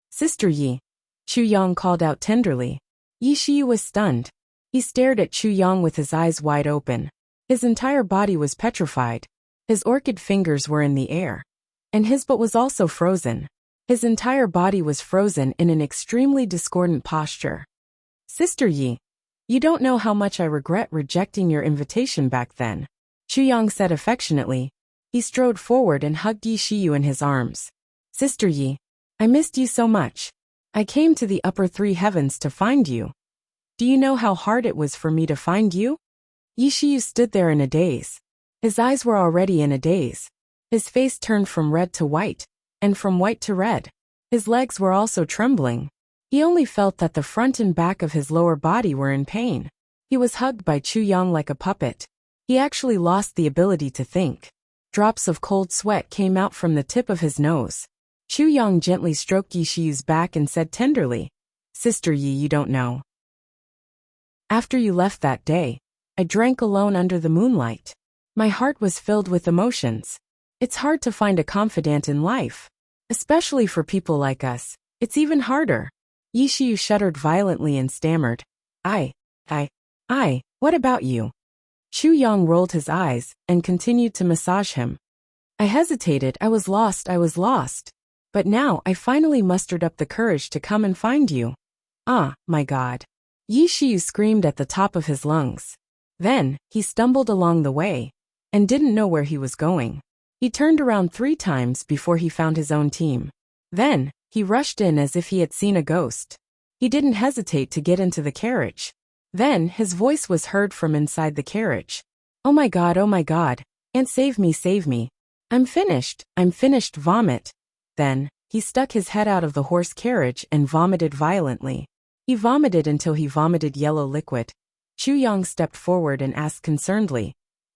"Sister Yi," Chu Yang called out tenderly. Yi Xiu was stunned. He stared at Chu Yang with his eyes wide open. His entire body was petrified. His orchid fingers were in the air, and his butt was also frozen. His entire body was frozen in an extremely discordant posture. "Sister Yi, you don't know how much I regret rejecting your invitation back then." Chu Yang said affectionately. He strode forward and hugged Yi Shiyu in his arms. Sister Yi, I missed you so much. I came to the upper three heavens to find you. Do you know how hard it was for me to find you? Yi Shiyu stood there in a daze. His eyes were already in a daze. His face turned from red to white, and from white to red. His legs were also trembling. He only felt that the front and back of his lower body were in pain. He was hugged by Chu Yang like a puppet. He actually lost the ability to think. Drops of cold sweat came out from the tip of his nose. Chu Yang gently stroked Yi Shiyu's back and said tenderly, Sister Yi, you don't know. After you left that day, I drank alone under the moonlight. My heart was filled with emotions. It's hard to find a confidant in life. Especially for people like us, it's even harder. Yi Shiyu shuddered violently and stammered. What about you? Chu Yang rolled his eyes and continued to massage him. I hesitated, I was lost. But now I finally mustered up the courage to come and find you. Ah, my God. Yi Shiyu screamed at the top of his lungs. Then, he stumbled along the way, and didn't know where he was going. He turned around 3 times before he found his own team. Then, he rushed in as if he had seen a ghost. He didn't hesitate to get into the carriage. Then, his voice was heard from inside the carriage. Oh my God, and save me. I'm finished, vomit. Then, he stuck his head out of the horse carriage and vomited violently. He vomited until he vomited yellow liquid. Chu Yang stepped forward and asked concernedly,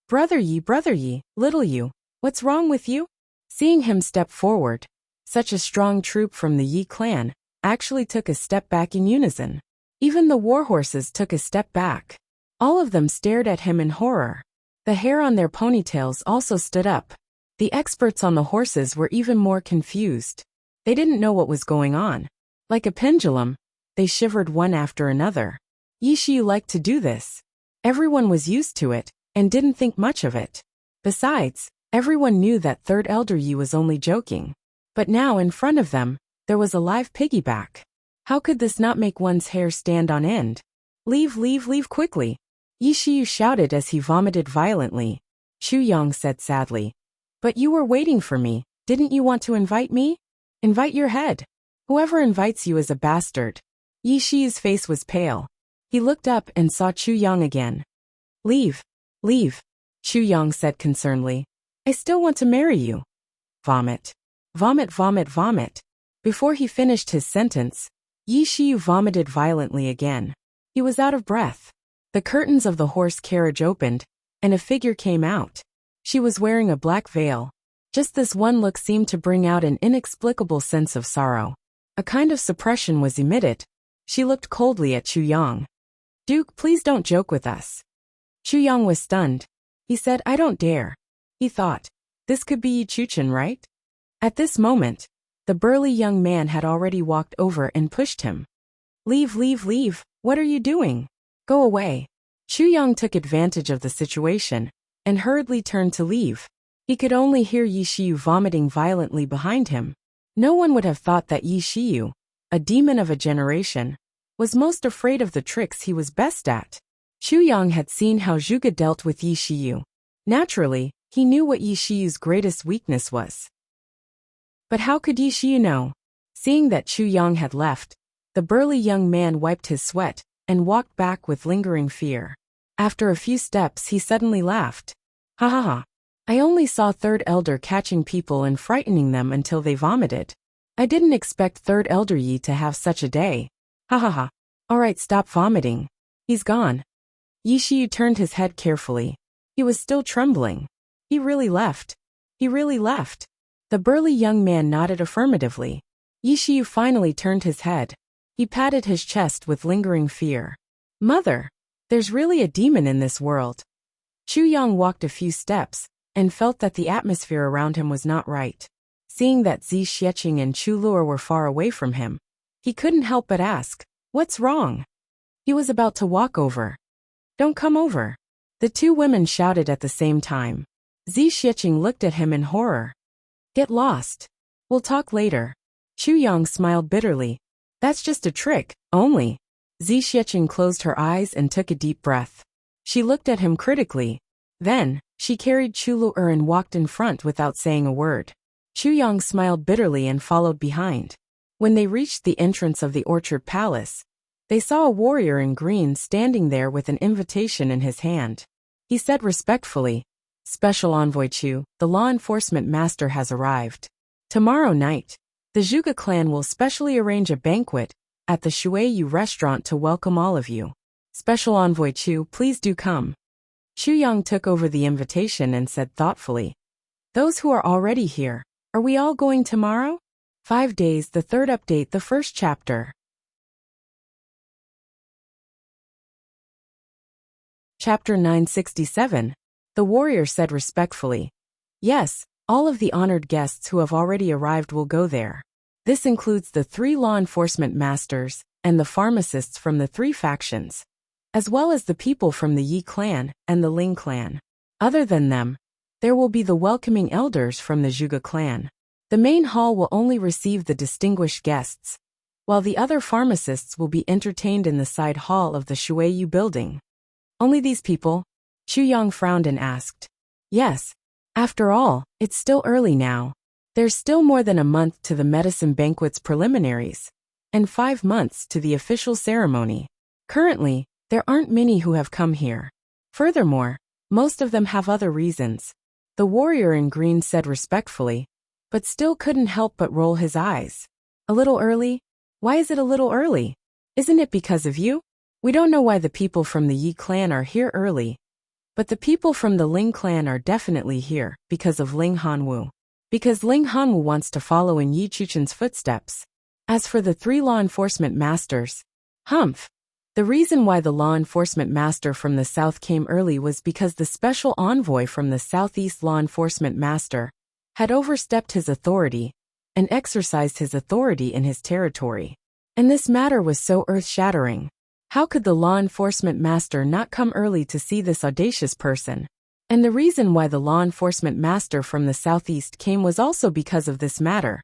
Brother Yi, little you, what's wrong with you? Seeing him step forward, such a strong troop from the Yi clan actually took a step back in unison. Even the warhorses took a step back. All of them stared at him in horror. The hair on their ponytails also stood up. The experts on the horses were even more confused. They didn't know what was going on. Like a pendulum, they shivered one after another. Yi Shiyu liked to do this. Everyone was used to it, and didn't think much of it. Besides, everyone knew that Third Elder Yi was only joking. But now in front of them, there was a live piggyback. How could this not make one's hair stand on end? Leave quickly. Yi Shiyu shouted as he vomited violently. Chu Yang said sadly. But you were waiting for me, didn't you want to invite me? Invite your head. Whoever invites you is a bastard. Yi Shiyu's face was pale. He looked up and saw Chu Yang again. Leave. Chu Yang said concernedly. I still want to marry you. Vomit. Before he finished his sentence, Yi Shiyu vomited violently again. He was out of breath. The curtains of the horse carriage opened, and a figure came out. She was wearing a black veil. Just this one look seemed to bring out an inexplicable sense of sorrow. A kind of suppression was emitted. She looked coldly at Chu Yang. Duke, please don't joke with us. Chu Yang was stunned. He said, I don't dare. He thought, this could be Yi Chuchen, right? At this moment, the burly young man had already walked over and pushed him. Leave. What are you doing? Go away. Chu Yang took advantage of the situation and hurriedly turned to leave. He could only hear Yi Shiyu vomiting violently behind him. No one would have thought that Yi Shiyu, a demon of a generation, was most afraid of the tricks he was best at. Chu Yang had seen how Zhuge dealt with Yi Shiyu. Naturally, he knew what Yi Shiyu's greatest weakness was. But how could Yi Shiyu know? Seeing that Chu Yang had left, the burly young man wiped his sweat and walked back with lingering fear. After a few steps, he suddenly laughed. Ha. I only saw Third Elder catching people and frightening them until they vomited. I didn't expect Third Elder Yi to have such a day. Ha. Alright, stop vomiting. He's gone. Yi Shiyu turned his head carefully. He was still trembling. He really left. The burly young man nodded affirmatively. Yi Shiyu finally turned his head. He patted his chest with lingering fear. Mother, there's really a demon in this world. Chu Yang walked a few steps and felt that the atmosphere around him was not right. Seeing that Zi Xieching and Chu Luo were far away from him, he couldn't help but ask, what's wrong? He was about to walk over. Don't come over. The two women shouted at the same time. Zi Xieching looked at him in horror. Get lost. We'll talk later. Chu Yang smiled bitterly. That's just a trick, only. Zi Xieching closed her eyes and took a deep breath. She looked at him critically. Then, she carried Chu Lu'er and walked in front without saying a word. Chu Yang smiled bitterly and followed behind. When they reached the entrance of the Orchard Palace, they saw a warrior in green standing there with an invitation in his hand. He said respectfully, "Special Envoy Chu, the law enforcement master has arrived. Tomorrow night, the Zhuge clan will specially arrange a banquet at the Shuiyu restaurant to welcome all of you. Special Envoy Chu, please do come." Chu Yang took over the invitation and said thoughtfully, "Those who are already here, are we all going tomorrow?" 5 days, the third update, the first chapter. Chapter 967. The warrior said respectfully, "Yes, all of the honored guests who have already arrived will go there. This includes the 3 law enforcement masters and the pharmacists from the 3 factions, as well as the people from the Yi clan and the Ling clan. Other than them, there will be the welcoming elders from the Zhuge clan. The main hall will only receive the distinguished guests, while the other pharmacists will be entertained in the side hall of the Shuiyu building." "Only these people?" Chu Yang frowned and asked. "Yes. After all, it's still early now. There's still more than a month to the medicine banquet's preliminaries, and 5 months to the official ceremony. Currently, there aren't many who have come here. Furthermore, most of them have other reasons." The warrior in green said respectfully, but still couldn't help but roll his eyes. "A little early? Why is it a little early? Isn't it because of you? We don't know why the people from the Yi clan are here early, but the people from the Ling clan are definitely here because of Ling Hanwu. Because Ling Hanwu wants to follow in Yi Chuchen's footsteps. As for the 3 law enforcement masters, humph. The reason why the law enforcement master from the south came early was because the special envoy from the southeast law enforcement master had overstepped his authority and exercised his authority in his territory. And this matter was so earth-shattering. How could the law enforcement master not come early to see this audacious person? And the reason why the law enforcement master from the southeast came was also because of this matter.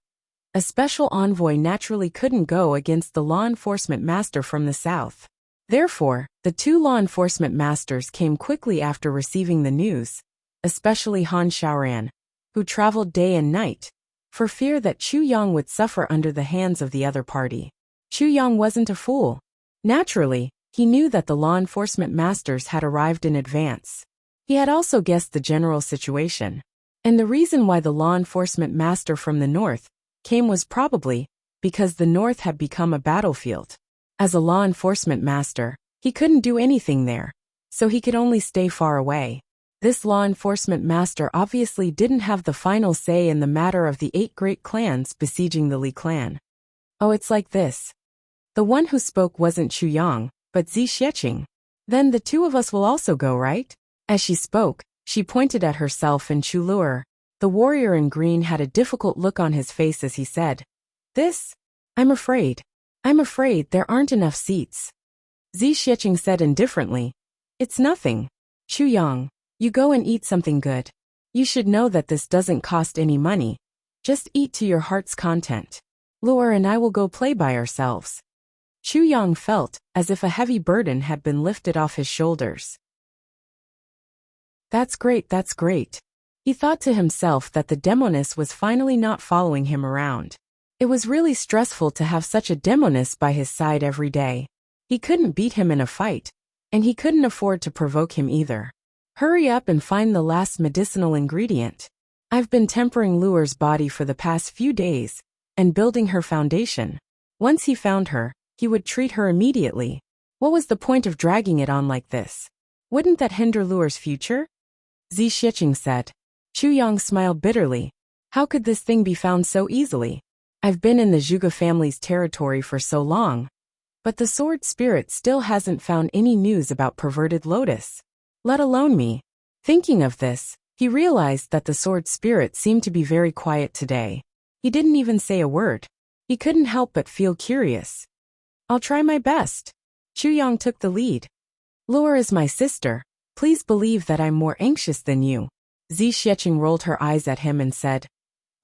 A special envoy naturally couldn't go against the law enforcement master from the south. Therefore, the 2 law enforcement masters came quickly after receiving the news, especially Han Xiaoran, who traveled day and night, for fear that Chu Yang would suffer under the hands of the other party. Chu Yang wasn't a fool. Naturally, he knew that the law enforcement masters had arrived in advance. He had also guessed the general situation. And the reason why the law enforcement master from the north came was probably because the north had become a battlefield. As a law enforcement master, he couldn't do anything there, so he could only stay far away. This law enforcement master obviously didn't have the final say in the matter of the 8 great clans besieging the Li clan. "Oh, it's like this. The one who spoke wasn't Chu Yang, but Zi Xieqing. Then the 2 of us will also go, right?" As she spoke, she pointed at herself and Chu Lu'er. The warrior in green had a difficult look on his face as he said, "This? I'm afraid there aren't enough seats." Zi Xieqing said indifferently, "It's nothing. Chu Yang, you go and eat something good. You should know that this doesn't cost any money. Just eat to your heart's content. Lu'er and I will go play by ourselves." Chu Yang felt as if a heavy burden had been lifted off his shoulders. That's great, that's great. He thought to himself that the demoness was finally not following him around. It was really stressful to have such a demoness by his side every day. He couldn't beat him in a fight, and he couldn't afford to provoke him either. Hurry up and find the last medicinal ingredient. I've been tempering Lu'er's body for the past few days, and building her foundation. Once he found her, he would treat her immediately. What was the point of dragging it on like this? Wouldn't that hinder Lu'er's future? Zi Xieqing said. Chu Yang smiled bitterly. How could this thing be found so easily? I've been in the Zhuge family's territory for so long, but the sword spirit still hasn't found any news about perverted lotus, let alone me. Thinking of this, he realized that the sword spirit seemed to be very quiet today. He didn't even say a word. He couldn't help but feel curious. I'll try my best. Chu Yang took the lead. Lu'er is my sister. Please believe that I'm more anxious than you. Zi Xieqing rolled her eyes at him and said,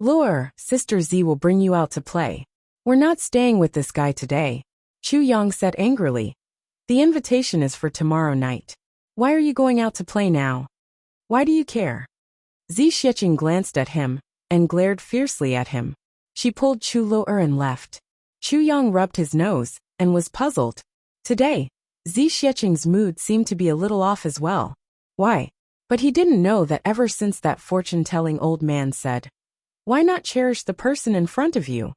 Lu'er, Sister Zi will bring you out to play. We're not staying with this guy today. Chu Yang said angrily. The invitation is for tomorrow night. Why are you going out to play now? Why do you care? Zi Xiecheng glanced at him and glared fiercely at him. She pulled Chu Lu'er and left. Chu Yang rubbed his nose and was puzzled. Today, Zi Xiecheng's mood seemed to be a little off as well. Why? But he didn't know that ever since that fortune-telling old man said, "Why not cherish the person in front of you?"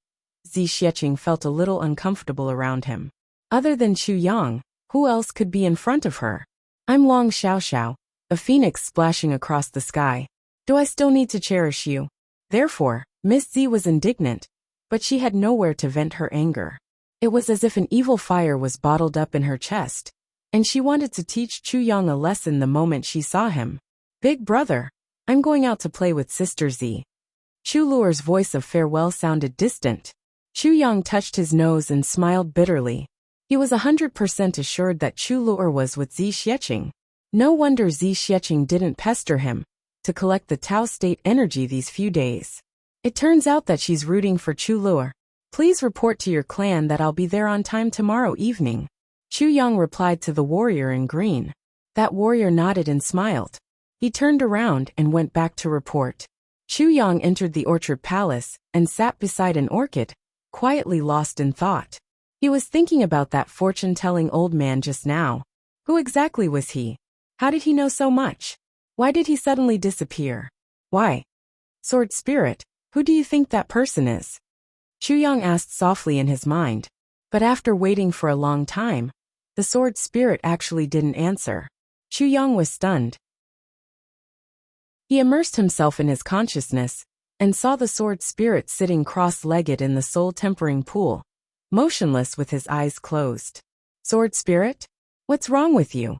Zi Xiecheng felt a little uncomfortable around him. Other than Chu Yang, who else could be in front of her? I'm Long Xiaoxiao, a phoenix splashing across the sky. Do I still need to cherish you? Therefore, Miss Zi was indignant, but she had nowhere to vent her anger. It was as if an evil fire was bottled up in her chest, and she wanted to teach Chu Yang a lesson the moment she saw him. Big brother, I'm going out to play with Sister Zi. Chu Lu'er's voice of farewell sounded distant. Chu Yang touched his nose and smiled bitterly. He was 100% assured that Chu Lu'er was with Zi Xiecheng. No wonder Zi Xiecheng didn't pester him to collect the Tao state energy these few days. It turns out that she's rooting for Chu Lu'er. Please report to your clan that I'll be there on time tomorrow evening. Chu Yang replied to the warrior in green. That warrior nodded and smiled. He turned around and went back to report. Chu Yang entered the orchard palace and sat beside an orchid, quietly lost in thought. He was thinking about that fortune-telling old man just now. Who exactly was he? How did he know so much? Why did he suddenly disappear? Why? Sword Spirit, who do you think that person is? Chu Yang asked softly in his mind. But after waiting for a long time, the Sword Spirit actually didn't answer. Chu Yang was stunned. He immersed himself in his consciousness and saw the Sword Spirit sitting cross-legged in the soul-tempering pool, motionless with his eyes closed. Sword Spirit? What's wrong with you?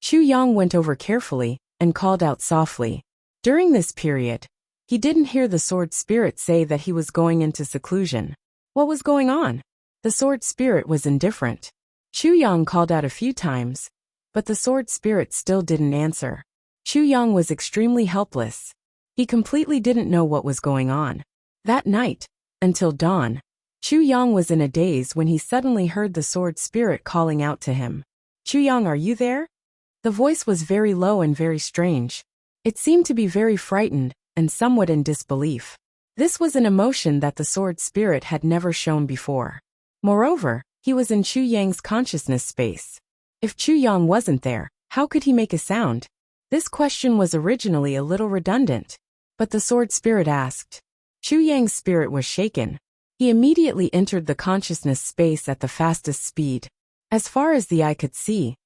Chu Yang went over carefully and called out softly. During this period, he didn't hear the Sword Spirit say that he was going into seclusion. What was going on? The Sword Spirit was indifferent. Chu Yang called out a few times, but the Sword Spirit still didn't answer. Chu Yang was extremely helpless. He completely didn't know what was going on. That night, until dawn, Chu Yang was in a daze when he suddenly heard the Sword Spirit calling out to him. Chu Yang, are you there? The voice was very low and very strange. It seemed to be very frightened and somewhat in disbelief. This was an emotion that the Sword Spirit had never shown before. Moreover, he was in Chu Yang's consciousness space. If Chu Yang wasn't there, how could he make a sound? This question was originally a little redundant, but the Sword Spirit asked. Chu Yang's spirit was shaken. He immediately entered the consciousness space at the fastest speed. As far as the eye could see,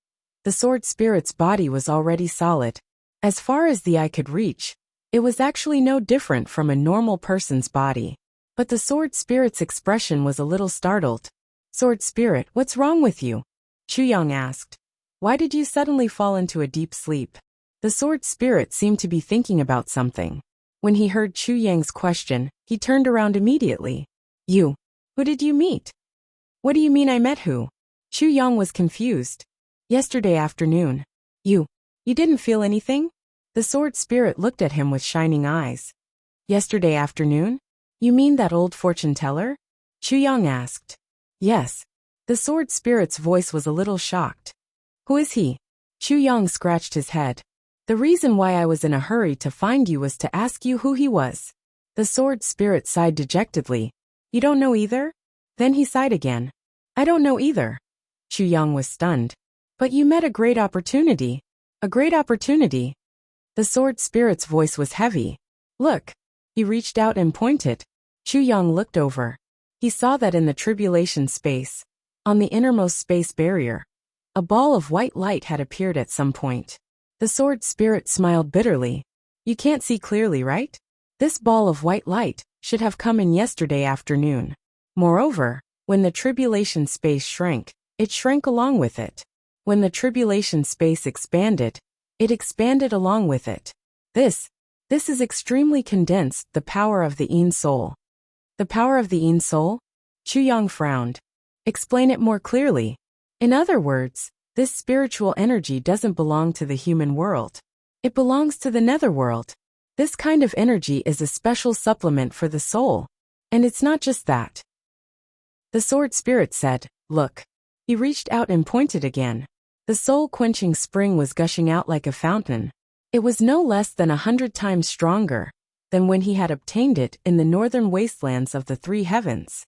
the Sword Spirit's body was already solid. As far as the eye could reach, it was actually no different from a normal person's body. But the Sword Spirit's expression was a little startled. Sword Spirit, what's wrong with you? Chu Yang asked. Why did you suddenly fall into a deep sleep? The Sword Spirit seemed to be thinking about something. When he heard Chu Yang's question, he turned around immediately. You. Who did you meet? What do you mean I met who? Chu Yang was confused. Yesterday afternoon. You didn't feel anything? The Sword Spirit looked at him with shining eyes. Yesterday afternoon? You mean that old fortune teller? Chu Yang asked. Yes. The Sword Spirit's voice was a little shocked. Who is he? Chu Yang scratched his head. The reason why I was in a hurry to find you was to ask you who he was. The Sword Spirit sighed dejectedly. You don't know either? Then he sighed again. I don't know either. Chu Yang was stunned. But you met a great opportunity. A great opportunity. The Sword Spirit's voice was heavy. Look. He reached out and pointed. Chu Yang looked over. He saw that in the tribulation space, on the innermost space barrier, a ball of white light had appeared at some point. The Sword Spirit smiled bitterly. You can't see clearly, right? This ball of white light should have come in yesterday afternoon. Moreover, when the tribulation space shrank, it shrank along with it. When the tribulation space expanded, it expanded along with it. This is extremely condensed, the power of the Yin soul. The power of the Yin soul? Chu Yang frowned. Explain it more clearly. In other words, this spiritual energy doesn't belong to the human world. It belongs to the netherworld. This kind of energy is a special supplement for the soul. And it's not just that. The Sword Spirit said, Look. He reached out and pointed again. The soul-quenching spring was gushing out like a fountain. It was no less than 100 times stronger than when he had obtained it in the northern wastelands of the three heavens.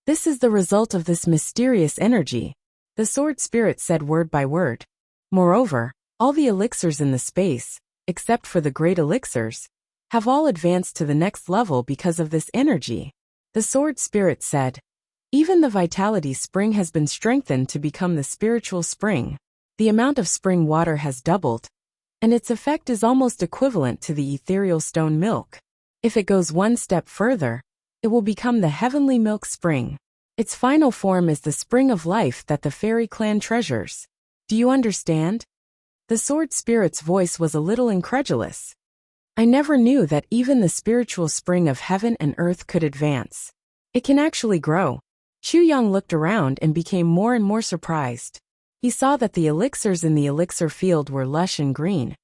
This is the result of this mysterious energy, the sword spirit said word by word. Moreover, all the elixirs in the space, except for the great elixirs, have all advanced to the next level because of this energy. The sword spirit said, even the vitality spring has been strengthened to become the spiritual spring. The amount of spring water has doubled, and its effect is almost equivalent to the ethereal stone milk. If it goes one step further, it will become the heavenly milk spring. Its final form is the spring of life that the fairy clan treasures. Do you understand? The sword spirit's voice was a little incredulous. I never knew that even the spiritual spring of heaven and earth could advance. It can actually grow. Chu Yang looked around and became more and more surprised. He saw that the elixirs in the elixir field were lush and green,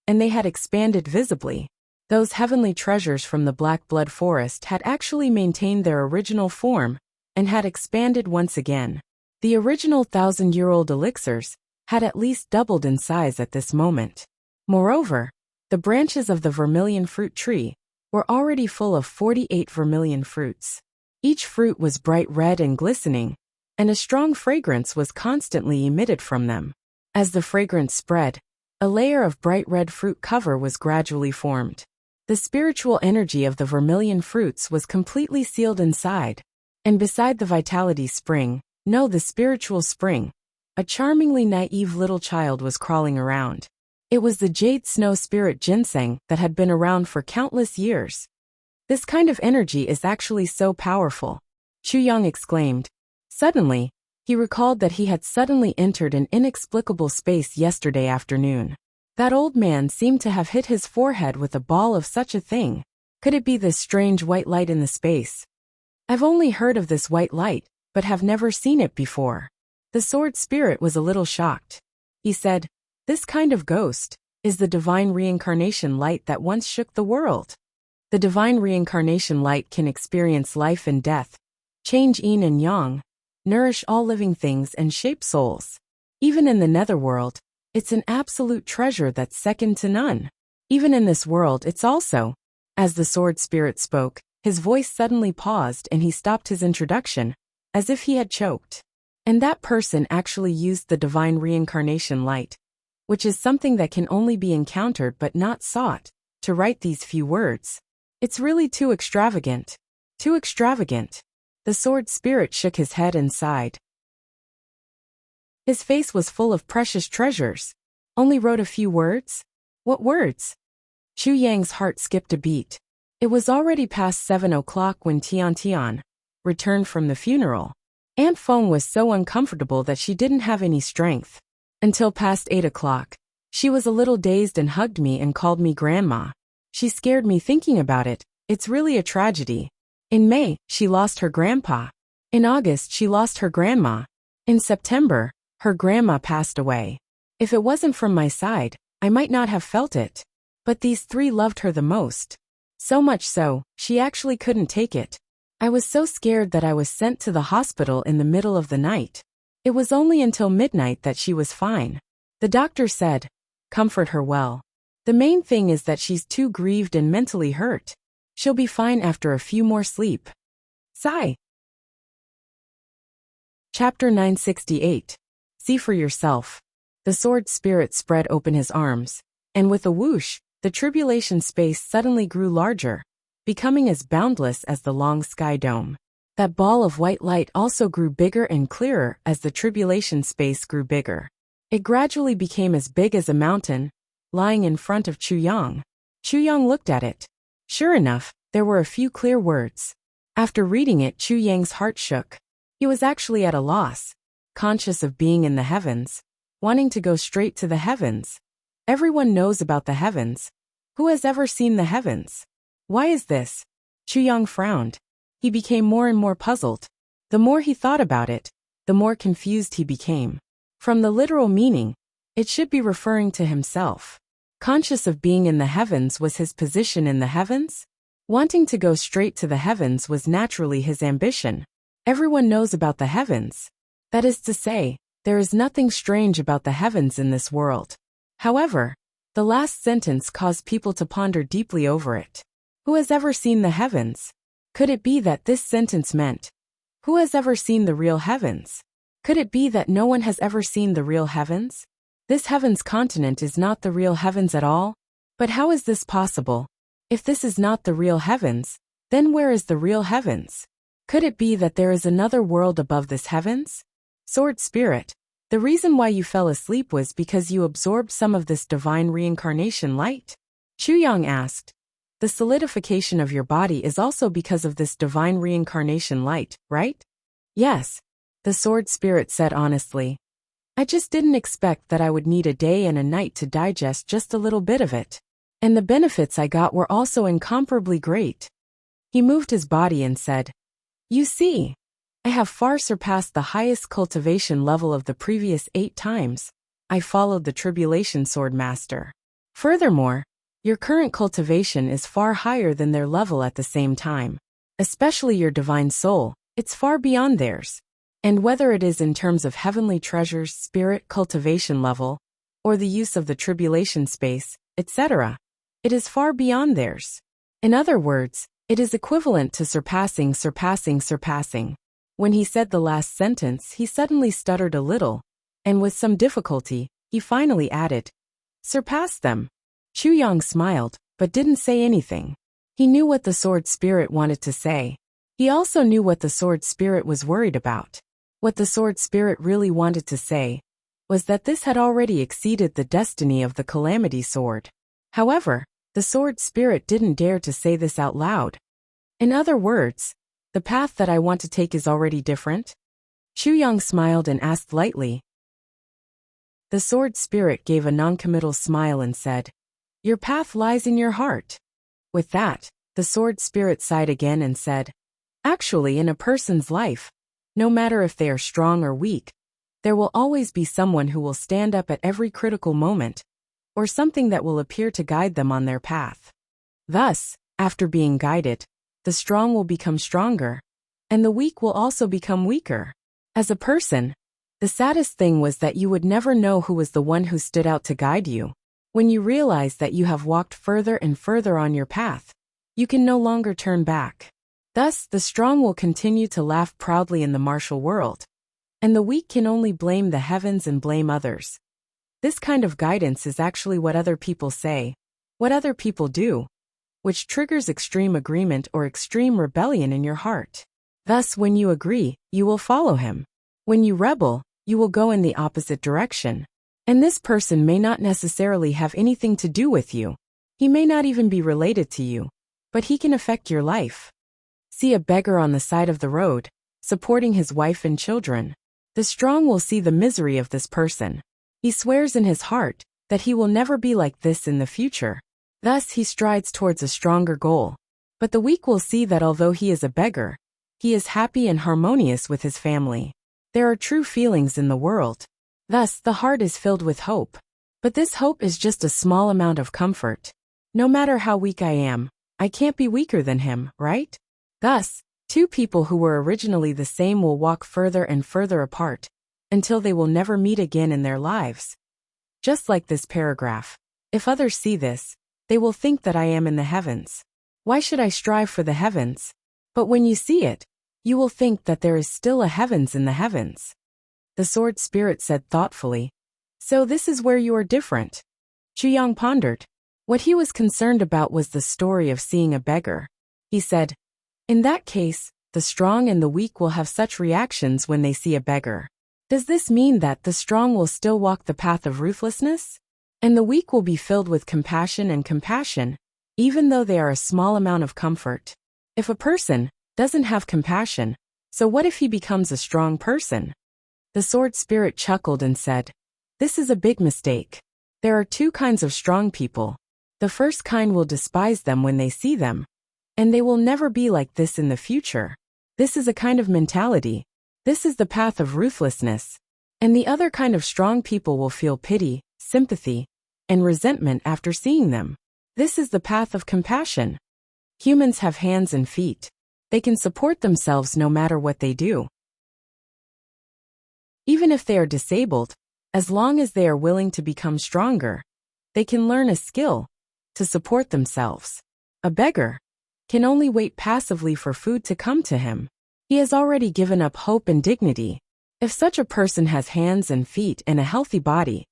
and they had expanded visibly. Those heavenly treasures from the Black Blood Forest had actually maintained their original form and had expanded once again. The original 1,000-year-old elixirs had at least doubled in size at this moment. Moreover, the branches of the vermilion fruit tree were already full of 48 vermilion fruits. Each fruit was bright red and glistening, and a strong fragrance was constantly emitted from them. As the fragrance spread, a layer of bright red fruit cover was gradually formed. The spiritual energy of the vermilion fruits was completely sealed inside, and beside the vitality spring, the spiritual spring, a charmingly naive little child was crawling around. It was the jade snow spirit ginseng that had been around for countless years. This kind of energy is actually so powerful, Chu Yang exclaimed. Suddenly, he recalled that he had suddenly entered an inexplicable space yesterday afternoon. That old man seemed to have hit his forehead with a ball of such a thing. Could it be this strange white light in the space? I've only heard of this white light, but have never seen it before. The sword spirit was a little shocked. He said, this kind of ghost is the divine reincarnation light that once shook the world. The divine reincarnation light can experience life and death, change yin and yang, nourish all living things and shape souls. Even in the netherworld, it's an absolute treasure that's second to none. Even in this world it's also. As the sword spirit spoke, his voice suddenly paused and he stopped his introduction, as if he had choked. And that person actually used the divine reincarnation light, which is something that can only be encountered but not sought, to write these few words. It's really too extravagant. Too extravagant. The sword spirit shook his head and sighed. His face was full of precious treasures. Only wrote a few words? What words? Chu Yang's heart skipped a beat. It was already past 7 o'clock when Tian returned from the funeral. Aunt Feng was so uncomfortable that she didn't have any strength. Until past 8 o'clock. She was a little dazed and hugged me and called me grandma. She scared me thinking about it. It's really a tragedy. In May, she lost her grandpa. In August, she lost her grandma. In September, her grandma passed away. If it wasn't from my side, I might not have felt it. But these three loved her the most. So much so, she actually couldn't take it. I was so scared that I was sent to the hospital in the middle of the night. It was only until midnight that she was fine. The doctor said, comfort her well. The main thing is that she's too grieved and mentally hurt. She'll be fine after a few more sleep. Sigh. Chapter 968. See for yourself. The sword spirit spread open his arms, and with a whoosh, the tribulation space suddenly grew larger, becoming as boundless as the long sky dome. That ball of white light also grew bigger and clearer as the tribulation space grew bigger. It gradually became as big as a mountain, lying in front of Chu Yang. Chu Yang looked at it. Sure enough, there were a few clear words. After reading it, Chu Yang's heart shook. He was actually at a loss, conscious of being in the heavens, wanting to go straight to the heavens. Everyone knows about the heavens. Who has ever seen the heavens? Why is this? Chu Yang frowned. He became more and more puzzled. The more he thought about it, the more confused he became. From the literal meaning, it should be referring to himself. Conscious of being in the heavens was his position in the heavens? Wanting to go straight to the heavens was naturally his ambition. Everyone knows about the heavens. That is to say, there is nothing strange about the heavens in this world. However, The last sentence caused people to ponder deeply over it. Who has ever seen the heavens? Could it be that this sentence meant, who has ever seen the real heavens? Could it be that no one has ever seen the real heavens? This heavens continent is not the real heavens at all? But how is this possible? If this is not the real heavens, then where is the real heavens? Could it be that there is another world above this heavens? Sword Spirit, the reason why you fell asleep was because you absorbed some of this divine reincarnation light? Chuyang asked. The solidification of your body is also because of this divine reincarnation light, right? Yes, the Sword Spirit said honestly. I just didn't expect that I would need a day and a night to digest just a little bit of it. And the benefits I got were also incomparably great. He moved his body and said, You see, I have far surpassed the highest cultivation level of the previous 8 times. I followed the Tribulation Sword Master. Furthermore, your current cultivation is far higher than their level at the same time. Especially your divine soul, it's far beyond theirs. And whether it is in terms of heavenly treasures, spirit cultivation level, or the use of the tribulation space, etc., it is far beyond theirs. In other words, it is equivalent to surpassing. When he said the last sentence, he suddenly stuttered a little, and with some difficulty, he finally added, surpass them. Chuyang smiled, but didn't say anything. He knew what the Sword Spirit wanted to say. He also knew what the Sword Spirit was worried about. What the Sword Spirit really wanted to say was that this had already exceeded the destiny of the Calamity Sword. However, the Sword Spirit didn't dare to say this out loud. In other words, the path that I want to take is already different? Chuyang smiled and asked lightly. The Sword Spirit gave a noncommittal smile and said, Your path lies in your heart. With that, the Sword Spirit sighed again and said, Actually, in a person's life, no matter if they are strong or weak, there will always be someone who will stand up at every critical moment, or something that will appear to guide them on their path. Thus, after being guided, the strong will become stronger, and the weak will also become weaker. As a person, the saddest thing was that you would never know who was the one who stood out to guide you. When you realize that you have walked further and further on your path, you can no longer turn back. Thus, the strong will continue to laugh proudly in the martial world, and the weak can only blame the heavens and blame others. This kind of guidance is actually what other people say, what other people do, which triggers extreme agreement or extreme rebellion in your heart. Thus, when you agree, you will follow him. When you rebel, you will go in the opposite direction. And this person may not necessarily have anything to do with you. He may not even be related to you, but he can affect your life. See a beggar on the side of the road, supporting his wife and children. The strong will see the misery of this person. He swears in his heart that he will never be like this in the future. Thus he strides towards a stronger goal. But the weak will see that although he is a beggar, he is happy and harmonious with his family. There are true feelings in the world. Thus the heart is filled with hope. But this hope is just a small amount of comfort. No matter how weak I am, I can't be weaker than him, right? Thus, two people who were originally the same will walk further and further apart, until they will never meet again in their lives. Just like this paragraph. If others see this, they will think that I am in the heavens. Why should I strive for the heavens? But when you see it, you will think that there is still a heavens in the heavens. The Sword Spirit said thoughtfully. So this is where you are different. Chuyang pondered. What he was concerned about was the story of seeing a beggar. He said, in that case, the strong and the weak will have such reactions when they see a beggar. Does this mean that the strong will still walk the path of ruthlessness? And the weak will be filled with compassion, even though they are a small amount of comfort. If a person doesn't have compassion, so what if he becomes a strong person? The Sword Spirit chuckled and said, this is a big mistake. There are two kinds of strong people. The first kind will despise them when they see them, and they will never be like this in the future. This is a kind of mentality. This is the path of ruthlessness. And the other kind of strong people will feel pity, sympathy, and resentment after seeing them. This is the path of compassion. Humans have hands and feet. They can support themselves no matter what they do. Even if they are disabled, as long as they are willing to become stronger, they can learn a skill to support themselves. A beggar can only wait passively for food to come to him. He has already given up hope and dignity. If such a person has hands and feet and a healthy body,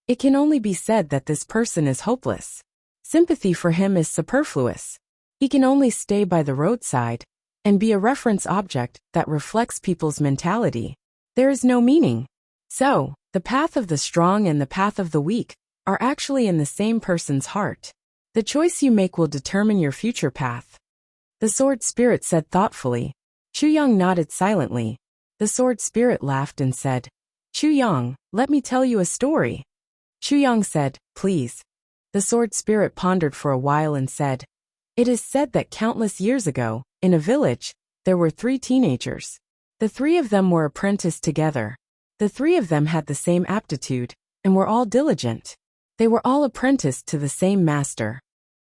it can only be said that this person is hopeless. Sympathy for him is superfluous. He can only stay by the roadside and be a reference object that reflects people's mentality. There is no meaning. So, the path of the strong and the path of the weak are actually in the same person's heart. The choice you make will determine your future path. The sword spirit said thoughtfully. Chu Yang nodded silently. The sword spirit laughed and said, Chu Yang, let me tell you a story. Chu Yang said, please. The sword spirit pondered for a while and said, it is said that countless years ago, in a village, there were 3 teenagers. The 3 of them were apprenticed together. The 3 of them had the same aptitude, and were all diligent. They were all apprenticed to the same master.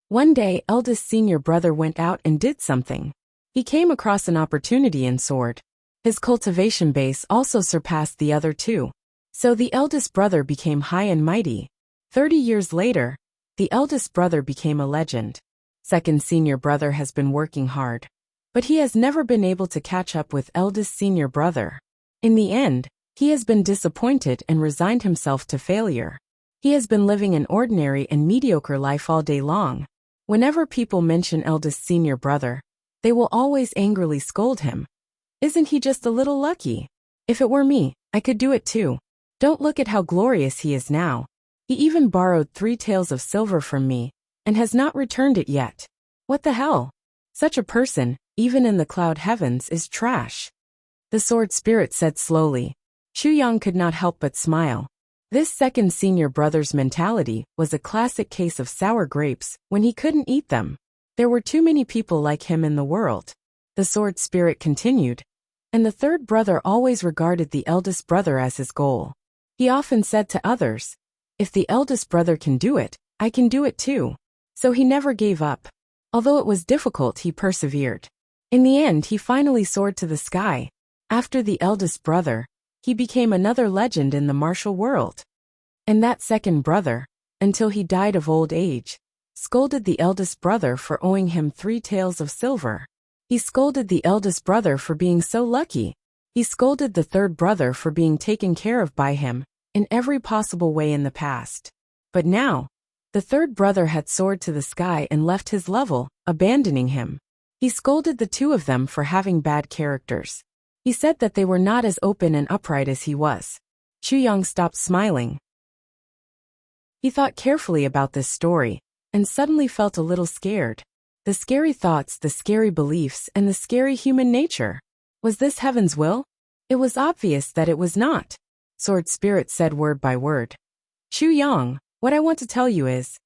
One day, eldest senior brother went out and did something. He came across an opportunity in sword. His cultivation base also surpassed the other 2. So the eldest brother became high and mighty. 30 years later, the eldest brother became a legend. Second senior brother has been working hard, but he has never been able to catch up with eldest senior brother. In the end, he has been disappointed and resigned himself to failure. He has been living an ordinary and mediocre life all day long. Whenever people mention eldest senior brother, they will always angrily scold him. Isn't he just a little lucky? If it were me, I could do it too. Don't look at how glorious he is now. He even borrowed 3 taels of silver from me, and has not returned it yet. What the hell? Such a person, even in the cloud heavens, is trash. The sword spirit said slowly. Chu Yang could not help but smile. This second senior brother's mentality was a classic case of sour grapes when he couldn't eat them. There were too many people like him in the world. The sword spirit continued. And the third brother always regarded the eldest brother as his goal. He often said to others, if the eldest brother can do it, I can do it too. So he never gave up. Although it was difficult, he persevered. In the end, he finally soared to the sky. After the eldest brother, he became another legend in the martial world. And that second brother, until he died of old age, scolded the eldest brother for owing him 3 taels of silver. He scolded the eldest brother for being so lucky. He scolded the third brother for being taken care of by him in every possible way in the past. But now, the third brother had soared to the sky and left his level, abandoning him. He scolded the 2 of them for having bad characters. He said that they were not as open and upright as he was. Chu Yang stopped smiling. He thought carefully about this story, and suddenly felt a little scared. The scary thoughts, the scary beliefs, and the scary human nature. Was this heaven's will? It was obvious that it was not. Sword Spirit said word by word. Chu Yang, what I want to tell you is,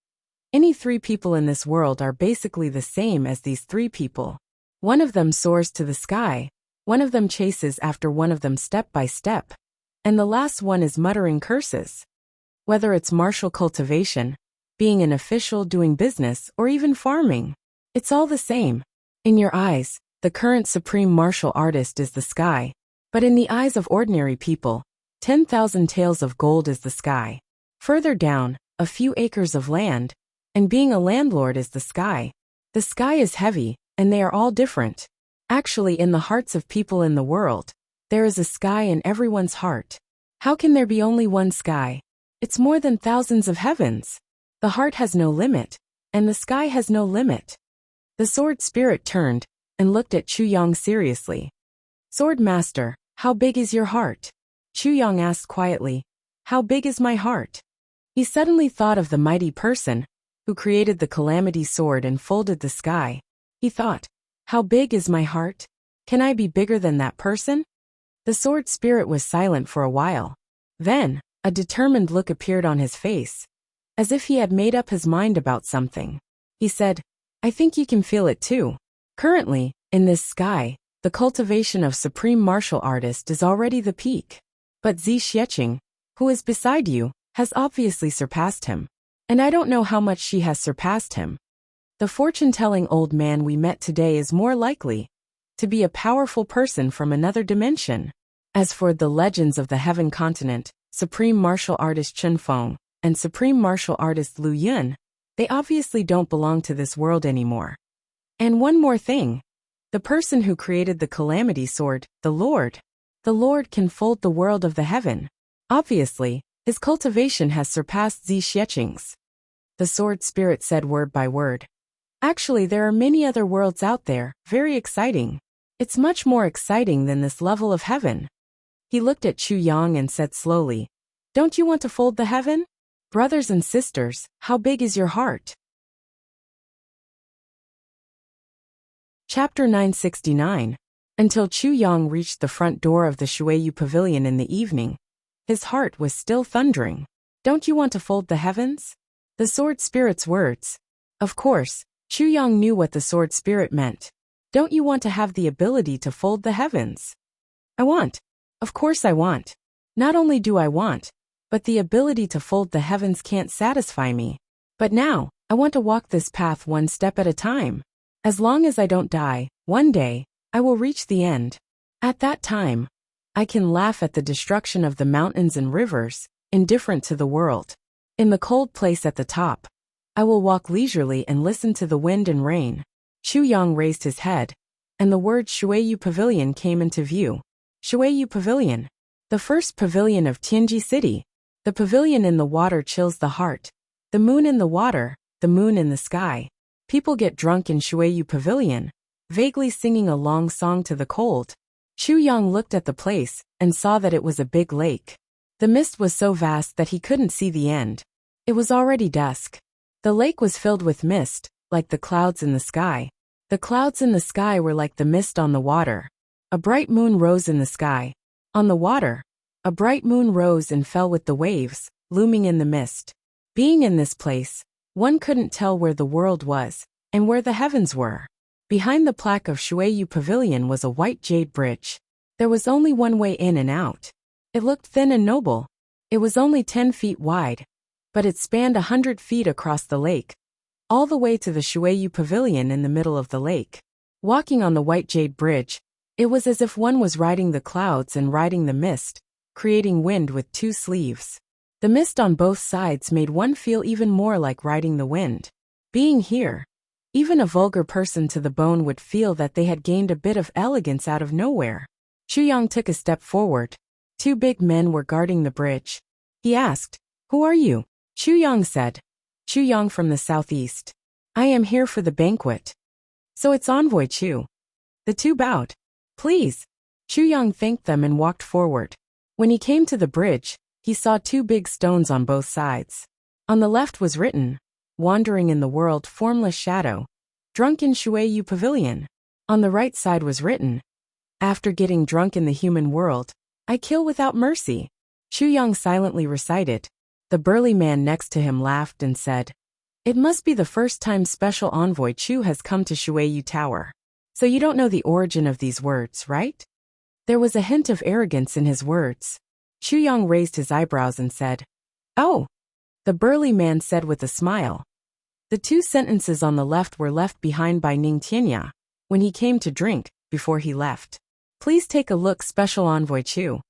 any 3 people in this world are basically the same as these 3 people. One of them soars to the sky, one of them chases after one of them step by step, and the last one is muttering curses. Whether it's martial cultivation, being an official, doing business, or even farming, it's all the same. In your eyes, the current supreme martial artist is the sky, but in the eyes of ordinary people, 10,000 taels of gold is the sky. Further down, a few acres of land, and being a landlord is the sky. The sky is heavy, and they are all different. Actually, in the hearts of people in the world, there is a sky in everyone's heart. How can there be only one sky? It's more than thousands of heavens. The heart has no limit, and the sky has no limit. The sword spirit turned and looked at Chu Yang seriously. Sword master, how big is your heart? Chu Yang asked quietly. How big is my heart? He suddenly thought of the mighty person who created the calamity sword and folded the sky. He thought, how big is my heart? Can I be bigger than that person? The sword spirit was silent for a while. Then, a determined look appeared on his face, as if he had made up his mind about something. He said, I think you can feel it too. Currently, in this sky, the cultivation of supreme martial artist is already the peak. But Zi Xieching, who is beside you, has obviously surpassed him. And I don't know how much she has surpassed him. The fortune-telling old man we met today is more likely to be a powerful person from another dimension. As for the legends of the heaven continent, supreme martial artist Chen Feng, and supreme martial artist Lu Yun, they obviously don't belong to this world anymore. And one more thing. The person who created the Calamity Sword, the Lord can fold the world of the heaven. Obviously, his cultivation has surpassed Zi Xieching's. The sword spirit said word by word. Actually, there are many other worlds out there, very exciting. It's much more exciting than this level of heaven. He looked at Chu Yang and said slowly, "Don't you want to fold the heaven? Brothers and sisters, how big is your heart?" Chapter 969. Until Chu Yang reached the front door of the Shuiyu Pavilion in the evening, his heart was still thundering. "Don't you want to fold the heavens?" The sword spirit's words. Of course, Chu Yang knew what the sword spirit meant. Don't you want to have the ability to fold the heavens? I want. Of course I want. Not only do I want, but the ability to fold the heavens can't satisfy me. But now, I want to walk this path one step at a time. As long as I don't die, one day, I will reach the end. At that time, I can laugh at the destruction of the mountains and rivers, indifferent to the world. In the cold place at the top, I will walk leisurely and listen to the wind and rain. Chu Yang raised his head, and the word Shuiyu Pavilion came into view. Shuiyu Pavilion. The first pavilion of Tianji City. The pavilion in the water chills the heart. The moon in the water, the moon in the sky. People get drunk in Shuiyu Pavilion, vaguely singing a long song to the cold. Chu Yang looked at the place and saw that it was a big lake. The mist was so vast that he couldn't see the end. It was already dusk. The lake was filled with mist, like the clouds in the sky. The clouds in the sky were like the mist on the water. A bright moon rose in the sky. On the water, a bright moon rose and fell with the waves, looming in the mist. Being in this place, one couldn't tell where the world was, and where the heavens were. Behind the plaque of Shuiyu Pavilion was a white jade bridge. There was only one way in and out. It looked thin and noble. It was only 10 feet wide, but it spanned 100 feet across the lake, all the way to the Shuiyu Pavilion in the middle of the lake. Walking on the white jade bridge, it was as if one was riding the clouds and riding the mist, creating wind with two sleeves. The mist on both sides made one feel even more like riding the wind. Being here, even a vulgar person to the bone would feel that they had gained a bit of elegance out of nowhere. Chu Yang took a step forward. Two big men were guarding the bridge. He asked, "Who are you?" Chu Yang said, "Chu Yang from the southeast. I am here for the banquet." "So it's Envoy Chu." The two bowed. "Please." Chu Yang thanked them and walked forward. When he came to the bridge, he saw two big stones on both sides. On the left was written, "Wandering in the world, formless shadow. Drunk in Shuiyu Pavilion." On the right side was written, "After getting drunk in the human world, I kill without mercy." Chu Yang silently recited. The burly man next to him laughed and said, "It must be the first time Special Envoy Chu has come to Shuiyu Tower. So you don't know the origin of these words, right?" There was a hint of arrogance in his words. Chu Yang raised his eyebrows and said, "Oh." The burly man said with a smile. The two sentences on the left were left behind by Ning Tianya when he came to drink, before he left. "Please take a look, Special Envoy Chu."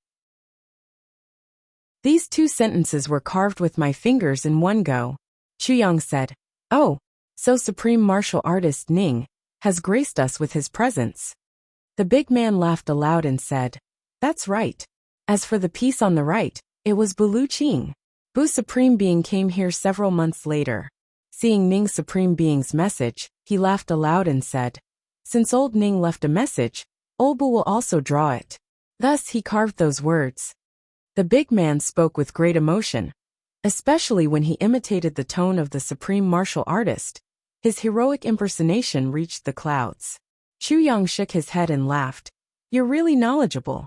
These two sentences were carved with my fingers in one go. Chu Yang said, "Oh, so Supreme Martial Artist Ning has graced us with his presence." The big man laughed aloud and said, "That's right. As for the piece on the right, it was Bulu Qing. Bu Supreme Being came here several months later. Seeing Ning's Supreme Being's message, he laughed aloud and said, 'Since old Ning left a message, old Bu will also draw it.' Thus he carved those words." The big man spoke with great emotion, especially when he imitated the tone of the supreme martial artist. His heroic impersonation reached the clouds. Chu Yang shook his head and laughed. "You're really knowledgeable,"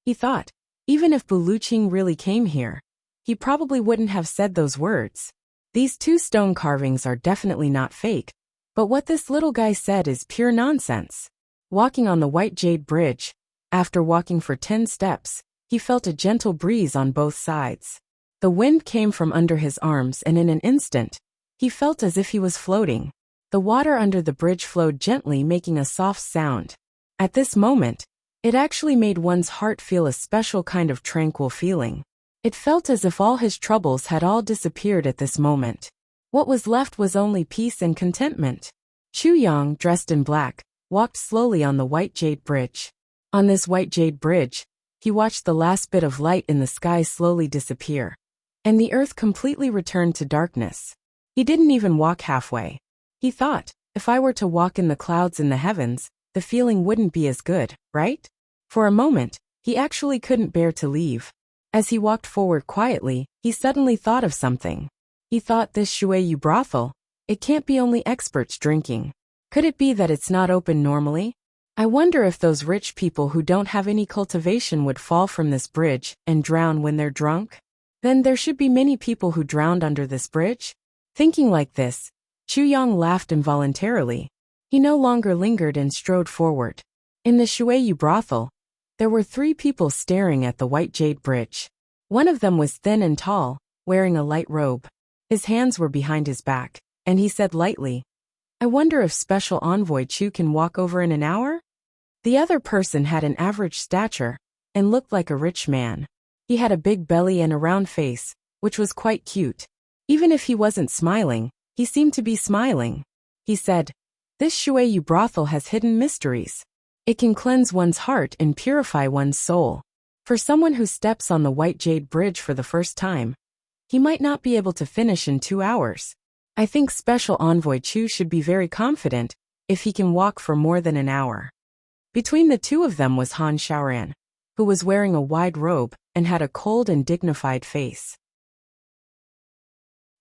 he thought. Even if Buluqing really came here, he probably wouldn't have said those words. These two stone carvings are definitely not fake, but what this little guy said is pure nonsense. Walking on the white jade bridge, after walking for 10 steps, he felt a gentle breeze on both sides. The wind came from under his arms, and in an instant, he felt as if he was floating. The water under the bridge flowed gently, making a soft sound. At this moment, it actually made one's heart feel a special kind of tranquil feeling. It felt as if all his troubles had all disappeared at this moment. What was left was only peace and contentment. Chu Yang, dressed in black, walked slowly on the white jade bridge. On this white jade bridge, he watched the last bit of light in the sky slowly disappear, and the earth completely returned to darkness. He didn't even walk halfway. He thought, if I were to walk in the clouds in the heavens, the feeling wouldn't be as good, right? For a moment, he actually couldn't bear to leave. As he walked forward quietly, he suddenly thought of something. He thought, this Shuiyu brothel, it can't be only experts drinking. Could it be that it's not open normally? I wonder if those rich people who don't have any cultivation would fall from this bridge and drown when they're drunk? Then there should be many people who drowned under this bridge? Thinking like this, Chu Yang laughed involuntarily. He no longer lingered and strode forward. In the Shuiyu brothel, there were 3 people staring at the white jade bridge. One of them was thin and tall, wearing a light robe. His hands were behind his back, and he said lightly, I wonder if Special Envoy Chu can walk over in an hour? The other person had an average stature, and looked like a rich man. He had a big belly and a round face, which was quite cute. Even if he wasn't smiling, he seemed to be smiling. He said, this Shuiyu brothel has hidden mysteries. It can cleanse one's heart and purify one's soul. For someone who steps on the white jade bridge for the first time, he might not be able to finish in 2 hours. I think Special Envoy Chu should be very confident if he can walk for more than an hour. Between the 2 of them was Han Shaoran, who was wearing a wide robe and had a cold and dignified face.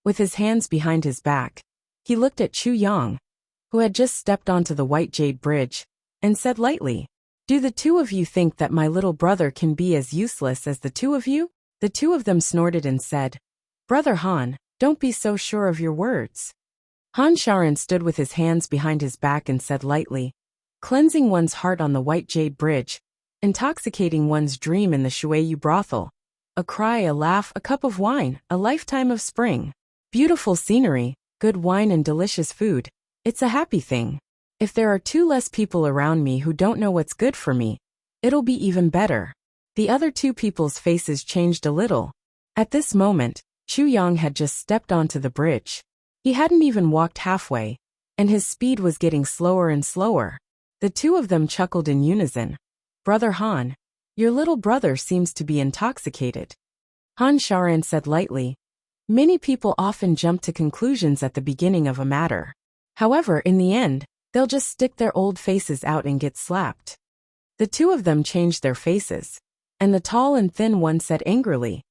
With his hands behind his back, he looked at Chu Yang, who had just stepped onto the white jade bridge, and said lightly, do the 2 of you think that my little brother can be as useless as the 2 of you? The 2 of them snorted and said, Brother Han, don't be so sure of your words. Han Shaoran stood with his hands behind his back and said lightly, cleansing one's heart on the white jade bridge, intoxicating one's dream in the Shuiyu brothel. A cry, a laugh, a cup of wine, a lifetime of spring. Beautiful scenery, good wine and delicious food. It's a happy thing. If there are 2 less people around me who don't know what's good for me, it'll be even better. The other 2 people's faces changed a little. At this moment, Chu Yang had just stepped onto the bridge. He hadn't even walked halfway, and his speed was getting slower and slower. The 2 of them chuckled in unison. Brother Han, your little brother seems to be intoxicated. Han Shaoran said lightly, many people often jump to conclusions at the beginning of a matter. However, in the end, they'll just stick their old faces out and get slapped. The 2 of them changed their faces, and the tall and thin one said angrily,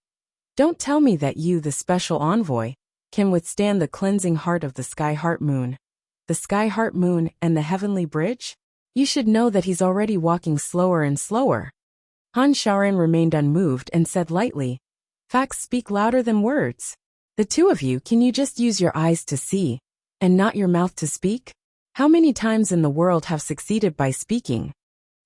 don't tell me that you, the special envoy, can withstand the cleansing heart of the Sky Heart Moon. The Sky Heart Moon and the Heavenly Bridge? You should know that he's already walking slower and slower. Han Shaoran remained unmoved and said lightly, facts speak louder than words. The 2 of you, can you just use your eyes to see, and not your mouth to speak? How many times in the world have succeeded by speaking?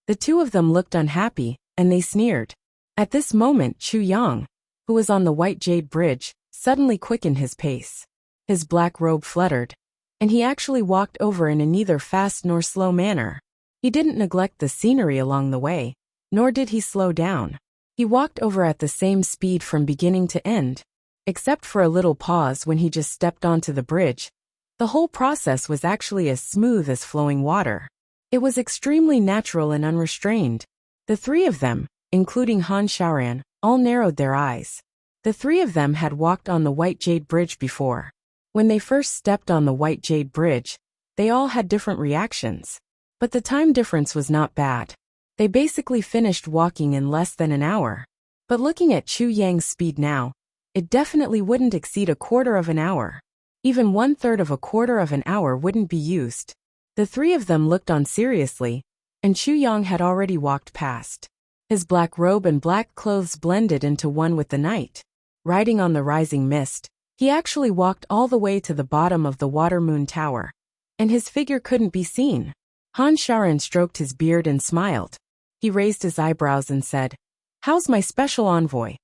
The 2 of them looked unhappy, and they sneered. At this moment, Chu Yang, who was on the white jade bridge, suddenly quickened his pace. His black robe fluttered, and he actually walked over in a neither fast nor slow manner. He didn't neglect the scenery along the way, nor did he slow down. He walked over at the same speed from beginning to end, except for a little pause when he just stepped onto the bridge. The whole process was actually as smooth as flowing water. It was extremely natural and unrestrained. The 3 of them, including Han Shaoran, all narrowed their eyes. The 3 of them had walked on the white jade bridge before. When they first stepped on the white jade bridge, they all had different reactions. But the time difference was not bad. They basically finished walking in less than an hour. But looking at Chu Yang's speed now, it definitely wouldn't exceed a quarter of an hour. Even 1/3 of a quarter of an hour wouldn't be used. The 3 of them looked on seriously, and Chu Yang had already walked past. His black robe and black clothes blended into one with the night. Riding on the rising mist, he actually walked all the way to the bottom of the Water Moon Tower, and his figure couldn't be seen. Han Shaoran stroked his beard and smiled. He raised his eyebrows and said, how's my special envoy?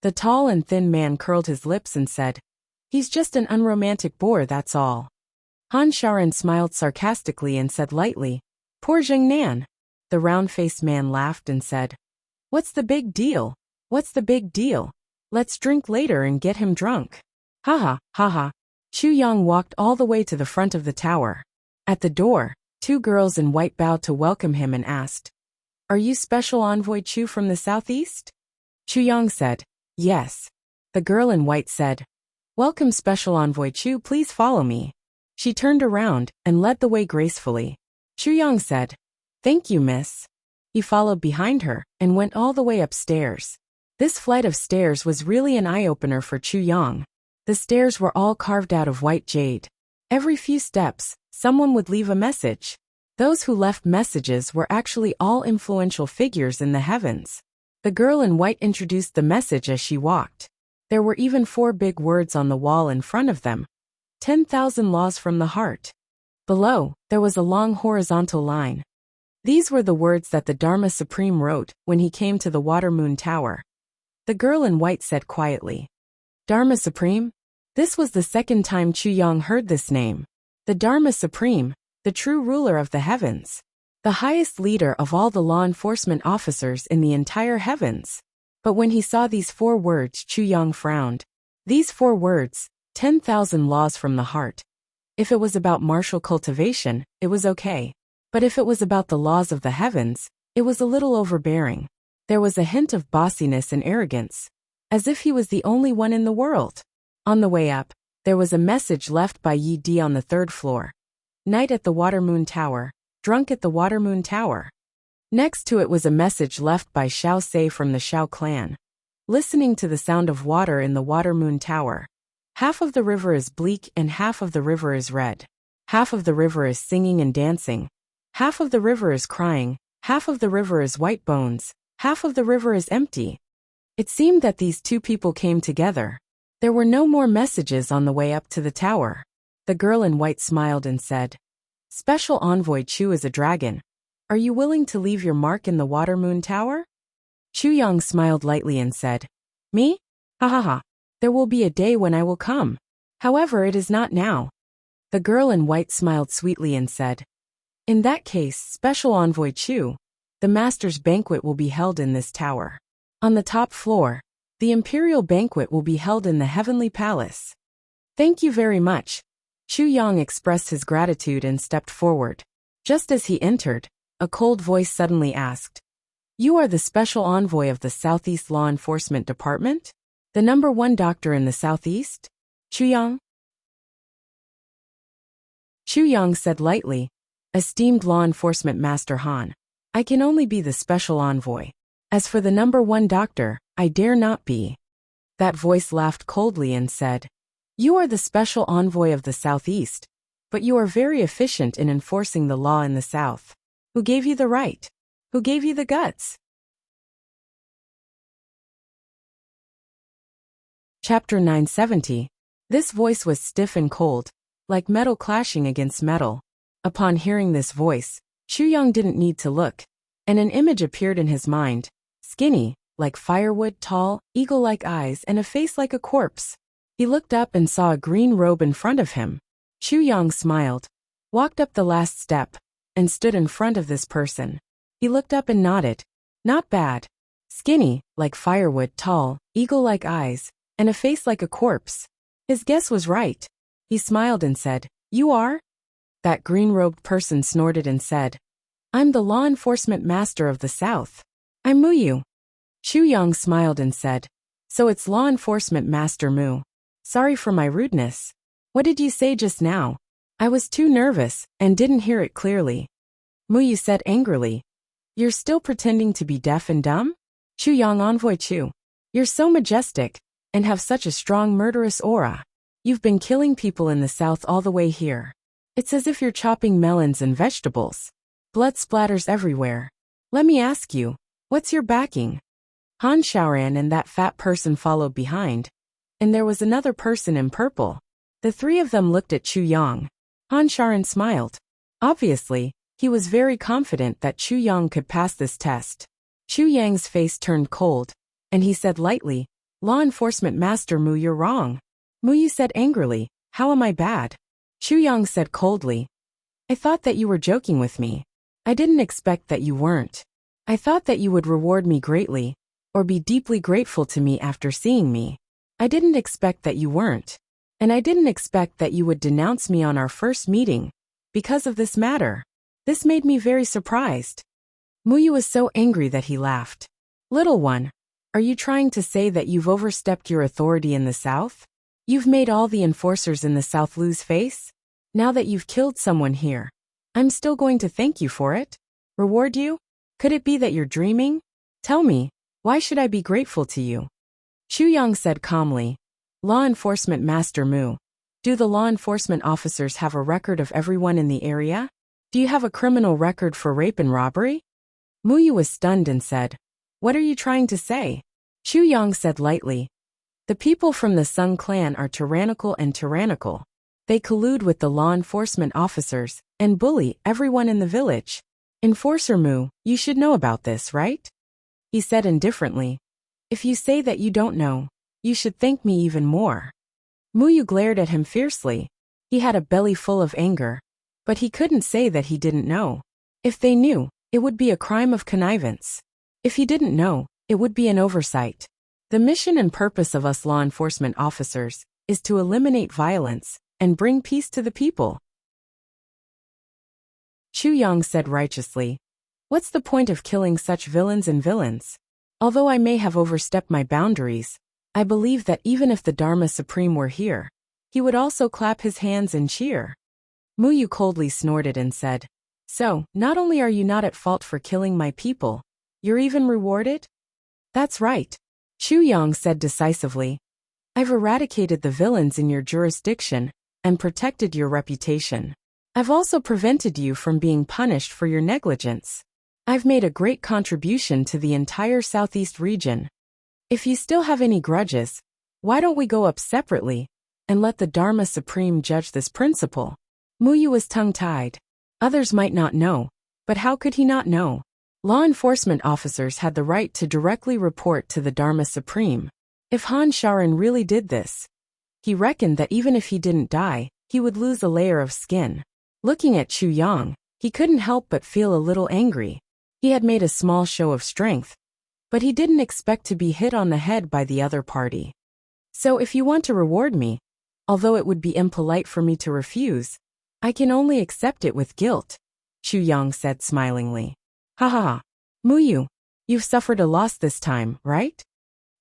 The tall and thin man curled his lips and said, he's just an unromantic bore, that's all. Han Shaoran smiled sarcastically and said lightly, poor Zheng Nan. The round-faced man laughed and said, what's the big deal? What's the big deal? Let's drink later and get him drunk. Haha, haha. Chu Yang walked all the way to the front of the tower. At the door, two girls in white bowed to welcome him and asked, "Are you Special Envoy Chu from the southeast?" Chu Yang said, "Yes." The girl in white said, "Welcome Special Envoy Chu, please follow me." She turned around and led the way gracefully. Chu Yang said, "Thank you, miss." He followed behind her and went all the way upstairs. This flight of stairs was really an eye-opener for Chu Yang. The stairs were all carved out of white jade. Every few steps, someone would leave a message. Those who left messages were actually all influential figures in the heavens. The girl in white introduced the message as she walked. There were even 4 big words on the wall in front of them. 10,000 laws from the heart. Below, there was a long horizontal line. These were the words that the Dharma Supreme wrote when he came to the Water Moon Tower. The girl in white said quietly, "Dharma Supreme?" This was the second time Chu Yang heard this name. The Dharma Supreme, the true ruler of the heavens. The highest leader of all the law enforcement officers in the entire heavens. But when he saw these 4 words, Chu Yang frowned. These 4 words, 10,000 laws from the heart. If it was about martial cultivation, it was okay. But if it was about the laws of the heavens, it was a little overbearing. There was a hint of bossiness and arrogance. As if he was the only one in the world. On the way up, there was a message left by Yi Di on the 3rd floor. Night at the Water Moon Tower, drunk at the Water Moon Tower. Next to it was a message left by Xiao Sei from the Xiao clan. Listening to the sound of water in the Water Moon Tower. Half of the river is bleak and half of the river is red. Half of the river is singing and dancing. Half of the river is crying. Half of the river is white bones. Half of the river is empty. It seemed that these 2 people came together. There were no more messages on the way up to the tower. The girl in white smiled and said, "Special Envoy Chu is a dragon. Are you willing to leave your mark in the Water Moon Tower?" Chu Yang smiled lightly and said, "Me? Ha ha ha. There will be a day when I will come. However, it is not now." The girl in white smiled sweetly and said, "In that case, Special Envoy Chu, the Master's banquet will be held in this tower. On the top floor, the imperial banquet will be held in the heavenly palace." "Thank you very much." Chu Yang expressed his gratitude and stepped forward. Just as he entered, a cold voice suddenly asked, "You are the Special Envoy of the Southeast Law Enforcement Department? The #1 doctor in the Southeast? Chu Yang?" Chu Yang said lightly, "Esteemed Law Enforcement Master Han, I can only be the Special Envoy. As for the #1 doctor, I dare not be." That voice laughed coldly and said, "You are the Special Envoy of the Southeast, but you are very efficient in enforcing the law in the South. Who gave you the right? Who gave you the guts?" Chapter 970. This voice was stiff and cold, like metal clashing against metal. Upon hearing this voice, Chu Yang didn't need to look, and an image appeared in his mind. Skinny, like firewood, tall, eagle-like eyes and a face like a corpse. He looked up and saw a green robe in front of him. Chu Yang smiled, walked up the last step, and stood in front of this person. He looked up and nodded. Not bad. Skinny, like firewood, tall, eagle-like eyes, and a face like a corpse. His guess was right. He smiled and said, "You are?" That green-robed person snorted and said, "I'm the law enforcement master of the South. I'm Mu. Chu Yang smiled and said, "So it's law enforcement master Mu. Sorry for my rudeness. What did you say just now? I was too nervous and didn't hear it clearly." Mu said angrily, "You're still pretending to be deaf and dumb? Chu Yang Envoy Chu. You're so majestic and have such a strong murderous aura. You've been killing people in the South all the way here. It's as if you're chopping melons and vegetables. Blood splatters everywhere. Let me ask you, what's your backing?" Han Shaoran and that fat person followed behind. And there was another person in purple. The 3 of them looked at Chu Yang. Han Shaoran smiled. Obviously, he was very confident that Chu Yang could pass this test. Chu Yang's face turned cold, and he said lightly, "Law enforcement master Mu, you're wrong." Mu said angrily, "How am I bad?" Chu Yang said coldly, "I thought that you were joking with me. I didn't expect that you weren't. I thought that you would reward me greatly, or be deeply grateful to me after seeing me. I didn't expect that you weren't. And I didn't expect that you would denounce me on our first meeting because of this matter. This made me very surprised. Muyu was so angry that he laughed. Little one, are you trying to say that you've overstepped your authority in the south? You've made all the enforcers in the south lose face? Now that you've killed someone here, I'm still going to thank you for it? Reward you? Could it be that you're dreaming? Tell me, why should I be grateful to you? Chu Yang said calmly. Law Enforcement Master Mu, do the law enforcement officers have a record of everyone in the area? Do you have a criminal record for rape and robbery? Muyu was stunned and said, what are you trying to say? Chu Yang said lightly, the people from the Sung clan are tyrannical and tyrannical. They collude with the law enforcement officers and bully everyone in the village. Enforcer Mu, you should know about this, right? He said indifferently. If you say that you don't know, you should thank me even more. Muyu glared at him fiercely. He had a belly full of anger, but he couldn't say that he didn't know. If they knew, it would be a crime of connivance. If he didn't know, it would be an oversight. The mission and purpose of us law enforcement officers is to eliminate violence and bring peace to the people. Chu Yang said righteously, what's the point of killing such villains and villains? Although I may have overstepped my boundaries, I believe that even if the Dharma Supreme were here, he would also clap his hands and cheer. Muyu coldly snorted and said, so, not only are you not at fault for killing my people, you're even rewarded? That's right. Chu Yang said decisively. I've eradicated the villains in your jurisdiction and protected your reputation. I've also prevented you from being punished for your negligence. I've made a great contribution to the entire southeast region. If you still have any grudges, why don't we go up separately and let the Dharma Supreme judge this principle? Muyu was tongue-tied. Others might not know, but how could he not know? Law enforcement officers had the right to directly report to the Dharma Supreme. If Han Sharan really did this, he reckoned that even if he didn't die, he would lose a layer of skin. Looking at Chu Yang, he couldn't help but feel a little angry. He had made a small show of strength, but he didn't expect to be hit on the head by the other party. So if you want to reward me, although it would be impolite for me to refuse, I can only accept it with guilt, Chu Yang said smilingly. Ha ha ha. Muyu, you've suffered a loss this time, right?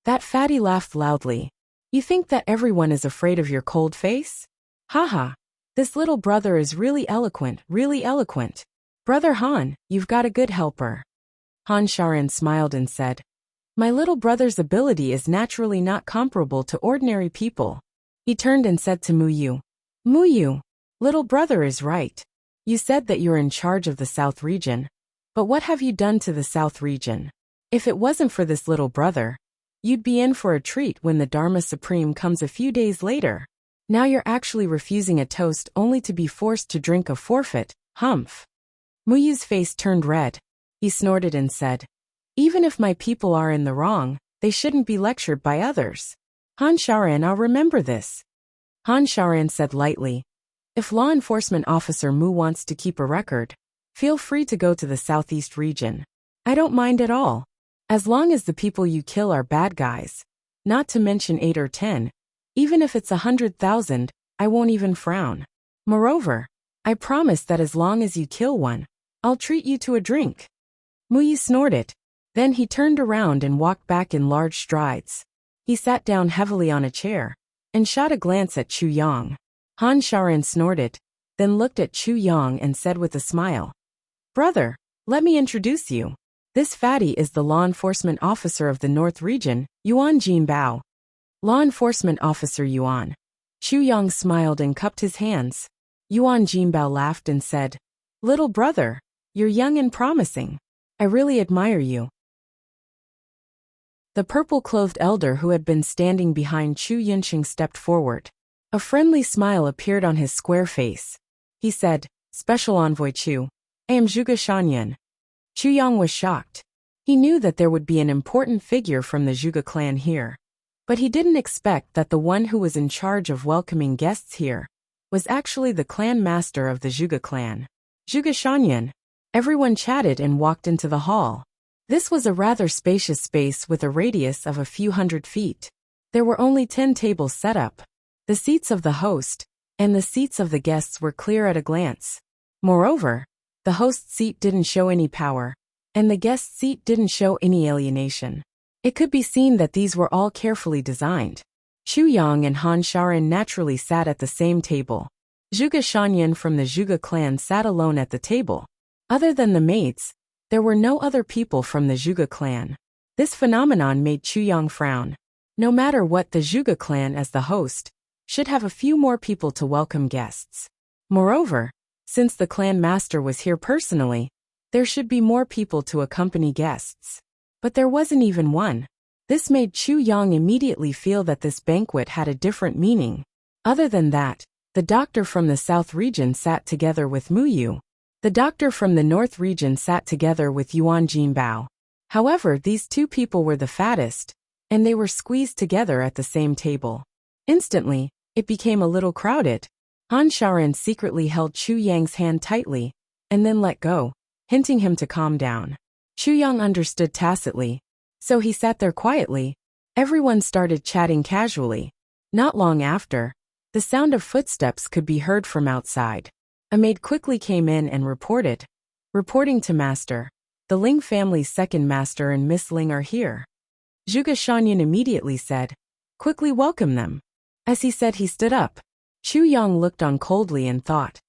That fatty laughed loudly. You think that everyone is afraid of your cold face? Ha ha. This little brother is really eloquent, really eloquent. Brother Han, you've got a good helper. Han Sharan smiled and said, my little brother's ability is naturally not comparable to ordinary people. He turned and said to Muyu, Muyu, little brother is right. You said that you're in charge of the South region. But what have you done to the South region? If it wasn't for this little brother, you'd be in for a treat when the Dharma Supreme comes a few days later. Now you're actually refusing a toast only to be forced to drink a forfeit, humph. Muyu's face turned red. He snorted and said, even if my people are in the wrong, they shouldn't be lectured by others. Han Sharan, I'll remember this. Han Sharan said lightly, if law enforcement officer Mu wants to keep a record, feel free to go to the southeast region. I don't mind at all. As long as the people you kill are bad guys, not to mention 8 or 10, even if it's 100,000, I won't even frown. Moreover, I promise that as long as you kill one, I'll treat you to a drink. Muyu snorted. Then he turned around and walked back in large strides. He sat down heavily on a chair and shot a glance at Chu Yang. Han Sharan snorted, then looked at Chu Yang and said with a smile, brother, let me introduce you. This fatty is the law enforcement officer of the North region, Yuan Jinbao. Law enforcement officer Yuan. Chu Yang smiled and cupped his hands. Yuan Jinbao laughed and said, little brother, you're young and promising. I really admire you. The purple-clothed elder who had been standing behind Chu Yunqing stepped forward. A friendly smile appeared on his square face. He said, Special Envoy Chu, I am Zhuge Shanyan. Chu Yang was shocked. He knew that there would be an important figure from the Zhuge clan here, but he didn't expect that the one who was in charge of welcoming guests here was actually the clan master of the Zhuge clan. Zhuge Shanyan. Everyone chatted and walked into the hall. This was a rather spacious space with a radius of a few hundred feet. There were only 10 tables set up. The seats of the host and the seats of the guests were clear at a glance. Moreover, the host's seat didn't show any power, and the guest's seat didn't show any alienation. It could be seen that these were all carefully designed. Chu Yang and Han Sharan naturally sat at the same table. Zhuge Shanyan from the Zhuge clan sat alone at the table. Other than the maids, there were no other people from the Zhuge clan. This phenomenon made Chu Yang frown. No matter what, the Zhuge clan as the host should have a few more people to welcome guests. Moreover, since the clan master was here personally, there should be more people to accompany guests. But there wasn't even one. This made Chu Yang immediately feel that this banquet had a different meaning. Other than that, the doctor from the south region sat together with Mu Yu. The doctor from the north region sat together with Yuan Jinbao. However, these two people were the fattest, and they were squeezed together at the same table. Instantly, it became a little crowded. Han Sharan secretly held Chu Yang's hand tightly, and then let go, hinting him to calm down. Chu Yang understood tacitly, so he sat there quietly. Everyone started chatting casually. Not long after, the sound of footsteps could be heard from outside. A maid quickly came in and reporting to master. The Ling family's second master and Miss Ling are here. Zhuge Shanyan immediately said, "Quickly welcome them." As he said, he stood up. Chu Yang looked on coldly and thought,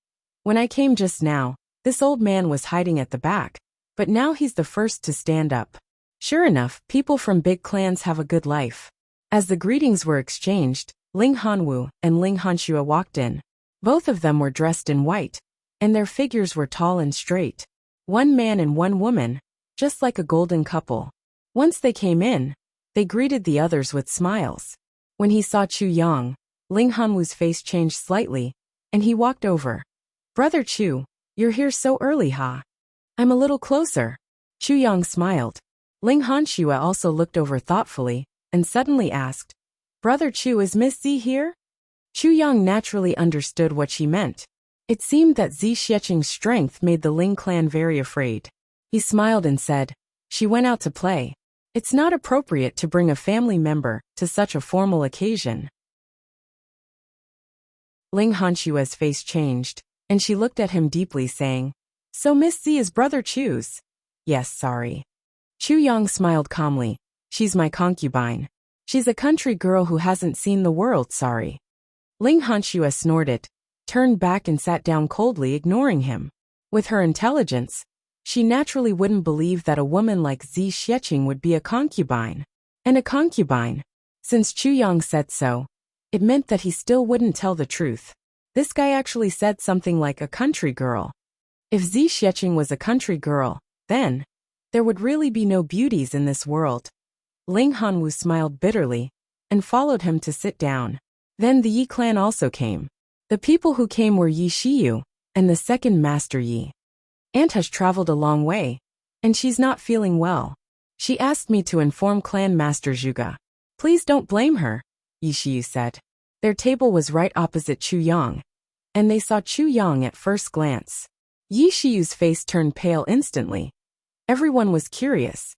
"When I came just now, this old man was hiding at the back, but now he's the first to stand up." Sure enough, people from big clans have a good life. As the greetings were exchanged, Ling Hanwu and Ling Hanxue walked in. Both of them were dressed in white, and their figures were tall and straight. One man and one woman, just like a golden couple. Once they came in, they greeted the others with smiles. When he saw Chu Yang, Ling Hanwu's face changed slightly, and he walked over. "Brother Chu, you're here so early, huh?" "I'm a little closer." Chu Yang smiled. Ling Hanxue also looked over thoughtfully, and suddenly asked, "Brother Chu, is Miss Z here?" Chu Yang naturally understood what she meant. It seemed that Zi Xieching's strength made the Ling clan very afraid. He smiled and said, "She went out to play. It's not appropriate to bring a family member to such a formal occasion." Ling Hanxue's face changed, and she looked at him deeply, saying, "So Miss Z is Brother Chu's?" "Yes, sorry." Chu Yang smiled calmly. "She's my concubine. She's a country girl who hasn't seen the world, sorry." Ling Hanxue snorted, turned back and sat down coldly, ignoring him. With her intelligence, she naturally wouldn't believe that a woman like Zi Xieching would be a concubine. And a concubine. Since Chu Yang said so, it meant that he still wouldn't tell the truth. This guy actually said something like a country girl. If Zi Xieching was a country girl, then there would really be no beauties in this world. Ling Hanwu smiled bitterly and followed him to sit down. Then the Yi clan also came. The people who came were Yi Shiyu and the second master Yi. "Aunt has traveled a long way, and she's not feeling well. She asked me to inform Clan Master Zhuge. Please don't blame her," Yi Shiyu said. Their table was right opposite Chu Yang, and they saw Chu Yang at first glance. Yi Shiyu's face turned pale instantly. Everyone was curious.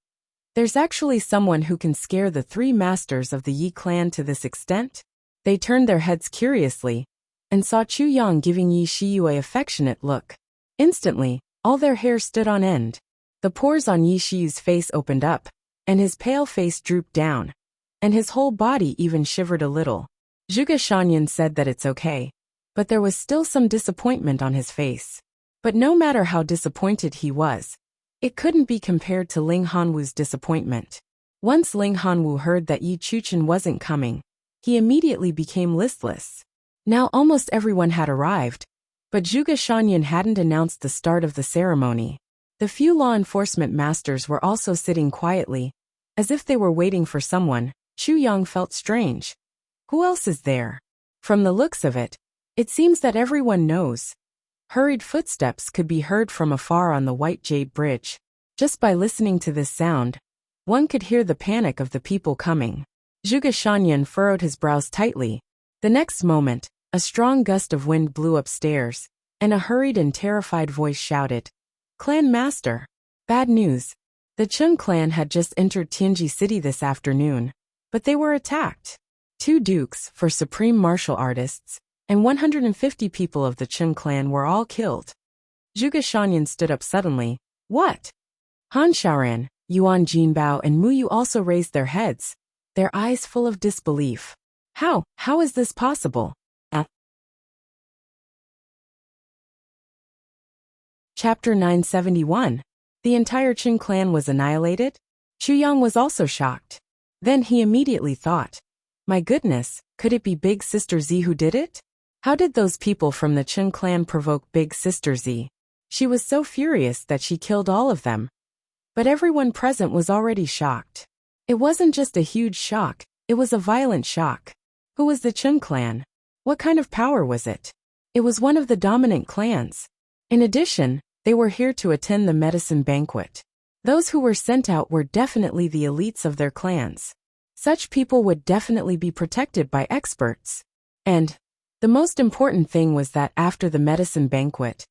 There's actually someone who can scare the three masters of the Yi clan to this extent? They turned their heads curiously and saw Chu Yang giving Yi Shiyu an affectionate look. Instantly, all their hair stood on end. The pores on Yi Shiyu's face opened up, and his pale face drooped down, and his whole body even shivered a little. Zhuge Shanyan said that it's okay, but there was still some disappointment on his face. But no matter how disappointed he was, it couldn't be compared to Ling Hanwu's disappointment. Once Ling Hanwu heard that Yi Chuchen wasn't coming, he immediately became listless. Now almost everyone had arrived, but Zhuge Shanyan hadn't announced the start of the ceremony. The few law enforcement masters were also sitting quietly, as if they were waiting for someone. Chu Yang felt strange. Who else is there? From the looks of it, it seems that everyone knows. Hurried footsteps could be heard from afar on the White Jade Bridge. Just by listening to this sound, one could hear the panic of the people coming. Zhuge Shanyan furrowed his brows tightly. The next moment, a strong gust of wind blew upstairs, and a hurried and terrified voice shouted, "Clan Master! Bad news! The Chen clan had just entered Tianji City this afternoon, but they were attacked. 2 dukes, for supreme martial artists, and 150 people of the Chen clan were all killed. Zhuge Shanyan stood up suddenly. What? Han Xiaoran, Yuan Jinbao and Mu Yu also raised their heads, their eyes full of disbelief. How is this possible? Chapter 971. The entire Qin clan was annihilated? Chu Yang was also shocked. Then he immediately thought, my goodness, could it be Big Sister Z who did it? How did those people from the Qin clan provoke Big Sister Z? She was so furious that she killed all of them. But everyone present was already shocked. It wasn't just a huge shock, it was a violent shock. Who was the Qin clan? What kind of power was it? It was one of the dominant clans. In addition, they were here to attend the medicine banquet. Those who were sent out were definitely the elites of their clans. Such people would definitely be protected by experts. And the most important thing was that after the medicine banquet,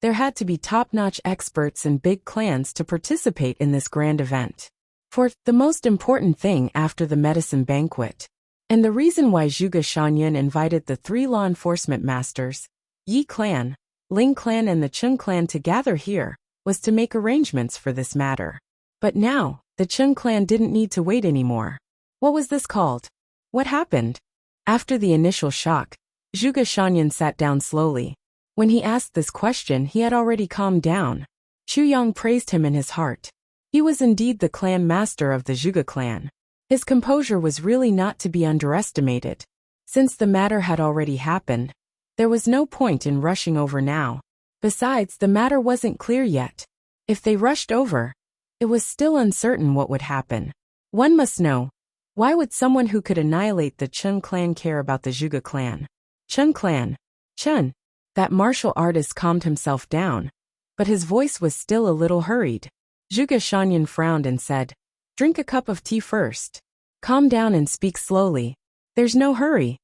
there had to be top-notch experts and big clans to participate in this grand event. For the most important thing after the medicine banquet, and the reason why Zhuge Shanyan invited the 3 law enforcement masters, Yi clan, Ling clan and the Chen clan to gather here, was to make arrangements for this matter. But now, the Chen clan didn't need to wait anymore. What was this called? What happened? After the initial shock, Zhuge Shanyan sat down slowly. When he asked this question, he had already calmed down. Chu Yang praised him in his heart. He was indeed the clan master of the Zhuge clan. His composure was really not to be underestimated. Since the matter had already happened, there was no point in rushing over now. Besides, the matter wasn't clear yet. If they rushed over, it was still uncertain what would happen. One must know, why would someone who could annihilate the Chen clan care about the Zhuge clan? Chen clan. Chen. That martial artist calmed himself down, but his voice was still a little hurried. Zhuge Shanyan frowned and said, drink a cup of tea first. Calm down and speak slowly. There's no hurry.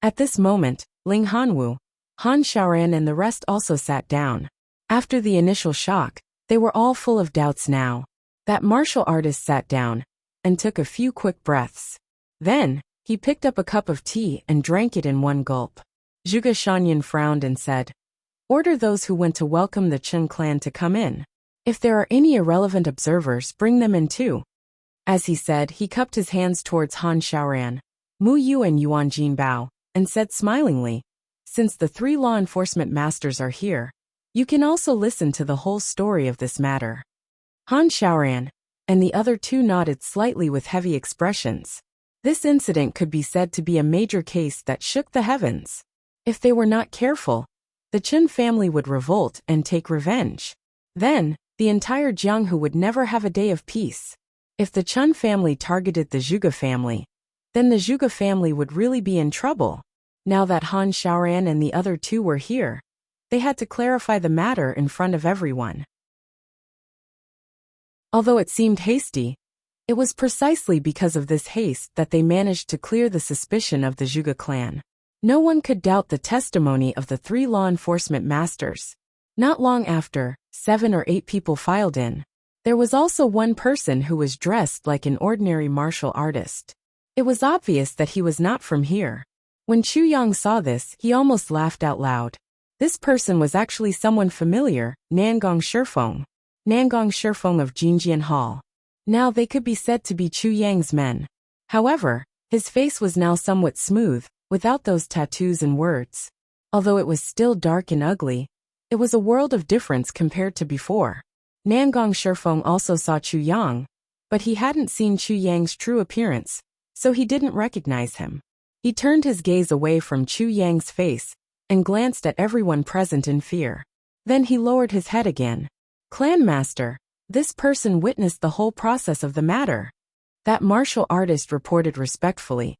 At this moment, Ling Hanwu, Han Xiaoran and the rest also sat down. After the initial shock, they were all full of doubts now. That martial artist sat down and took a few quick breaths. Then, he picked up a cup of tea and drank it in one gulp. Zhuge Shanyan frowned and said, order those who went to welcome the Chen clan to come in. If there are any irrelevant observers, bring them in too. As he said, he cupped his hands towards Han Xiaoran, Mu Yu and Yuan Jinbao, and said smilingly, since the 3 law enforcement masters are here, you can also listen to the whole story of this matter. Han Xiaoran and the other 2 nodded slightly with heavy expressions. This incident could be said to be a major case that shook the heavens. If they were not careful, the Chen family would revolt and take revenge. Then, the entire Jianghu would never have a day of peace. If the Chen family targeted the Zhuge family, then the Zhuge family would really be in trouble. Now that Han Xiaoran and the other 2 were here, they had to clarify the matter in front of everyone. Although it seemed hasty, it was precisely because of this haste that they managed to clear the suspicion of the Zhuge clan. No one could doubt the testimony of the 3 law enforcement masters. Not long after, 7 or 8 people filed in. There was also one person who was dressed like an ordinary martial artist. It was obvious that he was not from here. When Chu Yang saw this, he almost laughed out loud. This person was actually someone familiar, Nangong Shifeng. Nangong Shifeng of Jinjian Hall. Now they could be said to be Chu Yang's men. However, his face was now somewhat smooth, without those tattoos and words. Although it was still dark and ugly, it was a world of difference compared to before. Nangong Shifeng also saw Chu Yang, but he hadn't seen Chu Yang's true appearance, so he didn't recognize him. He turned his gaze away from Chu Yang's face and glanced at everyone present in fear. Then he lowered his head again. Clan Master, this person witnessed the whole process of the matter. That martial artist reported respectfully.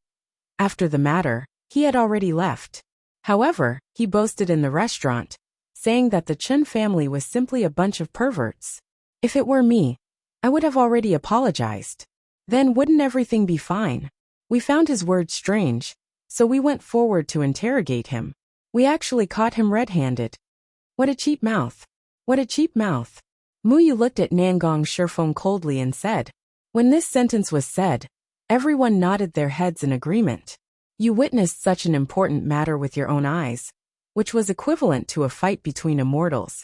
After the matter, he had already left. However, he boasted in the restaurant, saying that the Chen family was simply a bunch of perverts. If it were me, I would have already apologized. Then wouldn't everything be fine? We found his words strange, so we went forward to interrogate him. We actually caught him red-handed. What a cheap mouth. What a cheap mouth. Muyu looked at Nangong Shifeng coldly and said. When this sentence was said, everyone nodded their heads in agreement. You witnessed such an important matter with your own eyes, which was equivalent to a fight between immortals.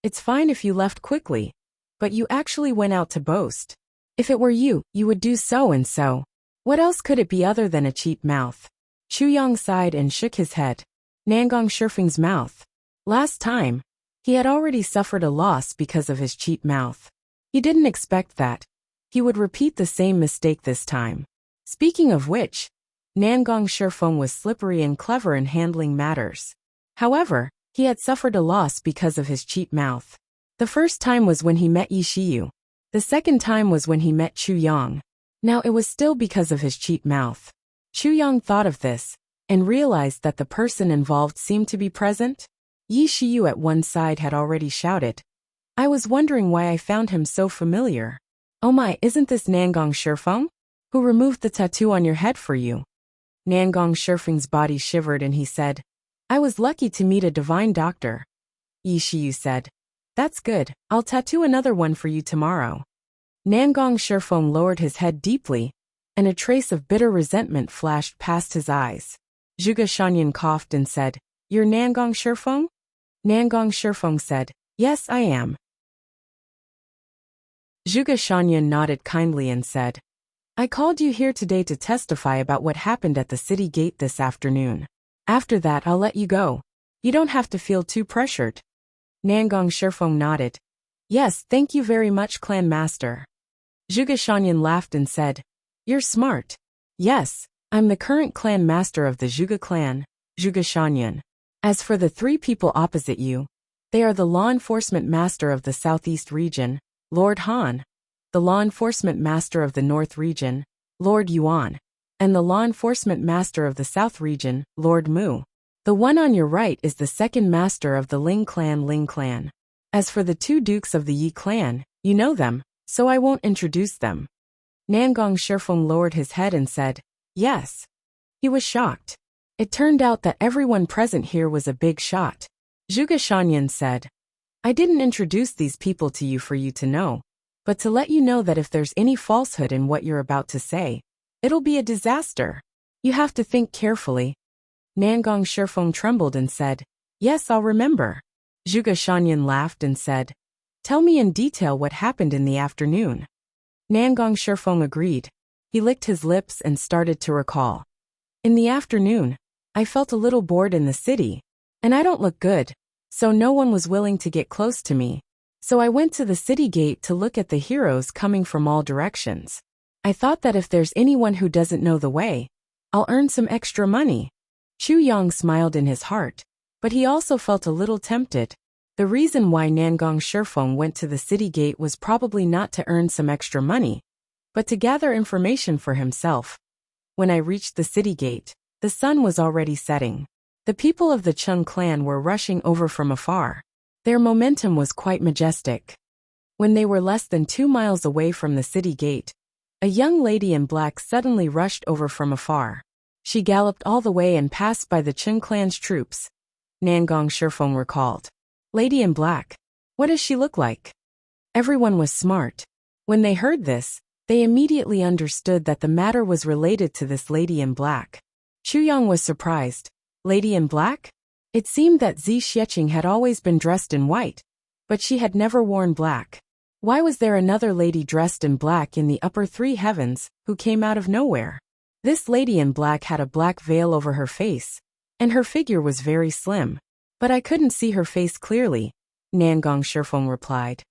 It's fine if you left quickly, but you actually went out to boast. If it were you, you would do so and so. What else could it be other than a cheap mouth? Chu Yang sighed and shook his head. Nangong Shifeng's mouth. Last time, he had already suffered a loss because of his cheap mouth. He didn't expect that he would repeat the same mistake this time. Speaking of which, Nangong Shifeng was slippery and clever in handling matters. However, he had suffered a loss because of his cheap mouth. The first time was when he met Yi Shiyu. The second time was when he met Chu Yang. Now it was still because of his cheap mouth. Chu Yang thought of this, and realized that the person involved seemed to be present. Yi Shiyu at one side had already shouted. I was wondering why I found him so familiar. Oh my, isn't this Nangong Shifeng? Who removed the tattoo on your head for you? Nangong Shifeng's body shivered and he said, I was lucky to meet a divine doctor. Yi Shiyu said, That's good, I'll tattoo another one for you tomorrow. Nangong Shifeng lowered his head deeply, and a trace of bitter resentment flashed past his eyes. Zhuge Shanyan coughed and said, You're Nangong Shifeng? Nangong Shifeng said, Yes, I am. Zhuge Shanyan nodded kindly and said, I called you here today to testify about what happened at the city gate this afternoon. After that I'll let you go. You don't have to feel too pressured. Nangong Shifeng nodded. Yes, thank you very much, Clan Master. Zhuge Shanyan laughed and said, You're smart. Yes, I'm the current clan master of the Zhuge clan, Zhuge Shanyan. As for the three people opposite you, they are the law enforcement master of the southeast region, Lord Han, the law enforcement master of the north region, Lord Yuan, and the law enforcement master of the south region, Lord Mu. The one on your right is the second master of the Ling clan. As for the two dukes of the Yi clan, you know them, so I won't introduce them. Nangong Shifeng lowered his head and said, Yes. He was shocked. It turned out that everyone present here was a big shot. Zhuge Shanyan said, I didn't introduce these people to you for you to know, but to let you know that if there's any falsehood in what you're about to say, it'll be a disaster. You have to think carefully. Nangong Shifeng trembled and said, Yes, I'll remember. Zhuge Shanyan laughed and said, Tell me in detail what happened in the afternoon. Nangong Shifeng agreed. He licked his lips and started to recall. In the afternoon, I felt a little bored in the city, and I don't look good, so no one was willing to get close to me. So I went to the city gate to look at the heroes coming from all directions. I thought that if there's anyone who doesn't know the way, I'll earn some extra money. Chu Yang smiled in his heart, but he also felt a little tempted. The reason why Nangong Shifeng went to the city gate was probably not to earn some extra money, but to gather information for himself. When I reached the city gate, the sun was already setting. The people of the Chung clan were rushing over from afar. Their momentum was quite majestic. When they were less than 2 miles away from the city gate, a young lady in black suddenly rushed over from afar. She galloped all the way and passed by the Chung clan's troops. Nangong Shifeng recalled. Lady in black. What does she look like? Everyone was smart. When they heard this, they immediately understood that the matter was related to this lady in black. Chu Yang was surprised. Lady in black? It seemed that Zi Xieching had always been dressed in white, but she had never worn black. Why was there another lady dressed in black in the upper three heavens, who came out of nowhere? This lady in black had a black veil over her face, and her figure was very slim. But I couldn't see her face clearly, Nangong Shifeng replied.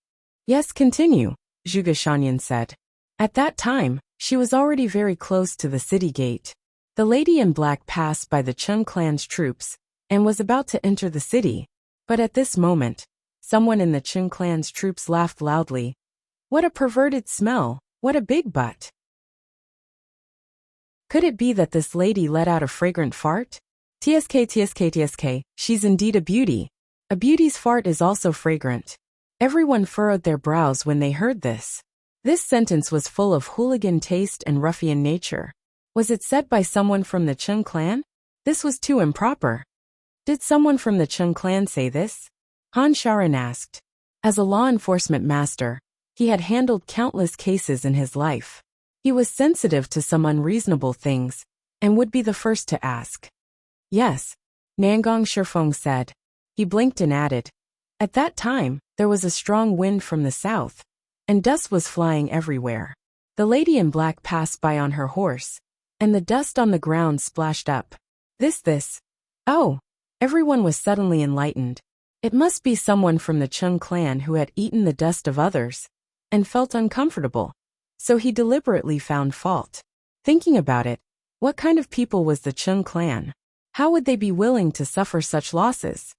Yes, continue, Zhuge Shanyan said. At that time, she was already very close to the city gate. The lady in black passed by the Chung clan's troops, and was about to enter the city. But at this moment, someone in the Chung clan's troops laughed loudly. What a perverted smell, what a big butt. Could it be that this lady let out a fragrant fart? TSK, she's indeed a beauty. A beauty's fart is also fragrant. Everyone furrowed their brows when they heard this. This sentence was full of hooligan taste and ruffian nature. Was it said by someone from the Chung clan? This was too improper. Did someone from the Chung clan say this? Han Sharan asked. As a law enforcement master, he had handled countless cases in his life. He was sensitive to some unreasonable things, and would be the first to ask. Yes, Nangong Shifeng said. He blinked and added, at that time, there was a strong wind from the south, and dust was flying everywhere. The lady in black passed by on her horse, and the dust on the ground splashed up. This. Oh, everyone was suddenly enlightened. It must be someone from the Chung clan who had eaten the dust of others, and felt uncomfortable. So he deliberately found fault. Thinking about it, what kind of people was the Chung clan? How would they be willing to suffer such losses?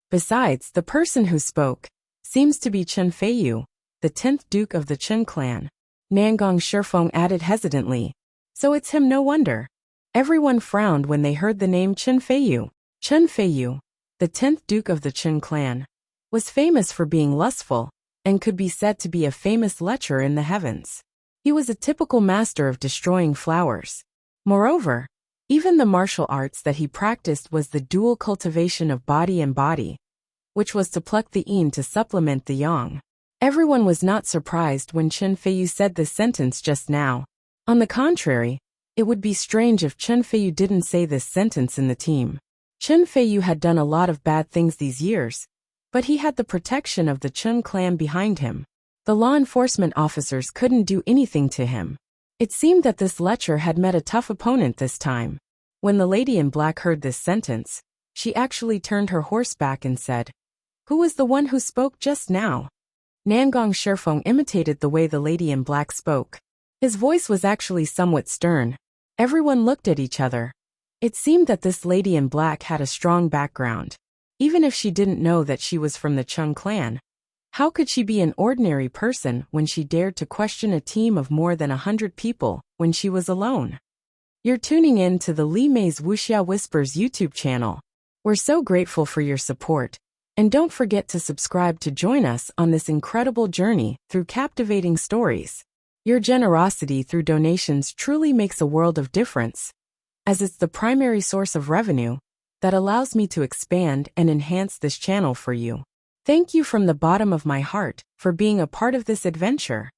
Besides, the person who spoke seems to be Chen Feiyu, the 10th Duke of the Chen clan. Nangong Shifeng added hesitantly. So it's him, no wonder. Everyone frowned when they heard the name Chen Feiyu. Chen Feiyu, the 10th Duke of the Chen clan, was famous for being lustful, and could be said to be a famous lecher in the heavens. He was a typical master of destroying flowers. Moreover, even the martial arts that he practiced was the dual cultivation of body and body, which was to pluck the yin to supplement the yang. Everyone was not surprised when Chen Feiyu said this sentence just now. On the contrary, it would be strange if Chen Feiyu didn't say this sentence in the team. Chen Feiyu had done a lot of bad things these years, but he had the protection of the Chen clan behind him. The law enforcement officers couldn't do anything to him. It seemed that this lecher had met a tough opponent this time. When the lady in black heard this sentence, she actually turned her horse back and said, "Who was the one who spoke just now?" Nangong Shifeng imitated the way the lady in black spoke. His voice was actually somewhat stern. Everyone looked at each other. It seemed that this lady in black had a strong background. Even if she didn't know that she was from the Chung clan, how could she be an ordinary person when she dared to question a team of more than 100 people when she was alone? You're tuning in to the Li Mei's Wuxia Whispers YouTube channel. We're so grateful for your support, and don't forget to subscribe to join us on this incredible journey through captivating stories. Your generosity through donations truly makes a world of difference, as it's the primary source of revenue that allows me to expand and enhance this channel for you. Thank you from the bottom of my heart for being a part of this adventure.